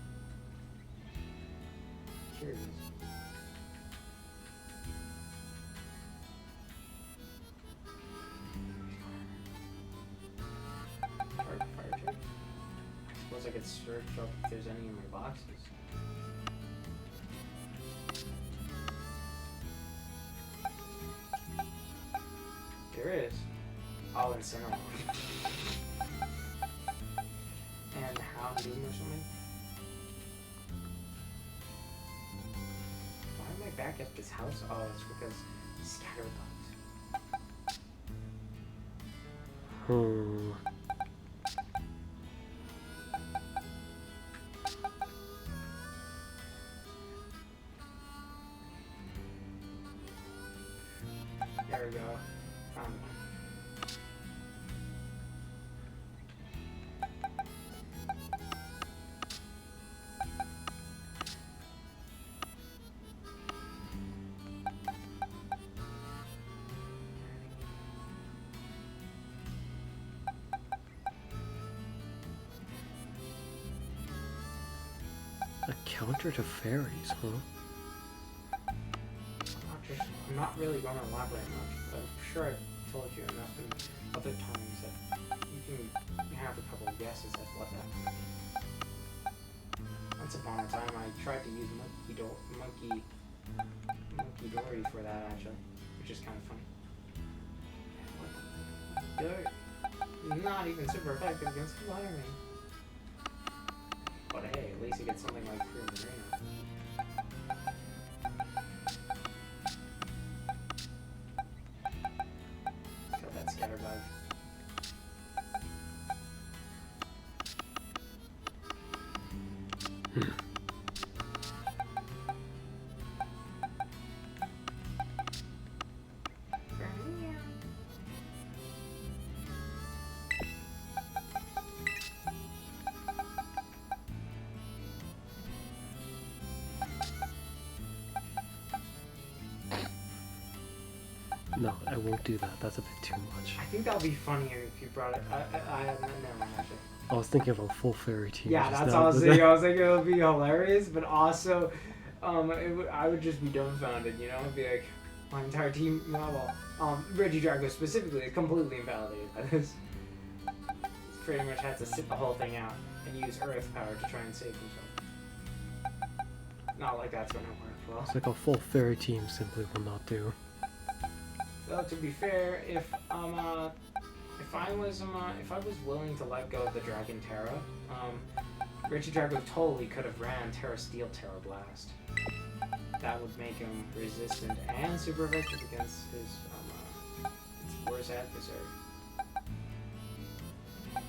Here it is. Dark fire type? I suppose I could search up if there's any in my boxes. There is. Oh, Incineroar. And Houndoom or something? Why am I back at this house? Oh, it's because Scatterbugs. There we go. Found one. A counter to fairies, huh? I'm not really going to elaborate much, but I'm sure I've told you enough in other times that you can have a couple of guesses at what that might be. Once upon a time, I tried to use Monkey Dory for that, actually, which is kind of funny. They're not even super effective against Flying. But hey, at least you get something like Primarina. Kill that Scatterbug. No, I won't do that. That's a bit too much. I think that would be funnier if you brought it. Never mind, actually. I was thinking of a full fairy team. Yeah, just that's now, all I was but thinking. I was thinking it would be hilarious, but also, I would just be dumbfounded, you know? It'd be like, my entire team, Reggie Drago specifically is completely invalidated by this. He's pretty much had to sit the whole thing out and use Earth power to try and save himself. Not like that's gonna work well. It's like a full fairy team simply will not do. Though to be fair, if I was willing to let go of the Dragon Terra, Richie Drago totally could have ran Terra Steel Terra Blast. That would make him resistant and super effective against his worst adversary.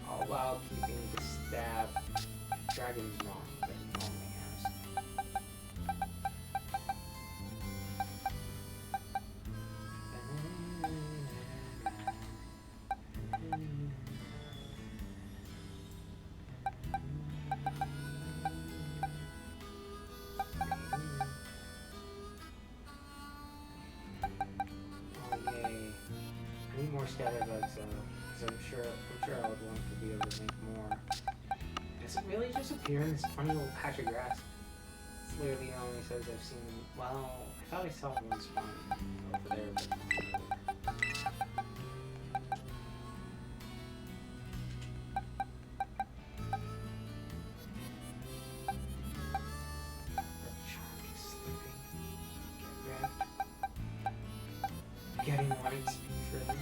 All while keeping the stab Dragon's Maw that he normally has. More scatterbugs though, because I'm sure I would want to be able to make more. Does it really just appear in this funny little patch of grass? It's literally the only size I've seen. Well, I thought I saw one spawn over there, but not really. The chunk is sleeping. Get wrecked. Getting 1 XP for them.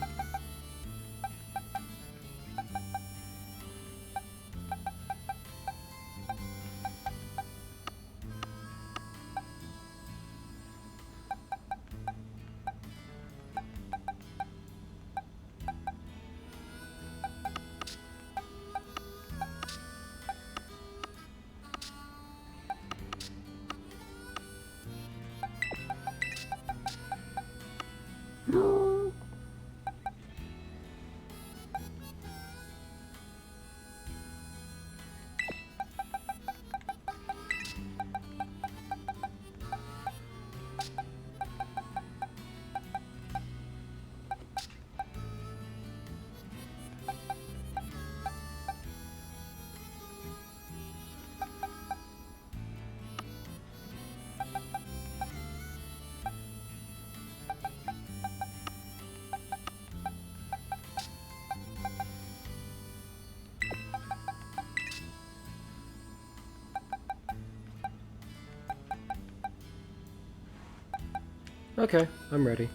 Okay, I'm ready.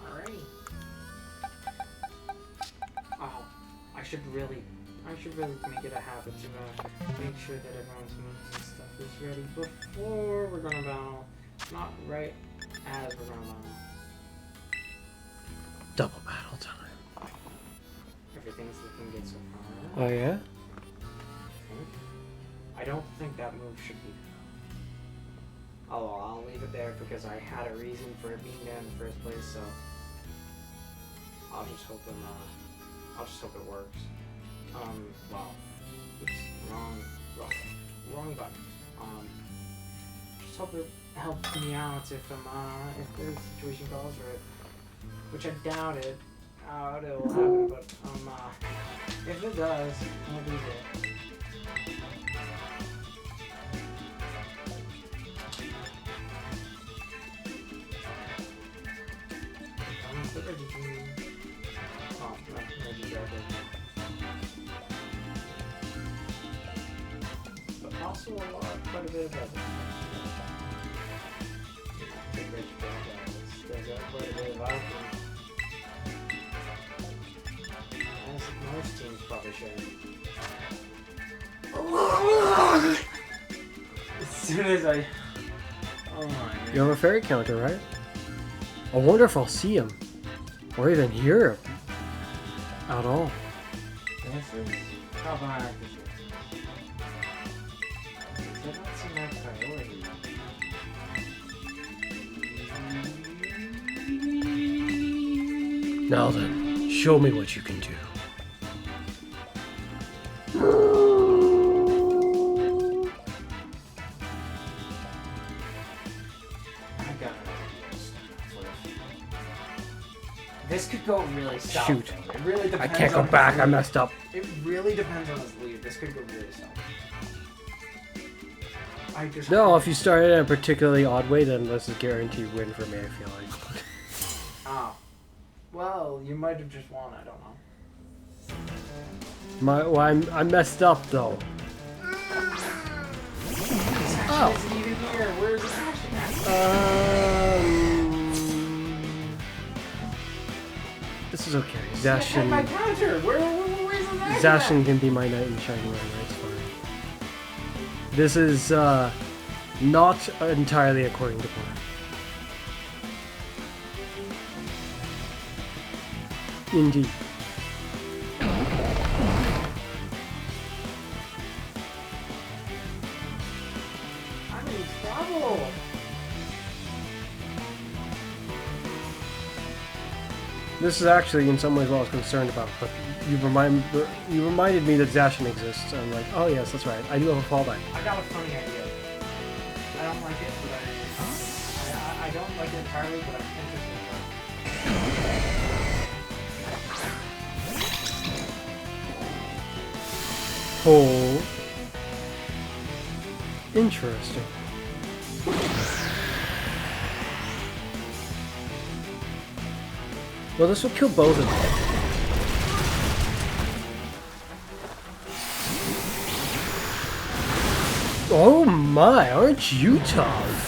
Alrighty. Oh, I should really make it a habit to make sure that everyone's moves and stuff is ready before we're gonna battle. Not right as we're gonna battle. Double battle time. Everything's looking good so far. Oh yeah? I don't think that move should be there. Oh, well, I'll leave it there because I had a reason for it being there in the first place, so I'll just hope it works. Well, oops, wrong button. Just hope it helps me out if the situation calls for it, which I doubt it. It will happen, but if it does, I'll be there. But also quite a bit of other. There's quite a bit of other. As most teams probably should. As soon as I... Oh my god. You have a fairy counter, right? I wonder if I'll see him. Or even hear him. At all. This is problematic. That doesn't seem like priority. Now then, show me what you can do. This could go really south. Shoot. It really depends. I can't go on his back. I lead. messed up. It really depends on his lead. This could go really south. I just. No, if you start in a particularly odd way, then this is a guaranteed win for me, I feel like. Oh. Well, you might have just won. I don't know. Well, I messed up though. Oh. Isn't even here. Where's Ashton at? This is okay. I had Zashin. my counter. Where's the next Zashin can be my knight in shining armor. It's fine. This is not entirely according to plan. Indeed. I'm in trouble. This is actually in some ways what I was concerned about, but you reminded me that Zashin exists. I'm like, oh yes, that's right. I do have a fallback. I got a funny idea. I don't like it, but I don't like it entirely, but I'm interested in it. Oh, interesting. Well, this will kill both of them. Oh my, aren't you tough?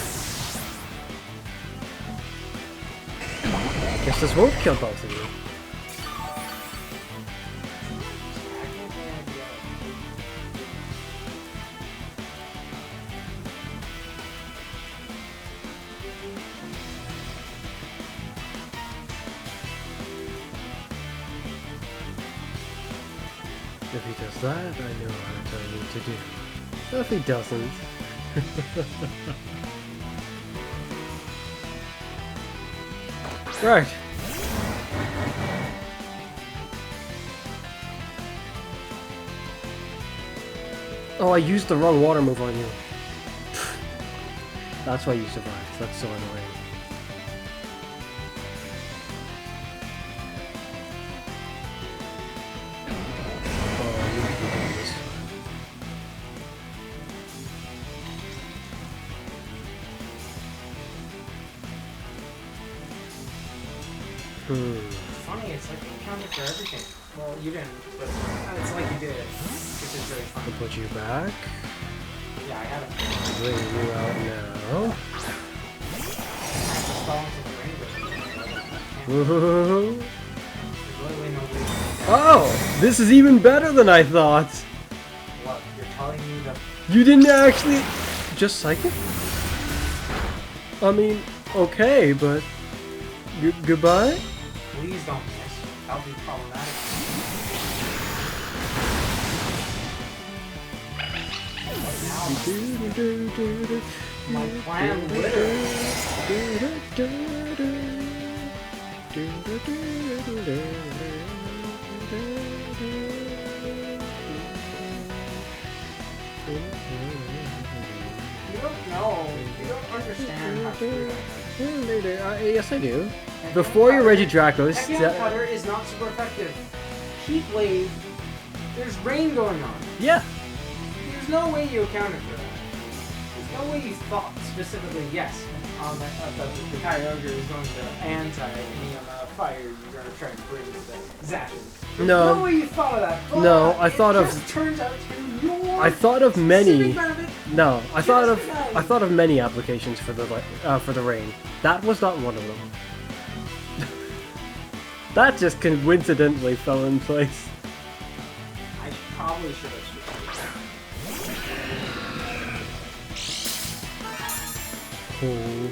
Guess this won't kill both of you. If he does that, I know what I need to do. If he doesn't... Right. Oh, I used the wrong water move on you. That's why you survived. That's so annoying. Funny, it's like you counted for everything. Well, you didn't, but it's like you did. Which is really funny. I'll put you back. Yeah, I had it. Bring you out now. I have to stall into the rainbow. Woohoo! There's literally no way. Oh! This is even better than I thought! What? You're telling me that. You didn't actually... Just psychic? I mean, okay, but... Goodbye? Please don't miss. That'll be problematic. Now, my plan You don't know. You don't understand how screwed I am. Yes, I do. Before you're Reggie Dracos, Technical Cutter is not super effective. Heat Blade, there's rain going on. yeah. There's no way you accounted for that. There's no way you thought specifically, yes, the Kyogre is going to anti any fire you're going to try and bring to the Zashin. There's no way you thought of that. But no, I thought of. It turns out to your I thought of many. benefit. No, I thought of many applications for the rain. That was not one of them. That just coincidentally fell in place. I probably should have Cool.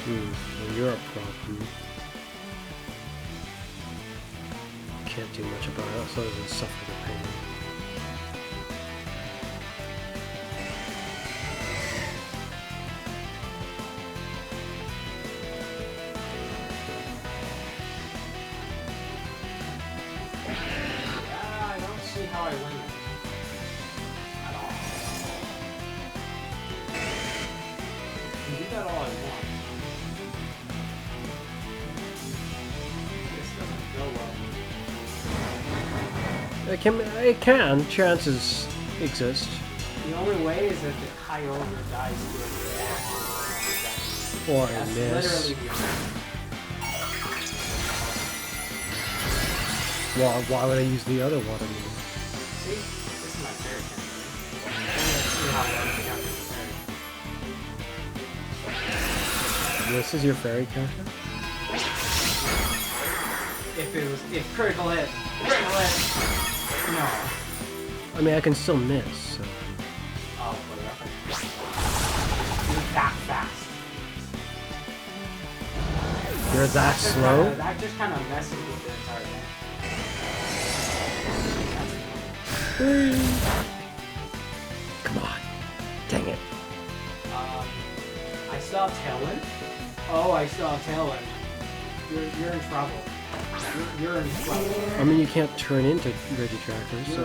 Well, you're a problem. Can't do much about it, other than suffer the pain. I don't see how I win it. At all. I can do that all I want. It can. Chances exist. The only way is that the Kyogre dies to Or it. I That's miss. literally the only Why would I use the other water move? See? This is my favorite Let's see how well you count this fairy. This is your fairy counter? If critical hit. Critical hit! No. I mean, I can still miss, so... Oh, whatever. You're that fast. You're that slow? That just kind of messes with the entire thing. Come on. Dang it. I still have Tailwind. Oh, I still have Tailwind. You're in trouble. You're in trouble. I mean, you can't turn into Regitractor, so...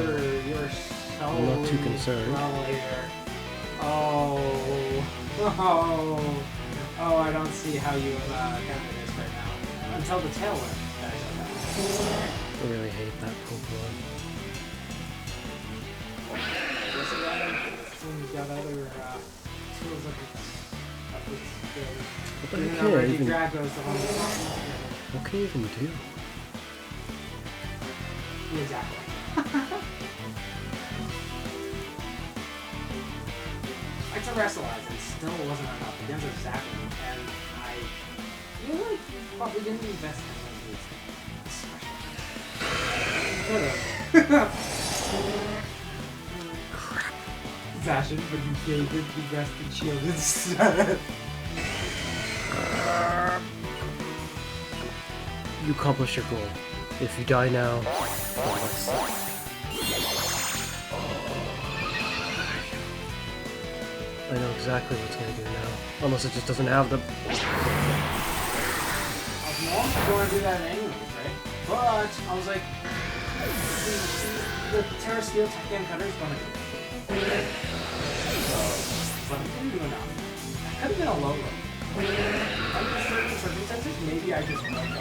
You're so I'm not too concerned. Oh, I don't see how you counter this right now. Until the Tailwind. I really hate that Pokemon. He's got other tools up its What can you even do? Exactly. I terrestrialized and still wasn't enough against a Zapping, and I feel like you probably didn't invest in one of these things. Crap. Zashin, but you gave it the best in shield instead. You accomplish your goal. If you die now, then let's see. I know exactly what it's gonna do now. Unless it just doesn't have the... I was going to do that anyways, right? But I was like, the Terra Steel Tachyon Cutter is going to do it. But it didn't do enough. That could have been a low roll. Under certain circumstances, maybe I just let him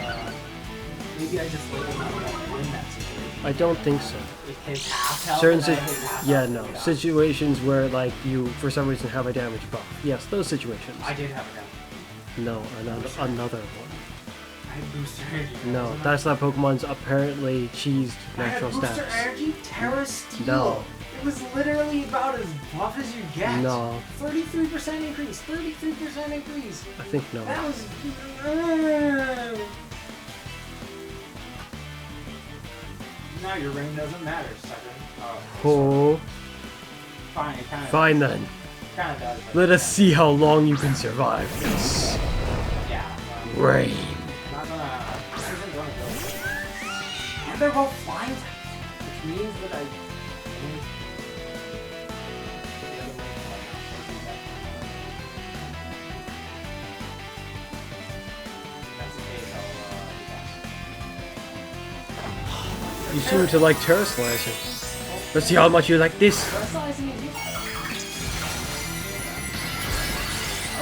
not win that situation. I don't think so. It hits half health. Certain and I hit half yeah, health. no. Situations where, like, you, for some reason, have a damage buff. Yes, those situations. I did have a gun. No, another one. I had booster energy. No, that's not Pokemon's apparently cheesed natural I had booster stats. energy? Terra Steel. No. It was literally about as buff as you get. No. 33% increase. 33% increase. I think no. That was... Now your ring doesn't matter, sucker. Oh. Fine, it kind of... Fine then. Kind of does. But Let us see how long you can survive this. Yeah. Rain. Not gonna... Isn't gonna go. And they're both flying types. Which means that I... You seem to like Terra Slicer. Let's see how much you like this. Terrestrializing is useful.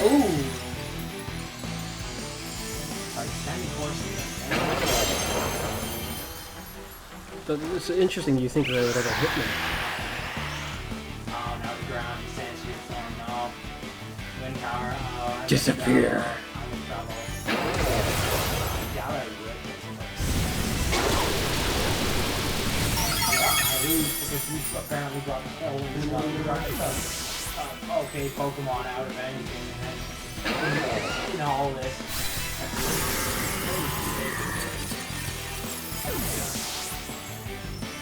Oh! It's interesting you think that I would ever hit me. Oh, now the ground, Sans uniform, no. Wind power, oh. Disappear. I'm in trouble. Yeah, because you apparently got the okay, Pokemon out of anything, and then all this.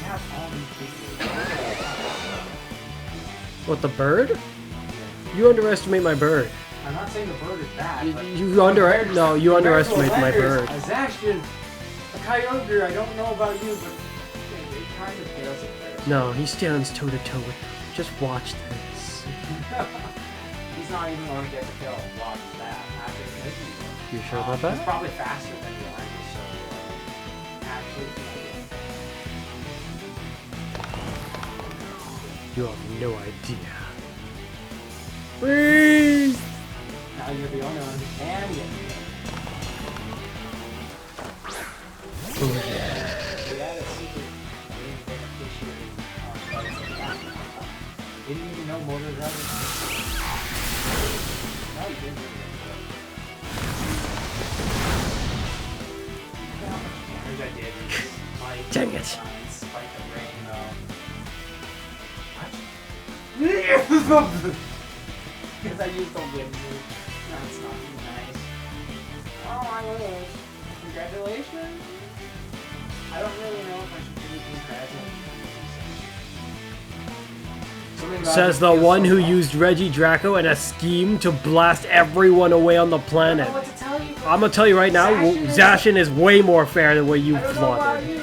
Have all these What, the bird? You underestimate my bird. I'm not saying the bird is bad, but You underestimate my bird. A Zacian, a Kyogre, I don't know about you, but it kind of feels it there. No, he stands toe to toe with them. Just watch this. He's not even going to get the kill. Watch that. After You sure about that? He's probably faster than you are, so actually, You have no idea. Whee! now you're the only one who can get the kill. Oh yeah. We had a secret beneficiary. no motor driver. That was good. I did. Dang it. Spike the brain, What? Because I used the wind move. That's not nice. Oh, I wish. Congratulations. I don't really know if I should be congratulated. Says the one who used Reggie Draco in a scheme to blast everyone away on the planet. I don't know what to tell you. I'm gonna tell you right now, Zacian is way more fair than what you plotted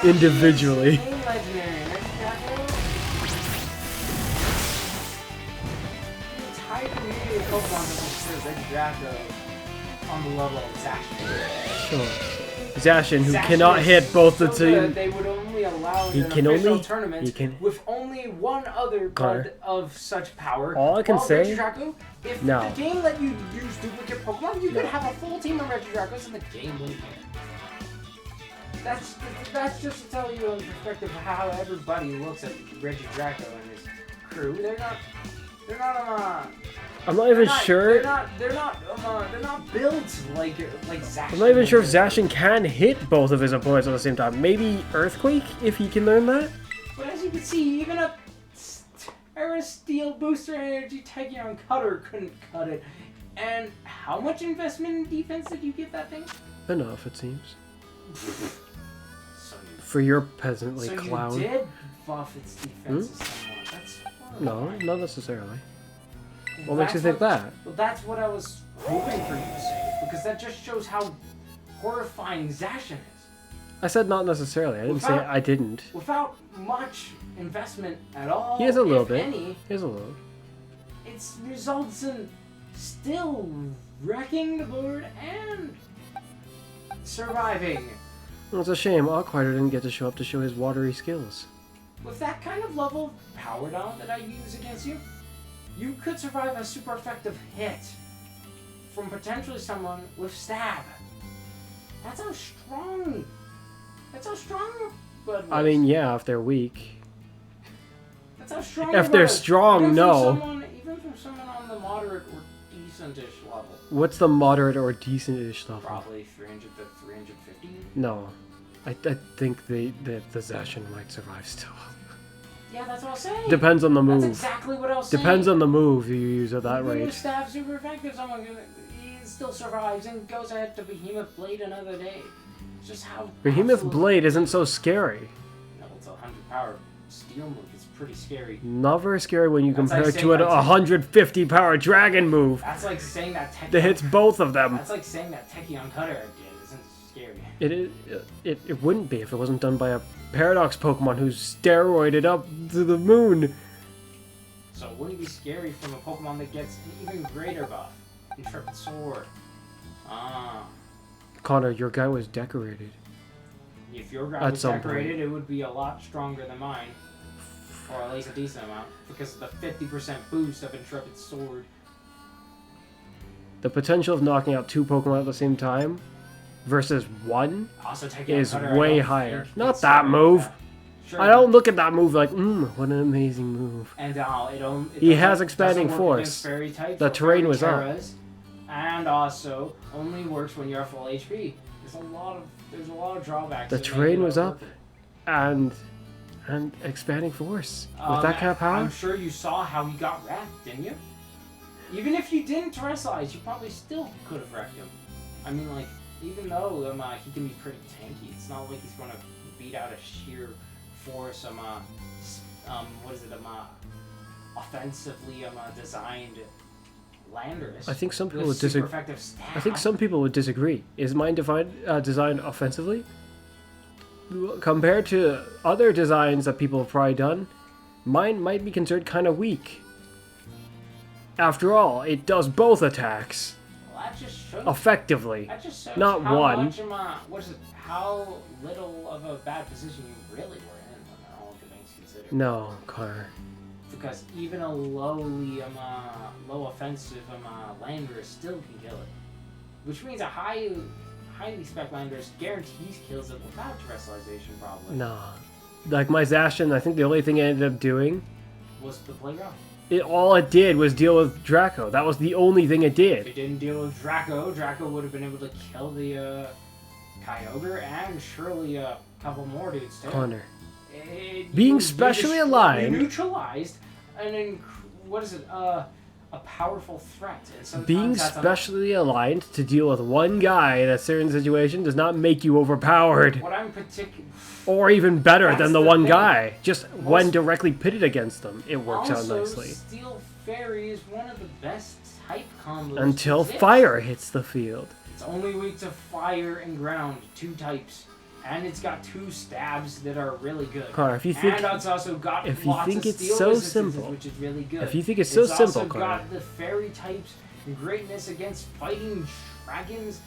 individually. On the level of Zacian. Sure. Zacian, who cannot hit both the team. They would only allow He an can official only- tournament he can- with only one other Connor. bud of such power. All I can While say- Regidrago, if No. the game let you use duplicate Pokemon, you could have a full team of Regidragos and the game wouldn't care. That's just to tell you in perspective of how everybody looks at Regidrago and his crew. They're not I'm not even sure. They're not built like Zacian. I'm not even sure if Zacian can hit both of his opponents at the same time. Maybe Earthquake, if he can learn that? But as you can see, even a Terra Steel Booster Energy Tachyon Cutter couldn't cut it. And how much investment in defense did you give that thing? Enough, it seems. So For your peasantly you clown. did buff its defenses somewhat. That's No, horrifying. not necessarily. What That's makes you think that? Well, that's what I was hoping for you to say, because that just shows how horrifying Zacian is. I said not necessarily. I didn't say I didn't. Without much investment at all, He has a little if bit. any, Here's a little. it results in still wrecking the board and surviving. Well, it's a shame. Aquater didn't get to show up to show his watery skills. With that kind of level of power down that I use against you, you could survive a super effective hit from potentially someone with stab. That's how strong. Bud was. I mean, yeah, if they're weak. That's how strong. if he they're was. strong, Even no. Even from someone on the moderate or decent-ish level. What's the moderate or decent-ish level? Probably 300 to 350. No. I think the Zacian might survive still. Yeah, that's what I was saying. Depends on the move. That's exactly what I was saying. Depends on the move you use at that Even rate. with stab super effective, someone he still survives and goes ahead to Behemoth Blade another day. It's just how. Behemoth absolute- Blade isn't so scary. No, it's a 100 power steel move. It's pretty scary. Not very scary when you That's compare like it to an saying that 150 power dragon move That's like saying that Tachyon. that hits both of them. That's like saying that Tachyon Cutter again isn't scary. It wouldn't be if it wasn't done by a Paradox Pokemon who's steroided up to the moon. So it wouldn't be scary from a Pokemon that gets an even greater buff. Intrepid Sword. Connor, your guy was decorated. If your guy At was some decorated, it would be a lot stronger than mine. Or at least a decent amount. Because of the 50% boost of Intrepid Sword. The potential of knocking out two Pokemon at the same time versus one Also, Tachyon is Cutter, way I don't higher. think Not it's that scary. move. Sure. I don't look at that move like, what an amazing move. And it He has doesn't expanding work force. against fairy types The or terrain fairy was up. terras, and also only works when you're full HP. There's a lot of drawbacks. The that make terrain it was worth up. it. And expanding force. With that kind of power? I'm sure you saw how he got wrecked, didn't you? Even if you didn't terrestrialize, you probably still could have wrecked him. I mean, like, even though he can be pretty tanky, it's not like he's going to beat out a sheer force, offensively designed Landorus. I think some people with would super disagree. effective stab. I think some people would disagree. Is mine designed offensively? Compared to other designs that people have probably done, mine might be considered kind of weak. After all, it does both attacks Well, that just shows. effectively. That just shows not how one. Much, how little of a bad position you really were in when all things considered. No, Connor. Because even a lowly, low offensive Landorus still can kill it. Which means a highly spec Landorus guarantees kills it without terrestrialization, probably. No. Like my Zacian, I think the only thing I ended up doing, Was the playground. All it did was deal with Draco. That was the only thing it If did. it didn't deal with Draco, Draco would have been able to kill the Kyogre and surely a couple more dudes too. Connor. Being specially aligned. You neutralized a powerful threat. And sometimes Being that's specially aligned to deal with one guy in a certain situation does not make you overpowered. what I'm particular. Or even better That's than the the one thing. guy. Just when directly pitted against them, it works out Also, nicely. Steel Fairy is one of the best type combos. Until to exist. fire hits the field. It's only weak to fire and ground, 2 types. And it's got 2 stabs that are really good. Connor, if you think and it's also got if you lots think of it's steel so resistances, simple- which is really good. if you think it's so simple, also Connor. got the fairy types greatness against fighting dragons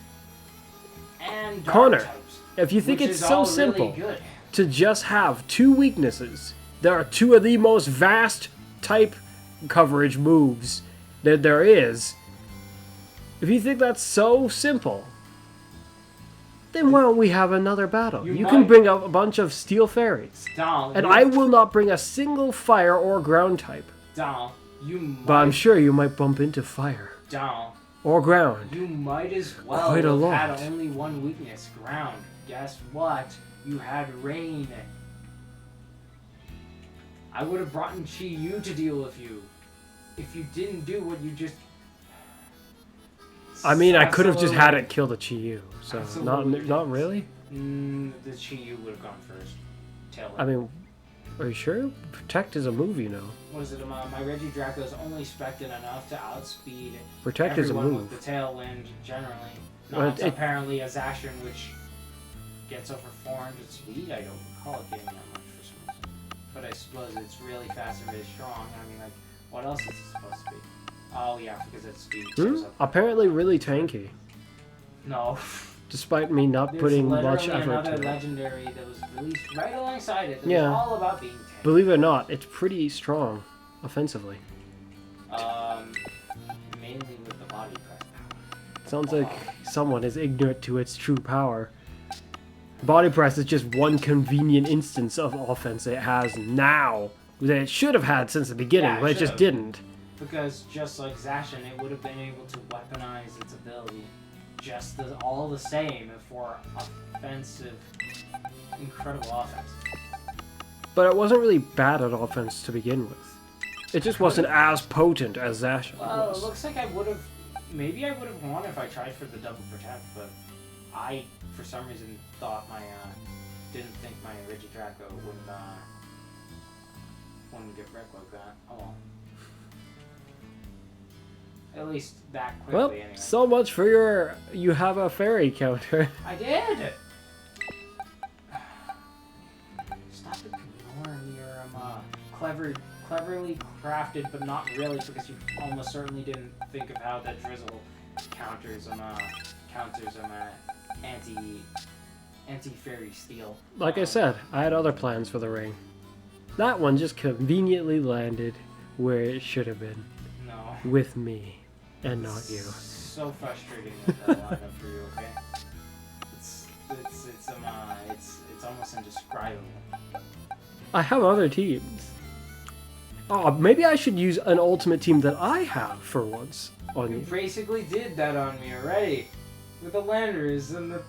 and dark Connor, types. if you think which it's is so all simple really good. to just have 2 weaknesses, there are 2 of the most vast type coverage moves that there is. If you think that's so simple, then why don't we have another battle? You can might- bring up a bunch of steel fairies. Donald, And you- I will not bring a single fire or ground type. Donald, you might, But I'm sure you might bump into fire Donald, or ground. you might as well Quite a have lot. had only one weakness, ground. Guess what? You had rain. I would have brought in Chi-Yu to deal with you. If you didn't do what you just... I mean, I could have just had Absolutely. it kill the Chi-Yu, so Absolutely. not really. The Chi-Yu would have gone first. Tail I mean, are you sure? Protect is a move, you know. what is it? My Regidrago is only spec'd enough to outspeed Protect is a everyone move. with the Tailwind generally. Well, Not it- apparently a Zacian, which gets over 400 speed. I don't recall it getting that much for some reason. But I suppose it's really fast and really strong. I mean, like, what else is it supposed to be? Oh yeah, because it's speed. shows up. Apparently really tanky, No. despite me not There's putting literally much effort another to it. legendary that was released right alongside it that Yeah. was all about being tanky. Believe it or not, it's pretty strong, offensively. Mainly with the body press power. Sounds like someone is ignorant to its true power. Body press is just one convenient instance of offense it has now that it should have had since the beginning, Yeah, it but it just should've. didn't. Because just like Zacian, it would have been able to weaponize its ability all the same for offensive, incredible offense. But it wasn't really bad at offense to begin with. It just wasn't as potent as Zacian Well, it was. looks like maybe I would have won if I tried for the double protect, but I, for some reason, didn't think my Regidrago wouldn't get wrecked like that. Oh well. At least that quickly, Well, anyway. so much for you have a fairy counter. I did! Stop ignoring your, cleverly crafted, but not really, because you almost certainly didn't think of how that drizzle counters anti-fairy steel. Like I said, I had other plans for the ring. That one just conveniently landed where it should have been, No. with me, and not you. So frustrating with that lineup for you, okay? It's almost indescribable. I have other teams. Oh, maybe I should use an ultimate team that I have for once on You you. basically did that on me already. With the Landers and the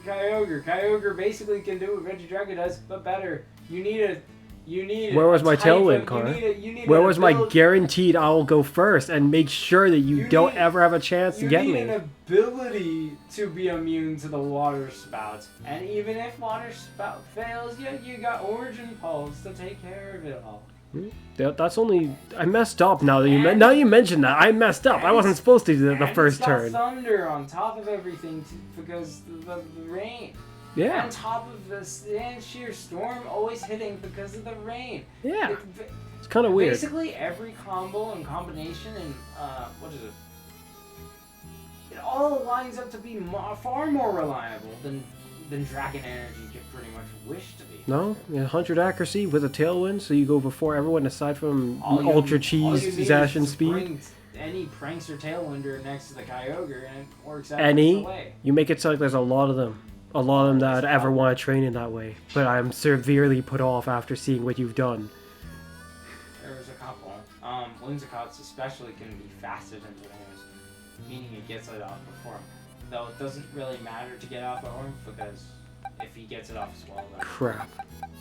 Kyogre. Kyogre basically can do what Regidrago does, but better. You need Where was my type tailwind, of- Connor? you need Where an was my ability- guaranteed I'll go first and make sure that you You don't need- ever have a chance to You get need me? an ability to be immune to the water spouts. And even if water spout fails, you got Origin Pulse to take care of it all. That's only... I messed up now that now you mention that. I messed up. I wasn't supposed to do that the And first it's got turn. thunder on top of everything because the rain. Yeah, On top of this and sheer storm always hitting because of the rain. yeah. It- It's kind of weird. Basically every combo and combination and what is it? It all lines up to be far more reliable than Dragon Energy could pretty much wish to be. No, 100 accuracy with a tailwind, so you go before everyone aside from All you- Ultra all Cheese, you need Zacian is to speed. bring any Prankster Tailwinder next to the Kyogre and it works out Any, the way. you make it sound like there's a lot of them. A lot of them that I'd ever want to train in that way. But I'm severely put off after seeing what you've done. There was a couple. Whimsicott's especially can be fasted into the horns, meaning it gets it off before him. Though it doesn't really matter to get off the horn, because if he gets it off as well, then... Crap.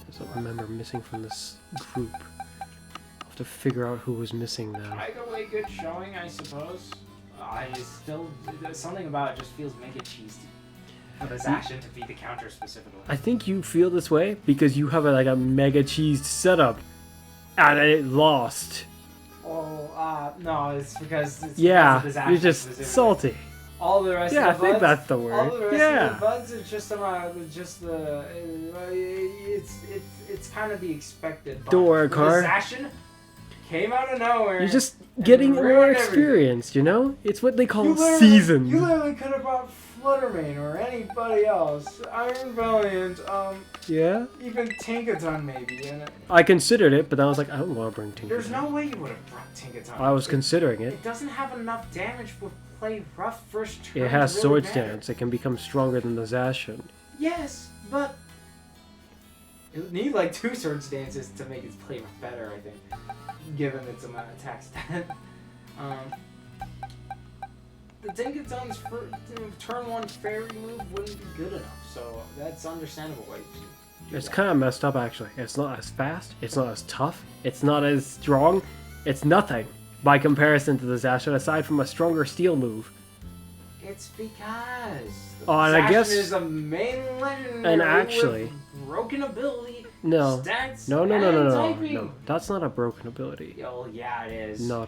There's a member missing from this group. I'll have to figure out who was missing now. Either way, good showing, I suppose. There's something about it just feels mega cheesy. Of his action to beat the counter specifically. I think you feel this way because you have a mega cheesed setup, and it lost. Oh, no, it's because it's yeah, because of his action you're just specifically. salty. All the rest Yeah, of the I think buds, that's the word. all the rest Yeah. of the buds are just it's kind of the expected. Don't worry, But Car. his action came out of nowhere. You're just and getting ruined more everything. experienced, you know? It's what they call You seasoned. literally could have brought Fluttermane or anybody else. Iron Valiant, Yeah? even Tinkaton maybe. And I considered it, but then I was like, I don't want to bring Tinker. there's no way you would have brought Tinkaton. I was considering it. It doesn't have enough damage to play rough first turn. It has to sword really matter. stance. It can become stronger than the Zacian. Yes, but it would need like 2 sword stances to make its play better, I think, given its amount of attack stat. The Tinkaton's turn 1 fairy move wouldn't be good enough, so that's understandable why you should do It's that. kind of messed up, actually. It's not as fast. It's not as tough. It's not as strong. It's nothing by comparison to the Zacian, aside from a stronger steel move. It's because Oh, and I Zacian guess- is a main legendary And actually- with broken ability, No. stats, No, and typing. no. That's not a broken ability. Oh, yeah, it is. No.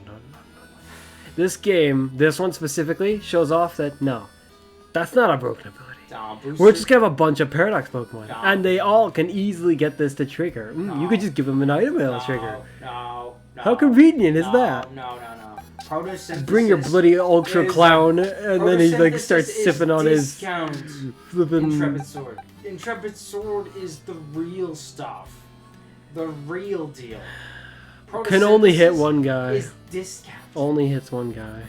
This game, this one specifically, shows off that, no, that's not a broken ability. We're just gonna have a bunch of Paradox Pokemon, No. and they all can easily get this to trigger. You could just give them an item and it'll trigger. No. How convenient is No, that? No. Photosynthesis. Bring your bloody Ultra is Clown, and then he photosynthesis starts is sipping on his discount flipping. Intrepid Sword. Intrepid Sword is the real stuff. The real deal. Can only hit Photosynthesis one guy. Is discount. Only hits one guy.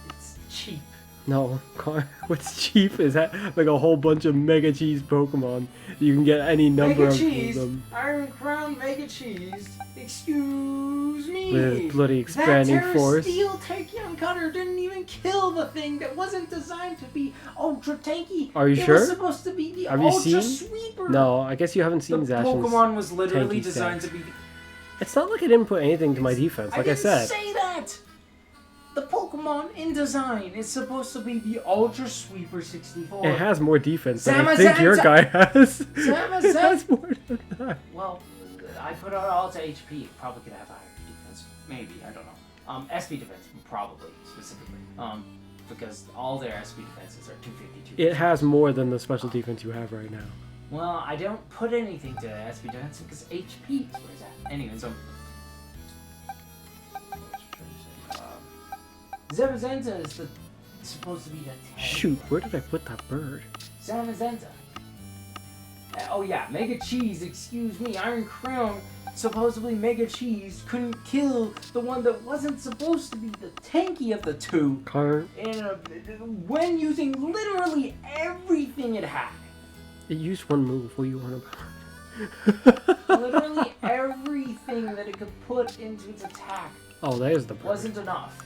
It's cheap. No, what's cheap is that like a whole bunch of Mega Cheese Pokemon. You can get any number Mega of Cheese, them Iron Crown Mega Cheese. Excuse me. with bloody expanding that force. Steel Tachyon Cutter didn't even kill the thing that wasn't designed to be ultra tanky. Are you it sure? It was supposed to be the Have you ultra seen? sweeper. No, I guess you haven't The seen Zacian's. Pokemon was literally tanky designed stats. to be. It's not like I didn't put anything to my defense. Like I didn't said, say that. The Pokemon in design is supposed to be the Ultra Sweeper 64. it has more defense than I Zamazenta- think your guy has. It Zamazenta- has more than that. Well, I put out all to HP. It probably could have higher defense. Maybe, I don't know. SP defense, probably, specifically. Because all their SP defenses are 252. It has more than the special defense you have right now. Well, I don't put anything to SP defense because HP is where it's at. Anyway, so... Zamazenta is supposed to be the 10. Shoot, where did I put that bird? Zamazenta. Oh yeah, Mega Cheese, excuse me, Iron Crown, supposedly Mega Cheese couldn't kill the one that wasn't supposed to be the tanky of the two. Car. When using literally everything it had. It used one move. What do you want about? Literally everything that it could put into its attack Oh, there's the bird. wasn't enough.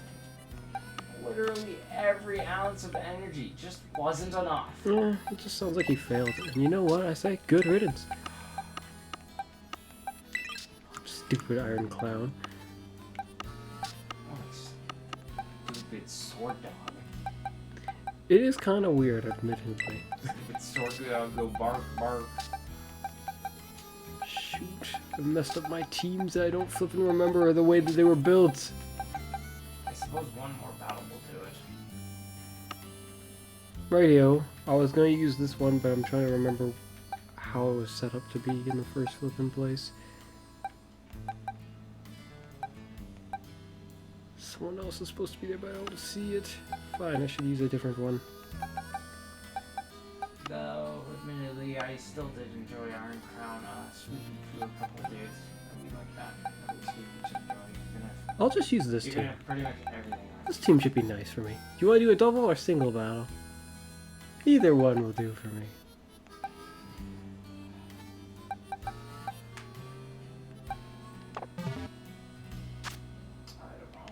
Literally every ounce of energy just wasn't enough. Yeah, it just sounds like he failed. And you know what I say? Good riddance. Stupid Iron Clown. Oh, stupid sword dog. It is kind of weird, admittedly. Stupid sword dog go bark bark. Shoot, I messed up my teams. I don't flipping remember the way that they were built. I suppose one more battle will do it. Radio. I was gonna use this one, but I'm trying to remember how it was set up to be in the first flipping place. Someone else is supposed to be there, but I don't see it. Fine, I should use a different one. Though, admittedly, I still did enjoy Iron Crown sweeping through a couple dudes. I mean, like that. At least we should enjoy, even I'll just use this if team. pretty much everything. This team should be nice for me. Do you want to do a double or single battle? Either one will do for me. I don't know.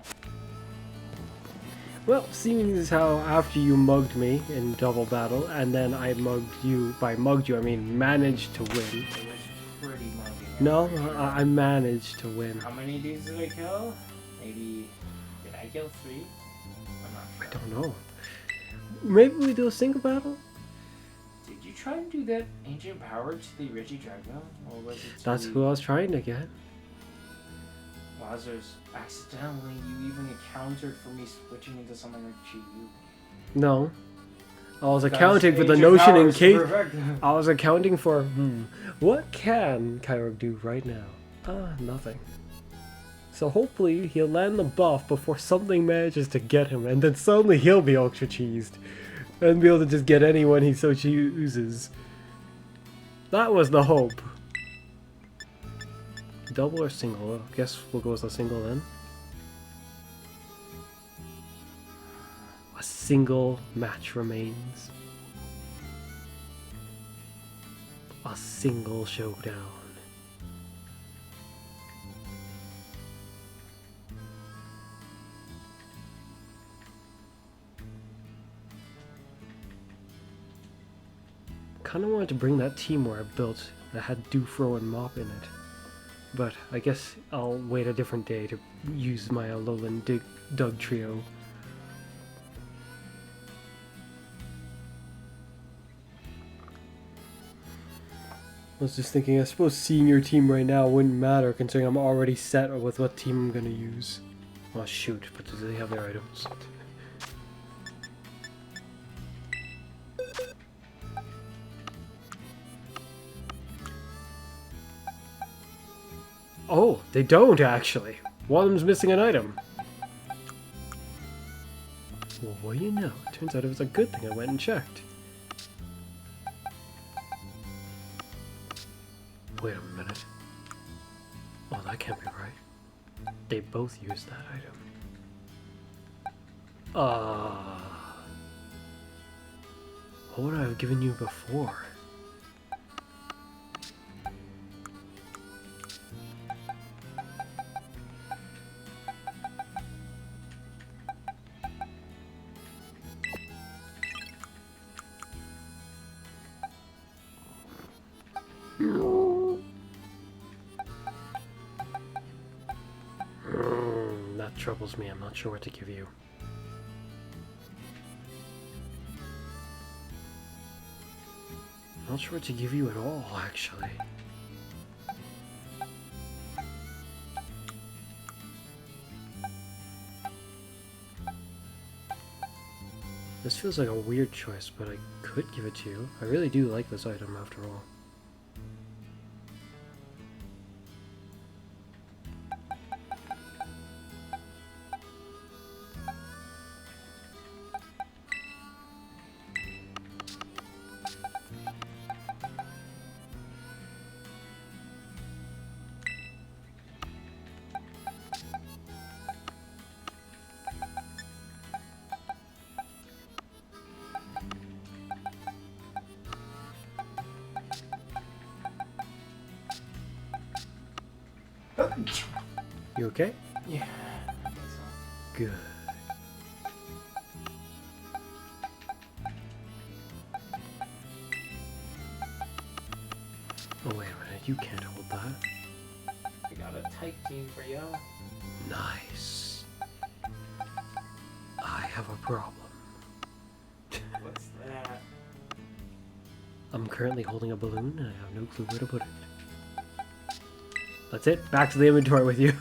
Well, seeing as how after you mugged me in double battle, and then I mugged you, by mugged you I mean managed to win. It was pretty mugging. No, I managed to win. How many dudes did I kill? Maybe... Did I kill 3? I'm not sure. I don't know. Maybe we do a single battle? Did you try and do that ancient power to the Reggie Drago? Or was it to That's the who I was trying to get. Lazarus? Accidentally, you even accounted for me switching into something like Chi. No. I was Because accounting for the ancient notion power in is case... perfect. I was accounting for, what can Kyogre do right now? Nothing. So hopefully he'll land the buff before something manages to get him, and then suddenly he'll be ultra cheesed. And be able to just get anyone he so chooses. That was the hope. Double or single? I guess we'll go with a single then. A single match remains. A single showdown. Kinda wanted to bring that team where I built that had Dufro and Mop in it. But I guess I'll wait a different day to use my Alolan Doug trio. I was just thinking, I suppose seeing your team right now wouldn't matter considering I'm already set with what team I'm gonna use. Oh shoot, but do they have their items? Oh, they don't actually. One of them's missing an item. Well, what do you know? Turns out it was a good thing I went and checked. Wait a minute. Oh, that can't be right. They both used that item. What would I have given you before? That troubles me. I'm not sure what to give you. Not sure what to give you at all, actually. This feels like a weird choice, but I could give it to you. I really do like this item after all. You okay? Yeah, I think so. Good. Oh, wait a minute. You can't hold that. I got a type team for you. Nice. I have a problem. What's that? I'm currently holding a balloon and I have no clue where to put it. That's it. Back to the inventory with you.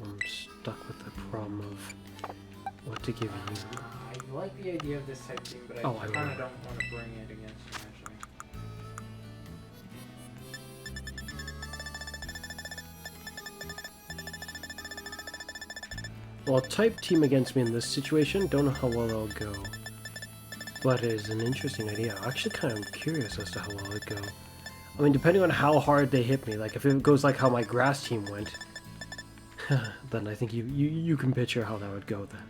I'm stuck with the problem of what to give you. I like the idea of this type team, but I Oh, I kind will. of don't want to bring it against you, actually. Well, type team against me in this situation, don't know how well it'll go. But it is an interesting idea. I'm actually kind of curious as to how well it'll go. I mean, depending on how hard they hit me, like if it goes like how my grass team went, then I think you can picture how that would go then.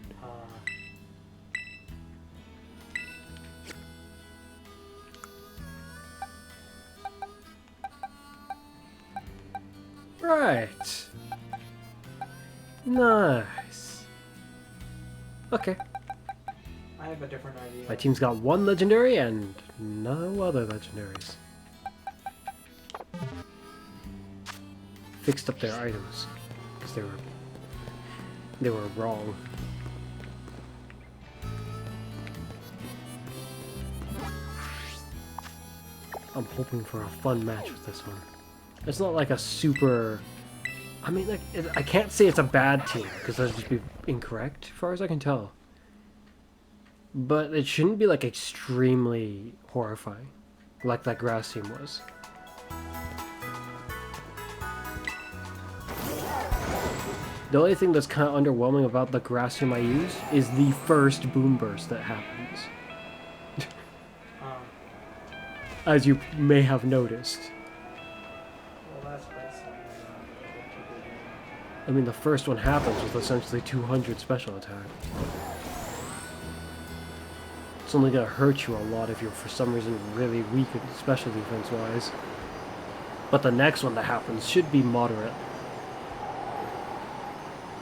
Right. Nice. Okay. I have a different idea. My team's got one legendary and no other legendaries. Fixed up their items because they were wrong. I'm hoping for a fun match with this one. It's not like a super... I mean, like, I can't say it's a bad team, because that would just be incorrect, as far as I can tell. But it shouldn't be, like, extremely horrifying, like that grass team was. The only thing that's kind of underwhelming about the grass team I use is the first boom burst that happens. As you may have noticed. Well, that's basically I mean, the first one happens with essentially 200 special attack. It's only gonna hurt you a lot if you're for some reason really weak, special defense wise. But the next one that happens should be moderate.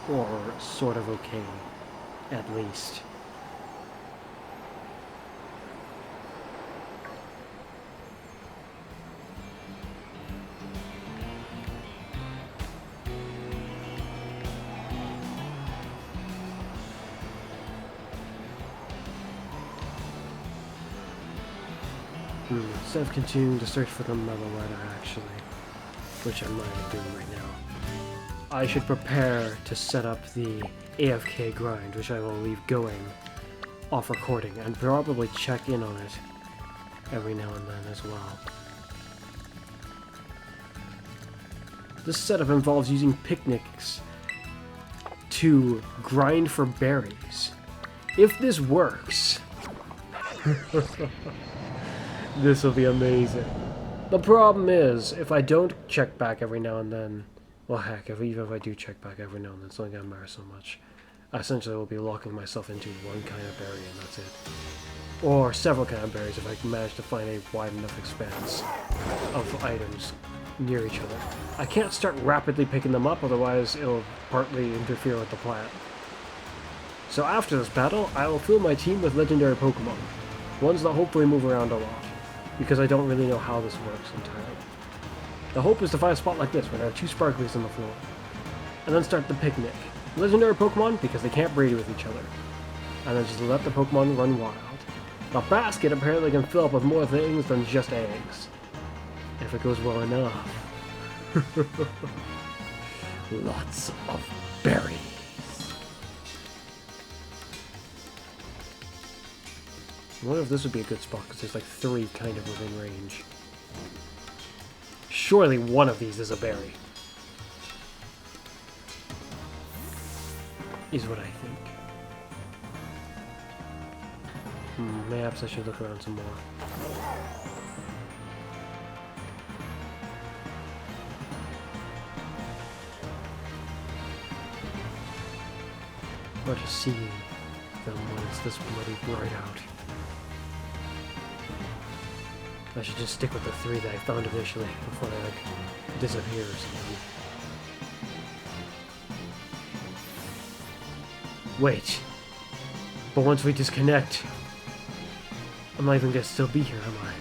Or sort of okay, at least. Instead of continuing to search for the metal ladder, actually, which I'm not even doing right now, I should prepare to set up the AFK grind, which I will leave going off recording, and probably check in on it every now and then as well. This setup involves using picnics to grind for berries. If this works... this will be amazing. The problem is, if I don't check back every now and then, well heck, even if I do check back every now and then, it's not going to matter so much. I essentially will be locking myself into one kind of berry and that's it. Or several kind of berries if I can manage to find a wide enough expanse of items near each other. I can't start rapidly picking them up, otherwise it'll partly interfere with the plan. So after this battle, I will fill my team with legendary Pokemon. Ones that hopefully move around a lot, because I don't really know how this works entirely. The hope is to find a spot like this, where there are 2 sparklies on the floor, and then start the picnic. Legendary Pokemon, because they can't breed with each other, and then just let the Pokemon run wild. The basket apparently can fill up with more things than just eggs, if it goes well enough. Lots of berries. I wonder if this would be a good spot, because there's like 3 kind of within range. Surely one of these is a berry. Is what I think. Perhaps I should look around some more. Hard to see them when it's this bloody bright out. I should just stick with the 3 that I found initially before they like disappear or something. Wait. But once we disconnect, I'm not even gonna still be here, am I?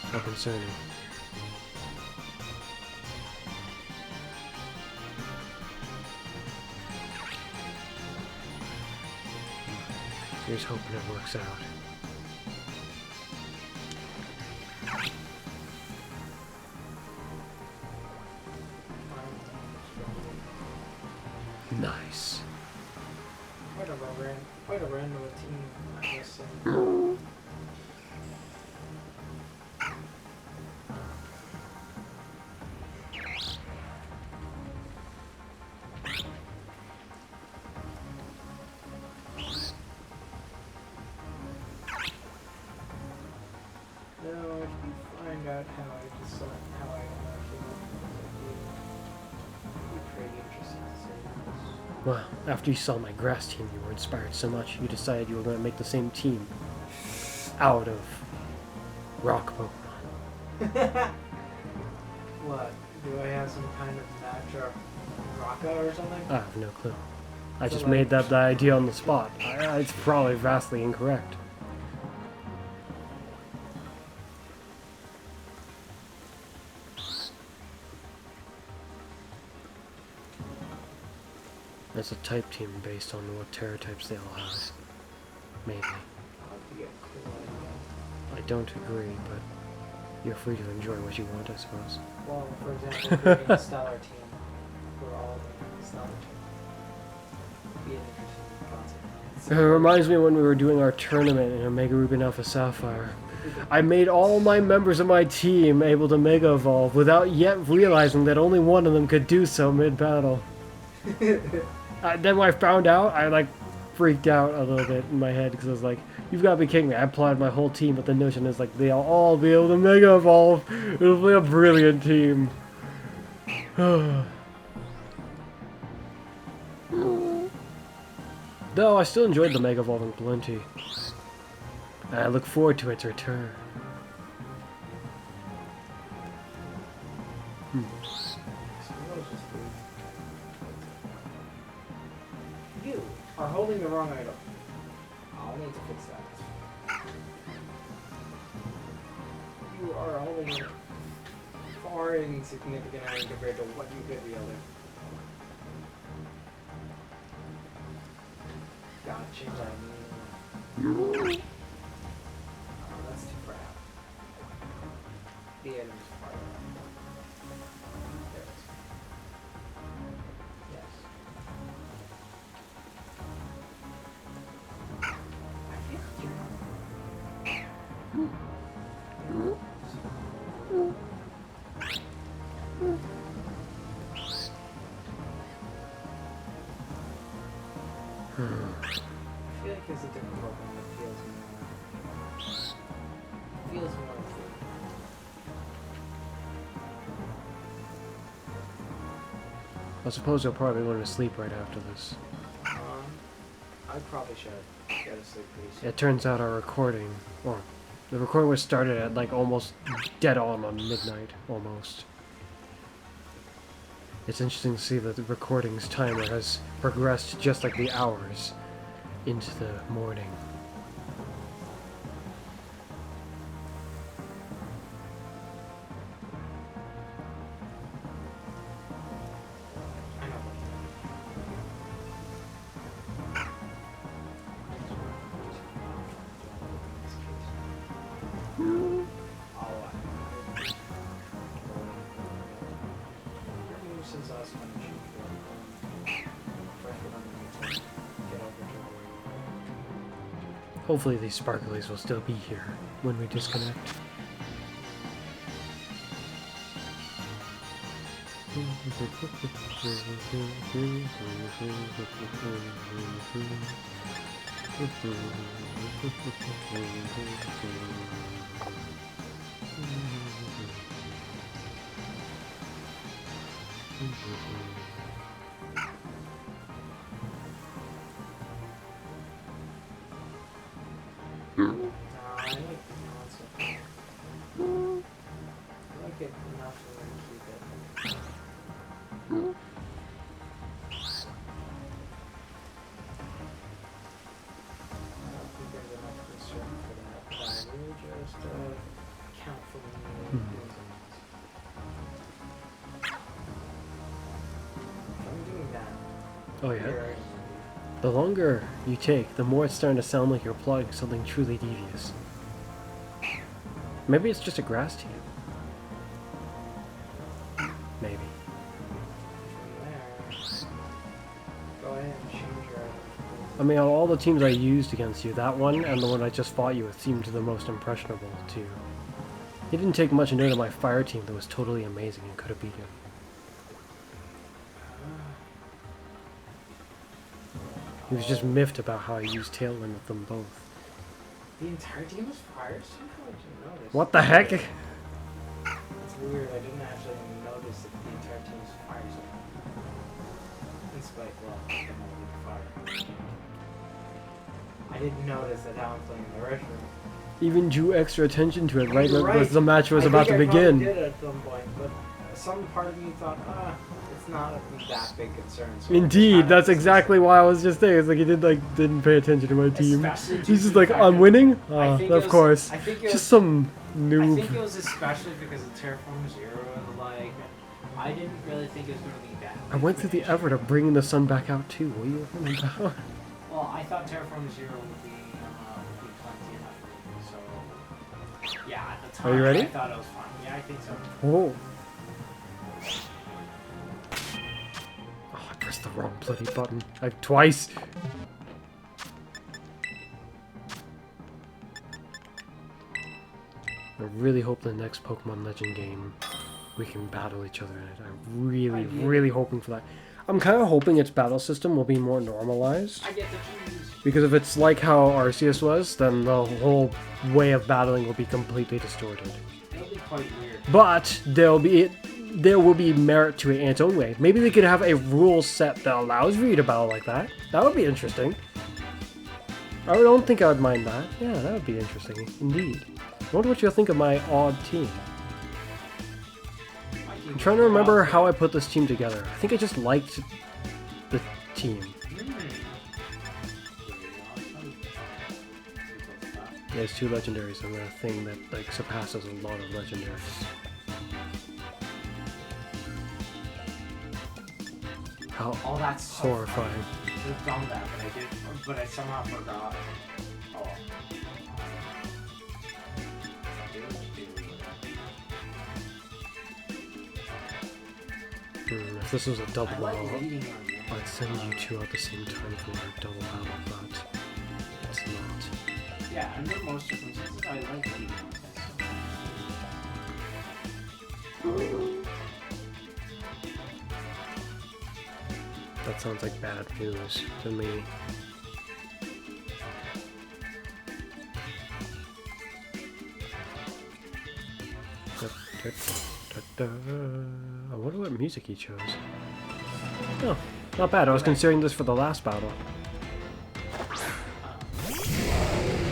How concerning. Here's hoping it works out. Nice. Quite a random team, I guess. No, if you find out how I decide how I it'd be pretty interesting to see. Well, after you saw my grass team, you were inspired so much, you decided you were going to make the same team out of rock Pokemon. What? Do I have some kind of match or rocka or something? I have no clue. I So, just like- made that the idea on the spot. It's probably vastly incorrect. It's a type team based on what terror types they all have. Maybe. I'll be a cool idea. I don't agree, but you're free to enjoy what you want, I suppose. Well, for example, if we're being a stellar team, we're all a stellar team. Be an interesting concept. It reminds me when we were doing our tournament in Omega Ruby and Alpha Sapphire. I made all my members of my team able to Mega Evolve without yet realizing that only one of them could do so mid-battle. Then when I found out, I like freaked out a little bit in my head because I was like, you've got to be kidding me. I plotted my whole team, but the notion is like they'll all be able to Mega Evolve. It'll be a brilliant team. Though I still enjoyed the Mega Evolving plenty. And I look forward to its return. You are holding the wrong item. I'll need to fix that. You are holding it far insignificant item compared to what you could be holding. Gotcha, oh, that's too far out. The item's far out. There it is. Yes. I feel I feel like there's a different Pokemon that feels more I suppose I'll probably go to sleep right after this. I probably should go to sleep pretty soon. It turns out our recording, or the recording was started at like almost dead on midnight, almost. It's interesting to see that the recording's timer has progressed just like the hours into the morning. I know. Since last time you should fresh one underneath it. Get over to Hopefully these sparklies will still be here when we disconnect. I like the concept. I like it enough to like keep it. I don't think there's enough concern for that. But I will just account for the I'm doing that. Oh yeah? Here, The longer you take, the more it's starting to sound like you're plotting something truly devious. Maybe it's just a grass team. Maybe. from there, go ahead and change your I mean, of all the teams I used against you, that one and the one I just fought you with seemed the most impressionable, too. He didn't take much note of my fire team that was totally amazing and could have beat him. He was just miffed about how I used Tailwind with them both. The entire team was fire? Somehow I didn't notice. What the heck? It's weird, I didn't actually notice that the entire team was fire somehow. In spite, well, I'm only fire. I didn't notice that how I'm playing the red room. Even drew extra attention to it right You're as the match was I about to think I probably begin. did at some point, but some part of me thought, it's not that big concern. So Indeed, that's exactly why I was just saying. It's like he didn't pay attention to my team. Especially He's just like, I'm winning? I think Of course. I think it was, Just some I noob. think it was especially because of Terraform Zero. Like, I didn't really think it was going to be that. I went through the effort of bringing the sun back out too. What are you talking about? Well, I thought Terraform Zero would be plenty enough for me. So, yeah, at the time, Are you ready? I thought it was fun. Yeah, I think so. Oh. Oh, I pressed the wrong bloody button. Like twice. I really hope the next Pokemon Legend game we can battle each other in it. I'm really hoping for that. I'm kind of hoping its battle system will be more normalized. I get the choose. Because if it's like how Arceus was, then the whole way of battling will be completely distorted. It'll be quite weird. But there will be merit to it in its own way. Maybe they could have a rule set that allows for you to battle like that. That would be interesting. I don't think I would mind that. Yeah, that would be interesting, indeed. I wonder what you'll think of my odd team. I'm trying to remember how I put this team together. I think I just liked the team. There's 2 legendaries and a thing that like surpasses a lot of legendaries. How Oh, that's so horrifying. I should have done that, but I somehow forgot. Oh. If this was a double I like battle, leading on you. I'd send you 2 at the same time for a double battle, but it's not. Yeah, under most circumstances, I like leading on this. That sounds like bad news to me. I wonder what music he chose. Oh, not bad. I was considering this for the last battle.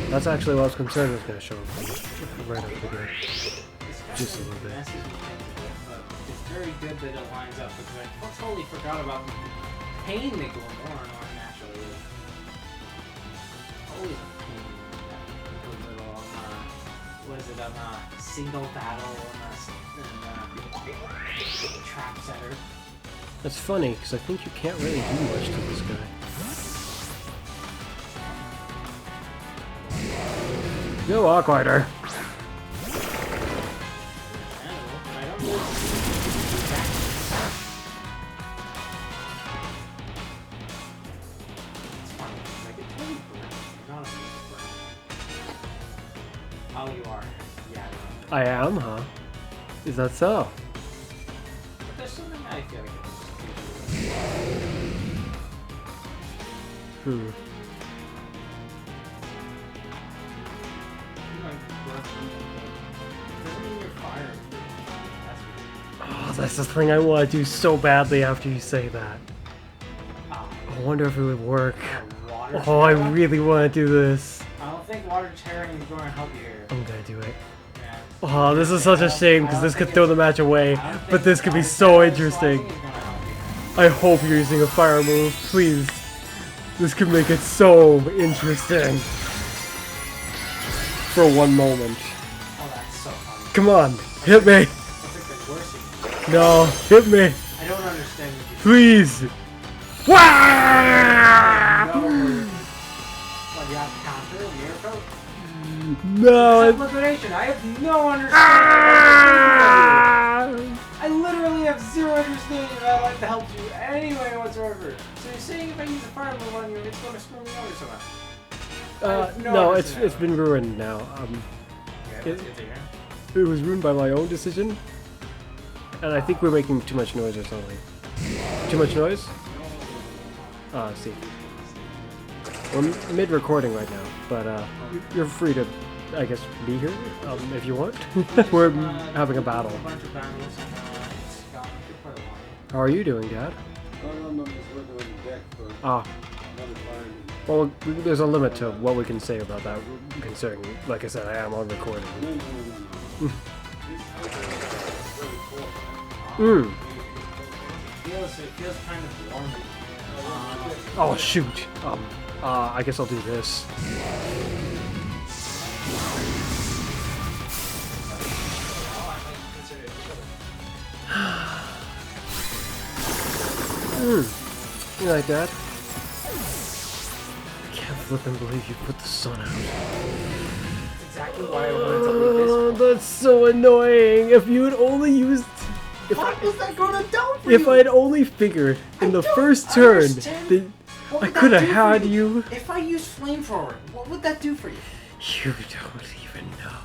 That's actually what I was concerned was going to show up right after the just a little bit. It's very good that it lines up because I totally forgot about pain that go more and more naturally. Always a pain. That little, what is it, single battle and trap setter. That's funny because I think you can't really do much to this guy. Go Aquater! Oh, you are. Yeah. I am, huh? Is that so? But there's something I feel like Hmm. Oh, that's the thing I want to do so badly after you say that. I wonder if it would work. Oh, I really want to do this. I don't think water tearing is going to help you here. I'm gonna do it. Yeah. Oh, this is such a shame because this could throw the match away, but this could be so interesting. I hope you're using a fire move, please. This could make it so interesting. For one moment. Oh, that's so funny. Come on, hit me. That's like the worst thing. No, hit me. I don't understand what you're Please. Wah! doing. What, you have counter, mirror coat? No. Liquidation. I have no understanding. I literally have zero understanding of how I'd like to help you anyway whatsoever. So you're saying if I use a fire move on you, it's going to screw me over somehow? No, it's been ruined now. Okay, let's get to here. It was ruined by my own decision, and I think we're making too much noise or something. Too much noise? I see. We're mid-recording right now, but you're free to, I guess, be here if you want. We're having a battle. How are you doing, Dad? Ah. Well, there's a limit to what we can say about that, considering, like I said, I am on recording. Mm. It feels kind of warm. Oh shoot. I guess I'll do this. You like that? I can't flippin' believe you put the sun out. That's exactly why I wanted to leave this. Oh, that's so annoying. If you had only used... What was that gonna do for If you? I had only figured in the first turn that I could have had you... If I used flamethrower, what would that do for you? You don't even know.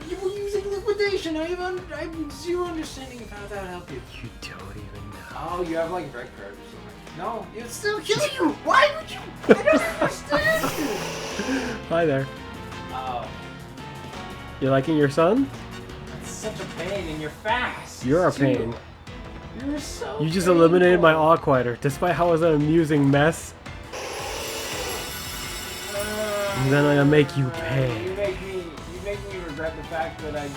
You were using liquidation. I have zero understanding of how that would help you. You don't even know. Oh, you have like red card or something. No, it would still kill you. Why would you? I don't understand. Hi there. Oh, You liking your son? that's such a pain, and you're fast. You're a too. pain. You're so. You just painful. eliminated my Aquiter, despite how it was an amusing mess. And then I'm gonna make you pay. You make me regret the fact that I used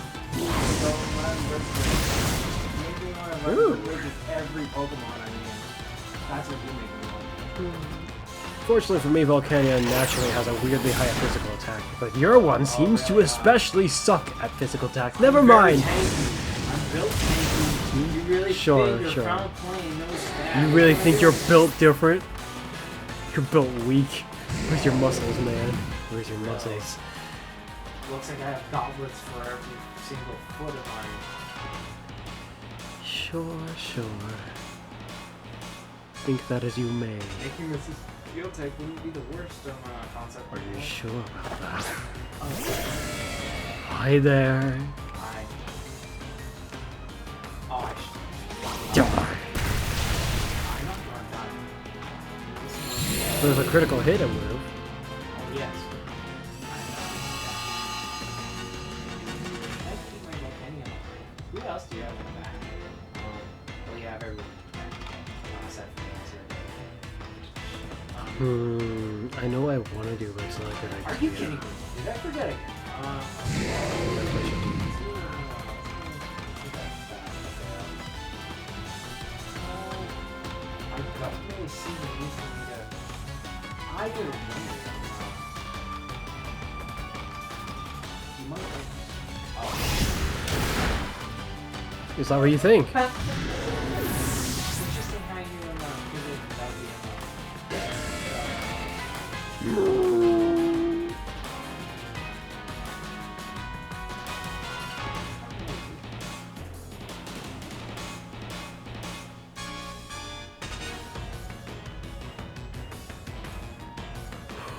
so much. You make me want to run with every Pokemon I need. That's what you make me want. Fortunately for me, Volcania naturally has a weirdly high physical attack, but your one seems to especially suck at physical attacks. Never mind. I'm built tanky. You really Sure, think sure. you're front plane, no stats. You really think you're built different? You're built weak. Where's your muscles, man? Where's your muscles? Looks like I have gauntlets for every single foot of mine. Sure. Think that as you may. Making this field type wouldn't be the worst concept. Are you sure about that? Hi there. I Die. I'm not going to die. There's a critical hit and move. Oh, yes. I keep my Volcanium. Who else do you have in the back? Well, you have everyone. Aside from the I know I want to do, but it's not a good idea. Are you kidding me? Did I forget again? I don't really see the need for me to either one. You might like Is that what you think? It's interesting how you give it without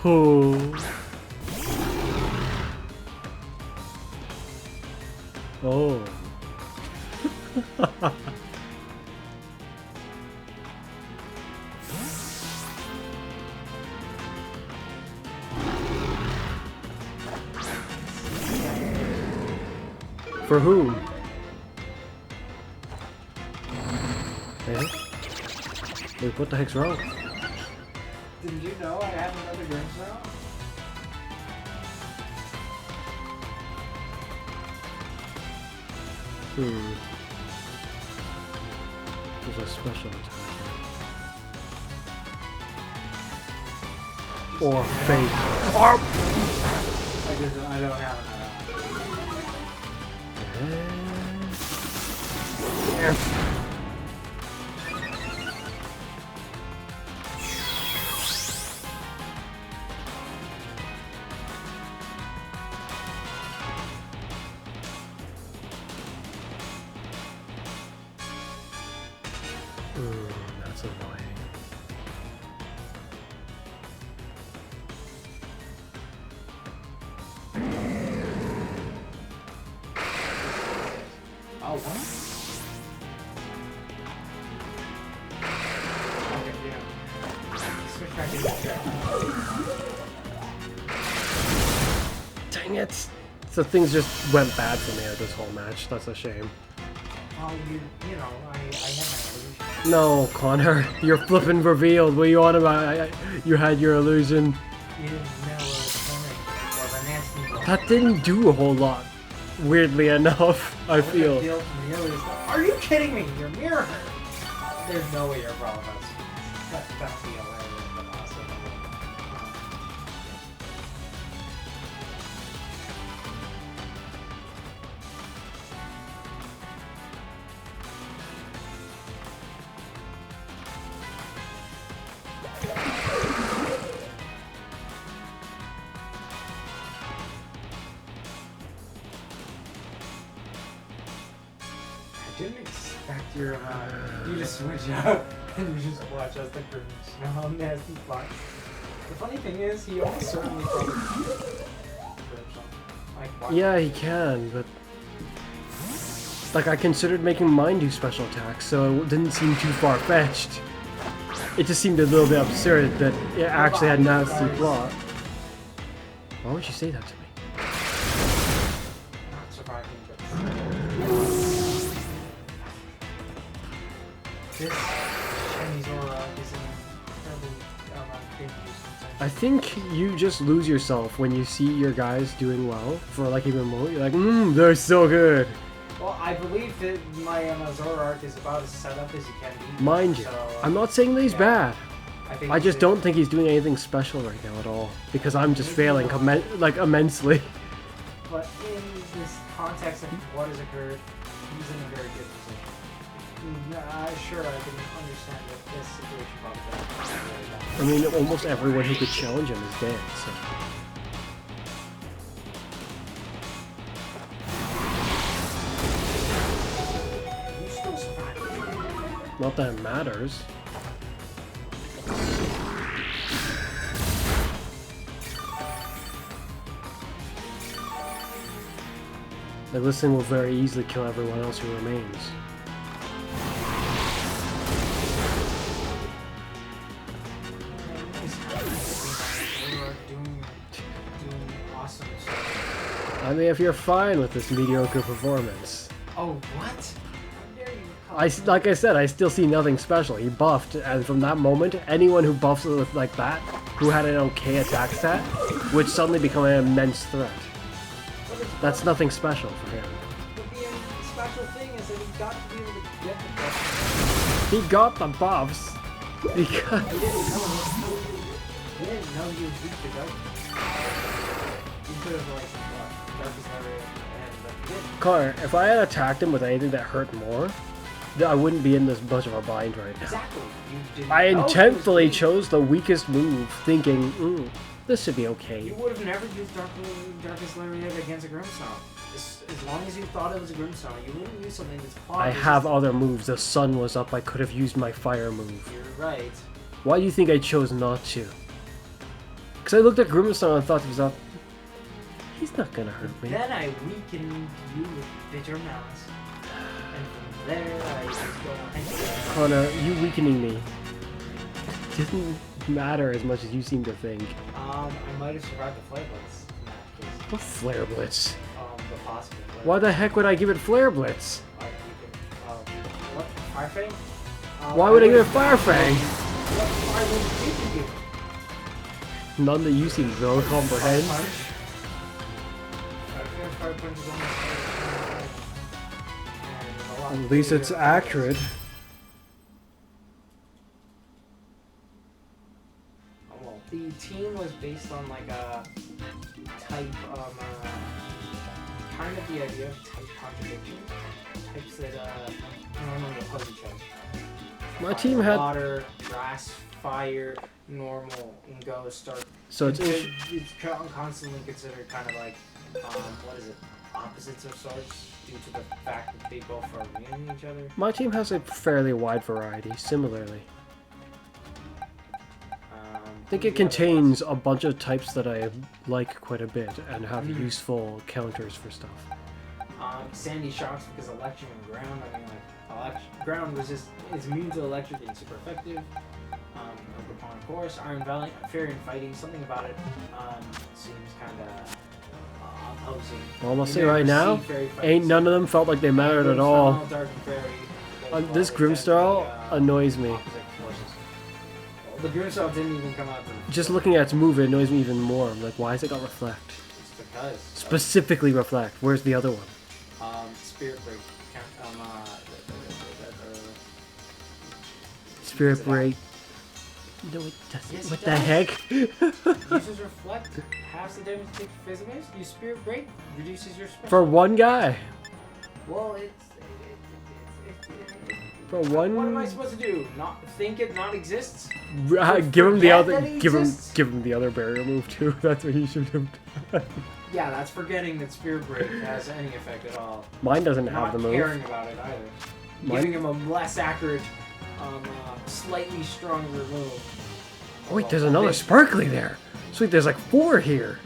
Oh. Oh. For whom? Eh? Wait, what the heck's wrong? Didn't you know I have another Grinch now? There's a special attack. Or fate. Or I don't have that's annoying. Oh, what? Okay, yeah. Switch back into the Dang it! So things just went bad for me at this whole match. That's a shame. Well, you know, I had my illusion. No, Connor, you're flippin' revealed. What are you on about? You had your illusion. You didn't know what I was coming. Or the nasty one. That didn't do a whole lot. weirdly enough, I feel. Are you kidding me? Your mirror hurt. There's no way you're wrong about speeds. That'd be hilarious, but also I didn't expect your you to switch out and you just watch us the Grinch. How nasty fuck. The funny thing is, he almost certainly probably like, yeah, he can, but like I considered making mine do special attacks, so it didn't seem too far-fetched. It just seemed a little bit absurd that it actually had nasty plot. Why would you say that to me? not surviving, but this Chinese aura is incredibly dangerous. I think you just lose yourself when you see your guys doing well for like even more. You're like, they're so good. Well, I believe that my Zora arc is about as set up as you can be. Mind you, so, I'm not saying that he's bad. I just don't think he's doing anything special right now at all. Because I'm just failing immensely. But in this context of what has occurred, he's in a very good position. Sure, I can understand that this situation probably I mean, almost everyone who could challenge him is dead, so... You still survive. Not that it matters. Like, this thing will very easily kill everyone else who remains. I mean, if you're fine with this mediocre performance. Oh, what? How dare you like I said, I still see nothing special. He buffed, and from that moment, anyone who buffs with like that, who had an okay attack stat, would suddenly become an immense threat. That's nothing special for him. But the special thing is that he got to be able to get the buffs. He got the buffs. Because... He didn't know he was weak to go. He could have, like, Darkest Area and Connor, if I had attacked him with anything that hurt more, I wouldn't be in this much of a bind right now. Exactly. I intentfully chose the weakest move, thinking, this should be okay. You would have never used Darkest Lariat against a Grimstone. As long as you thought it was a Grimstone, you wouldn't use something that's plot. I have other moves. The sun was up. I could have used my fire move. You're right. Why do you think I chose not to? Because I looked at Grimstone and thought to myself, he's not gonna hurt me. Then I weakened you with Bitter Malice. And from there, I just go on. Connor, you weakening me didn't matter as much as you seem to think. I might have survived the Flare Blitz in that case. What Flare Blitz? The possible Flare Why the heck would I give it Flare Blitz? What? Fire Fang? Why would I give it Fire Fang? What fire did you give? None that you seem to know comprehend. Fire Punch is almost At least it's accurate. The team was based on like a type kind of the idea of type contradiction. Types that normally oppose each other. My team had water, grass, fire, normal, and ghost are so it's constantly considered kind of like what is it? Opposites of sorts due to the fact that they both are immune to each other. my team has a fairly wide variety, similarly. I think it contains a bunch of types that I like quite a bit and have useful counters for stuff. Sandy shocks because electric and ground. I mean, like ground resist is immune to electric and super effective. Upon of course, Iron Valiant, Fairy and Fighting. Something about it seems kind of opposing. Well, I'm gonna say right now, ain't none of them felt like they mattered at all. Dark and Fairy, This Grimstyle annoys me. The Grimstyle didn't even come out. Just looking at its move, it annoys me even more. I'm like, why has it got Reflect? It's the because. Specifically reflect. Where's the other one? Spirit break. Spirit break. No, it doesn't. Yes, What it the does. heck? Uses reflect. Halves the damage taken for physical damage. Use spirit break. Reduces your special. For one guy. Well, For one. What am I supposed to do? Not think it not exists? Give him the Forget other. that it Give exists? him the other barrier move too. That's what he should have done. Yeah, that's forgetting that spirit break has any effect at all. Mine doesn't have Not the move. caring about it either. Giving him a less accurate, slightly stronger move. Oh, wait, there's another sparkly there. Sweet, there's like 4 here.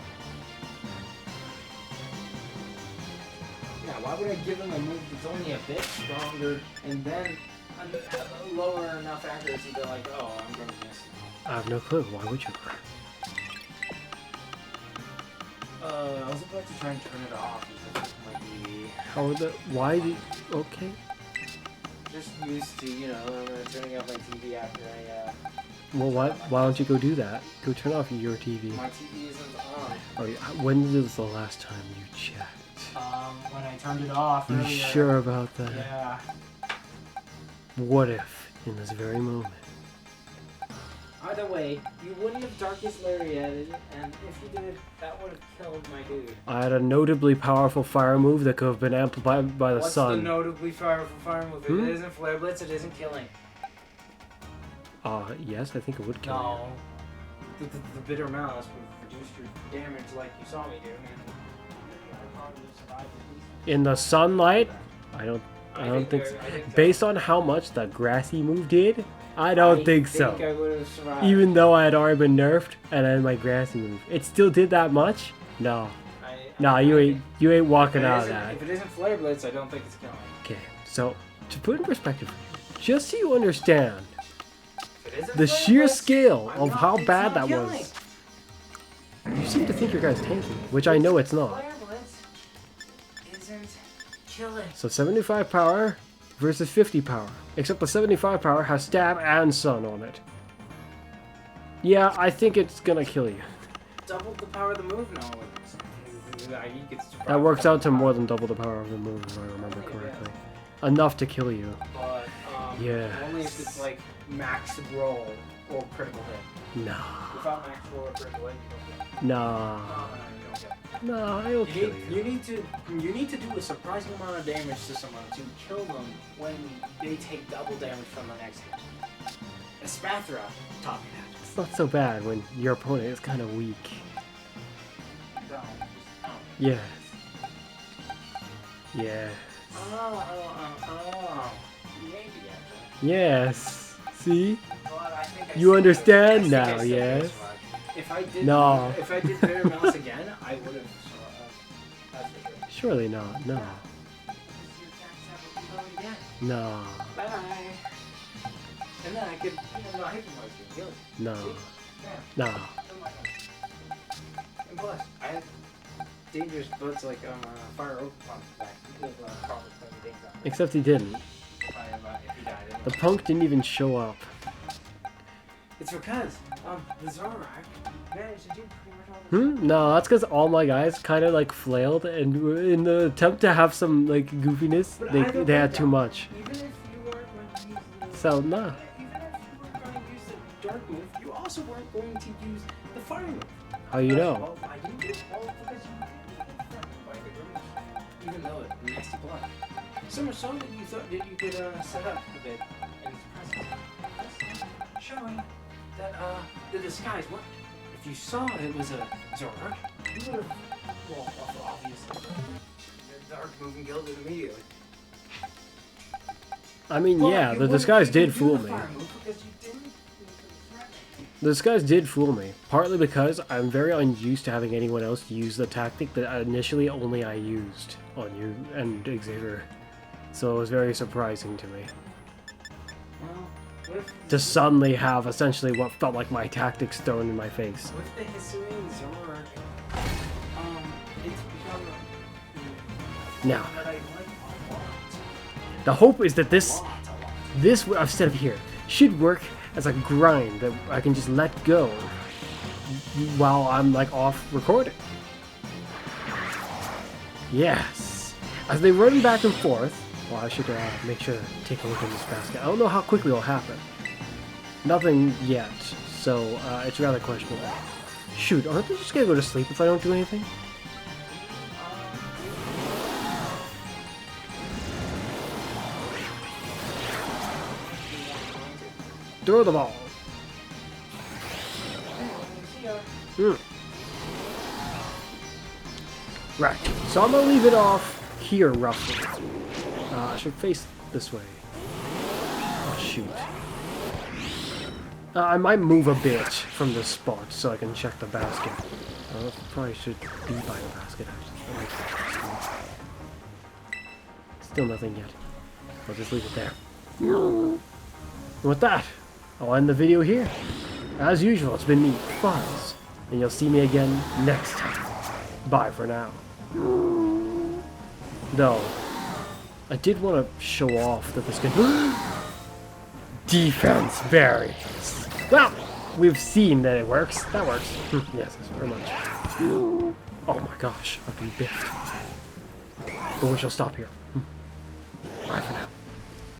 Yeah, why would I give him a move that's only a bit stronger and then a lower enough accuracy to like, oh, I'm gonna miss. I have no clue. Why would you? I was about to try and turn it off. Because it might be How would the? Why the? Okay. just used to, turning off my TV after I. Well, why don't you go do that? Go turn off your TV. My TV isn't on. Oh, yeah. When was the last time you checked? When I turned it off. You earlier. sure about that? Yeah. What if, in this very moment? Either way, you wouldn't have Darkest Lariated, and if you did, that would have killed my dude. I had a notably powerful fire move that could have been amplified by the What's sun. the notably powerful fire move? If Hmm? it isn't Flare Blitz, it isn't killing. Yes, I think it would kill No. The Bitter Malice would reduce your damage like you saw me do, and you'll probably survive at least. you. In the sunlight, I don't think so. Based on how much that grassy move did, I don't think so. I would have survived. Even though I had already been nerfed and then my grassy move, it still did that much? No. Nah, you ain't walking out of that. If it isn't Flare Blitz, I don't think it's killing. Okay, so to put in perspective, just so you understand If it isn't the Flare sheer Blitz, scale I'm of not- how it's bad not that killing. was. You seem to think your guy's tanky, which I know it's not. Flare Blitz isn't killing. So 75 power versus 50 power. Except the 75 power has stab and sun on it. Yeah, I think it's gonna kill you. Double the power of the move? No. That works out to more than double the power of the move, if I remember correctly. Enough to kill you. But, Yeah. only if it's like max roll or critical hit. Nah. Without max roll or critical hit, you don't get. Nah. You don't get. Nah, I'll kill you. You need to do a surprising amount of damage to someone to kill them when they take double damage from the next hit. Espathra taught me that. It's not so bad when your opponent is kind of weak. Yes. Yes. Oh. Maybe actually. Yes. See? But I think You understand I think now, I still yes? survived. If I did, No. If I did Bitter Mouse again, I would have. That's for sure. Surely not. No. Your attacks have reload again. No. Bye. And then I could, not hit them like you. No. Yeah. No. Oh my God. And plus, I had dangerous bullets like fire oak pump back. You could have probably playing things out. Except he didn't. If he died. The punk didn't even show up. It's because the Zorak managed to do pretty much all the No, that's because all my guys kind of like flailed, and in the attempt to have some like goofiness, But I don't they had think too that- much. Even if you weren't going to use the So nah. even if you weren't going to use the dark move, you also weren't going to use the fire move. How you know? Well, I didn't do it all because you did it by the grimace, even though it nasty blood. So much so that you thought that you could set up a bit in its presence, showing that the disguise worked. If you saw it was a Zorak, you would have, well, obviously, the dark moving guild would immediately. I mean, But yeah, you the wouldn't disguise even did do fool the me. fire move because you didn't use the threat. The disguise did fool me, partly because I'm very unused to having anyone else use the tactic that initially only I used on you and Xavier. So it was very surprising to me Well, what if to suddenly have essentially what felt like my tactics thrown in my face. with the Hisuian Zorak, it's become Now, that I like a lot. the hope is that A lot. this I've said of here should work as a grind that I can just let go while I'm like off recording. Yes! As they run back and forth, well, I should make sure to take a look in this basket. I don't know how quickly it'll happen. Nothing yet, so it's rather questionable. Shoot, aren't they just gonna go to sleep if I don't do anything? Throw the ball. Right, so I'm gonna leave it off here roughly. I should face this way. Oh shoot. I might move a bit from this spot so I can check the basket. Probably should be by the basket actually. Still nothing yet. I'll just leave it there. And with that, I'll end the video here. As usual, it's been me, Fuzz, and you'll see me again next time. Bye for now. Though, I did want to show off that this can... Defense berries. Well, we've seen that it works. That works. Yes, very much. Oh my gosh, I've been biffed. But we shall stop here. Bye for now.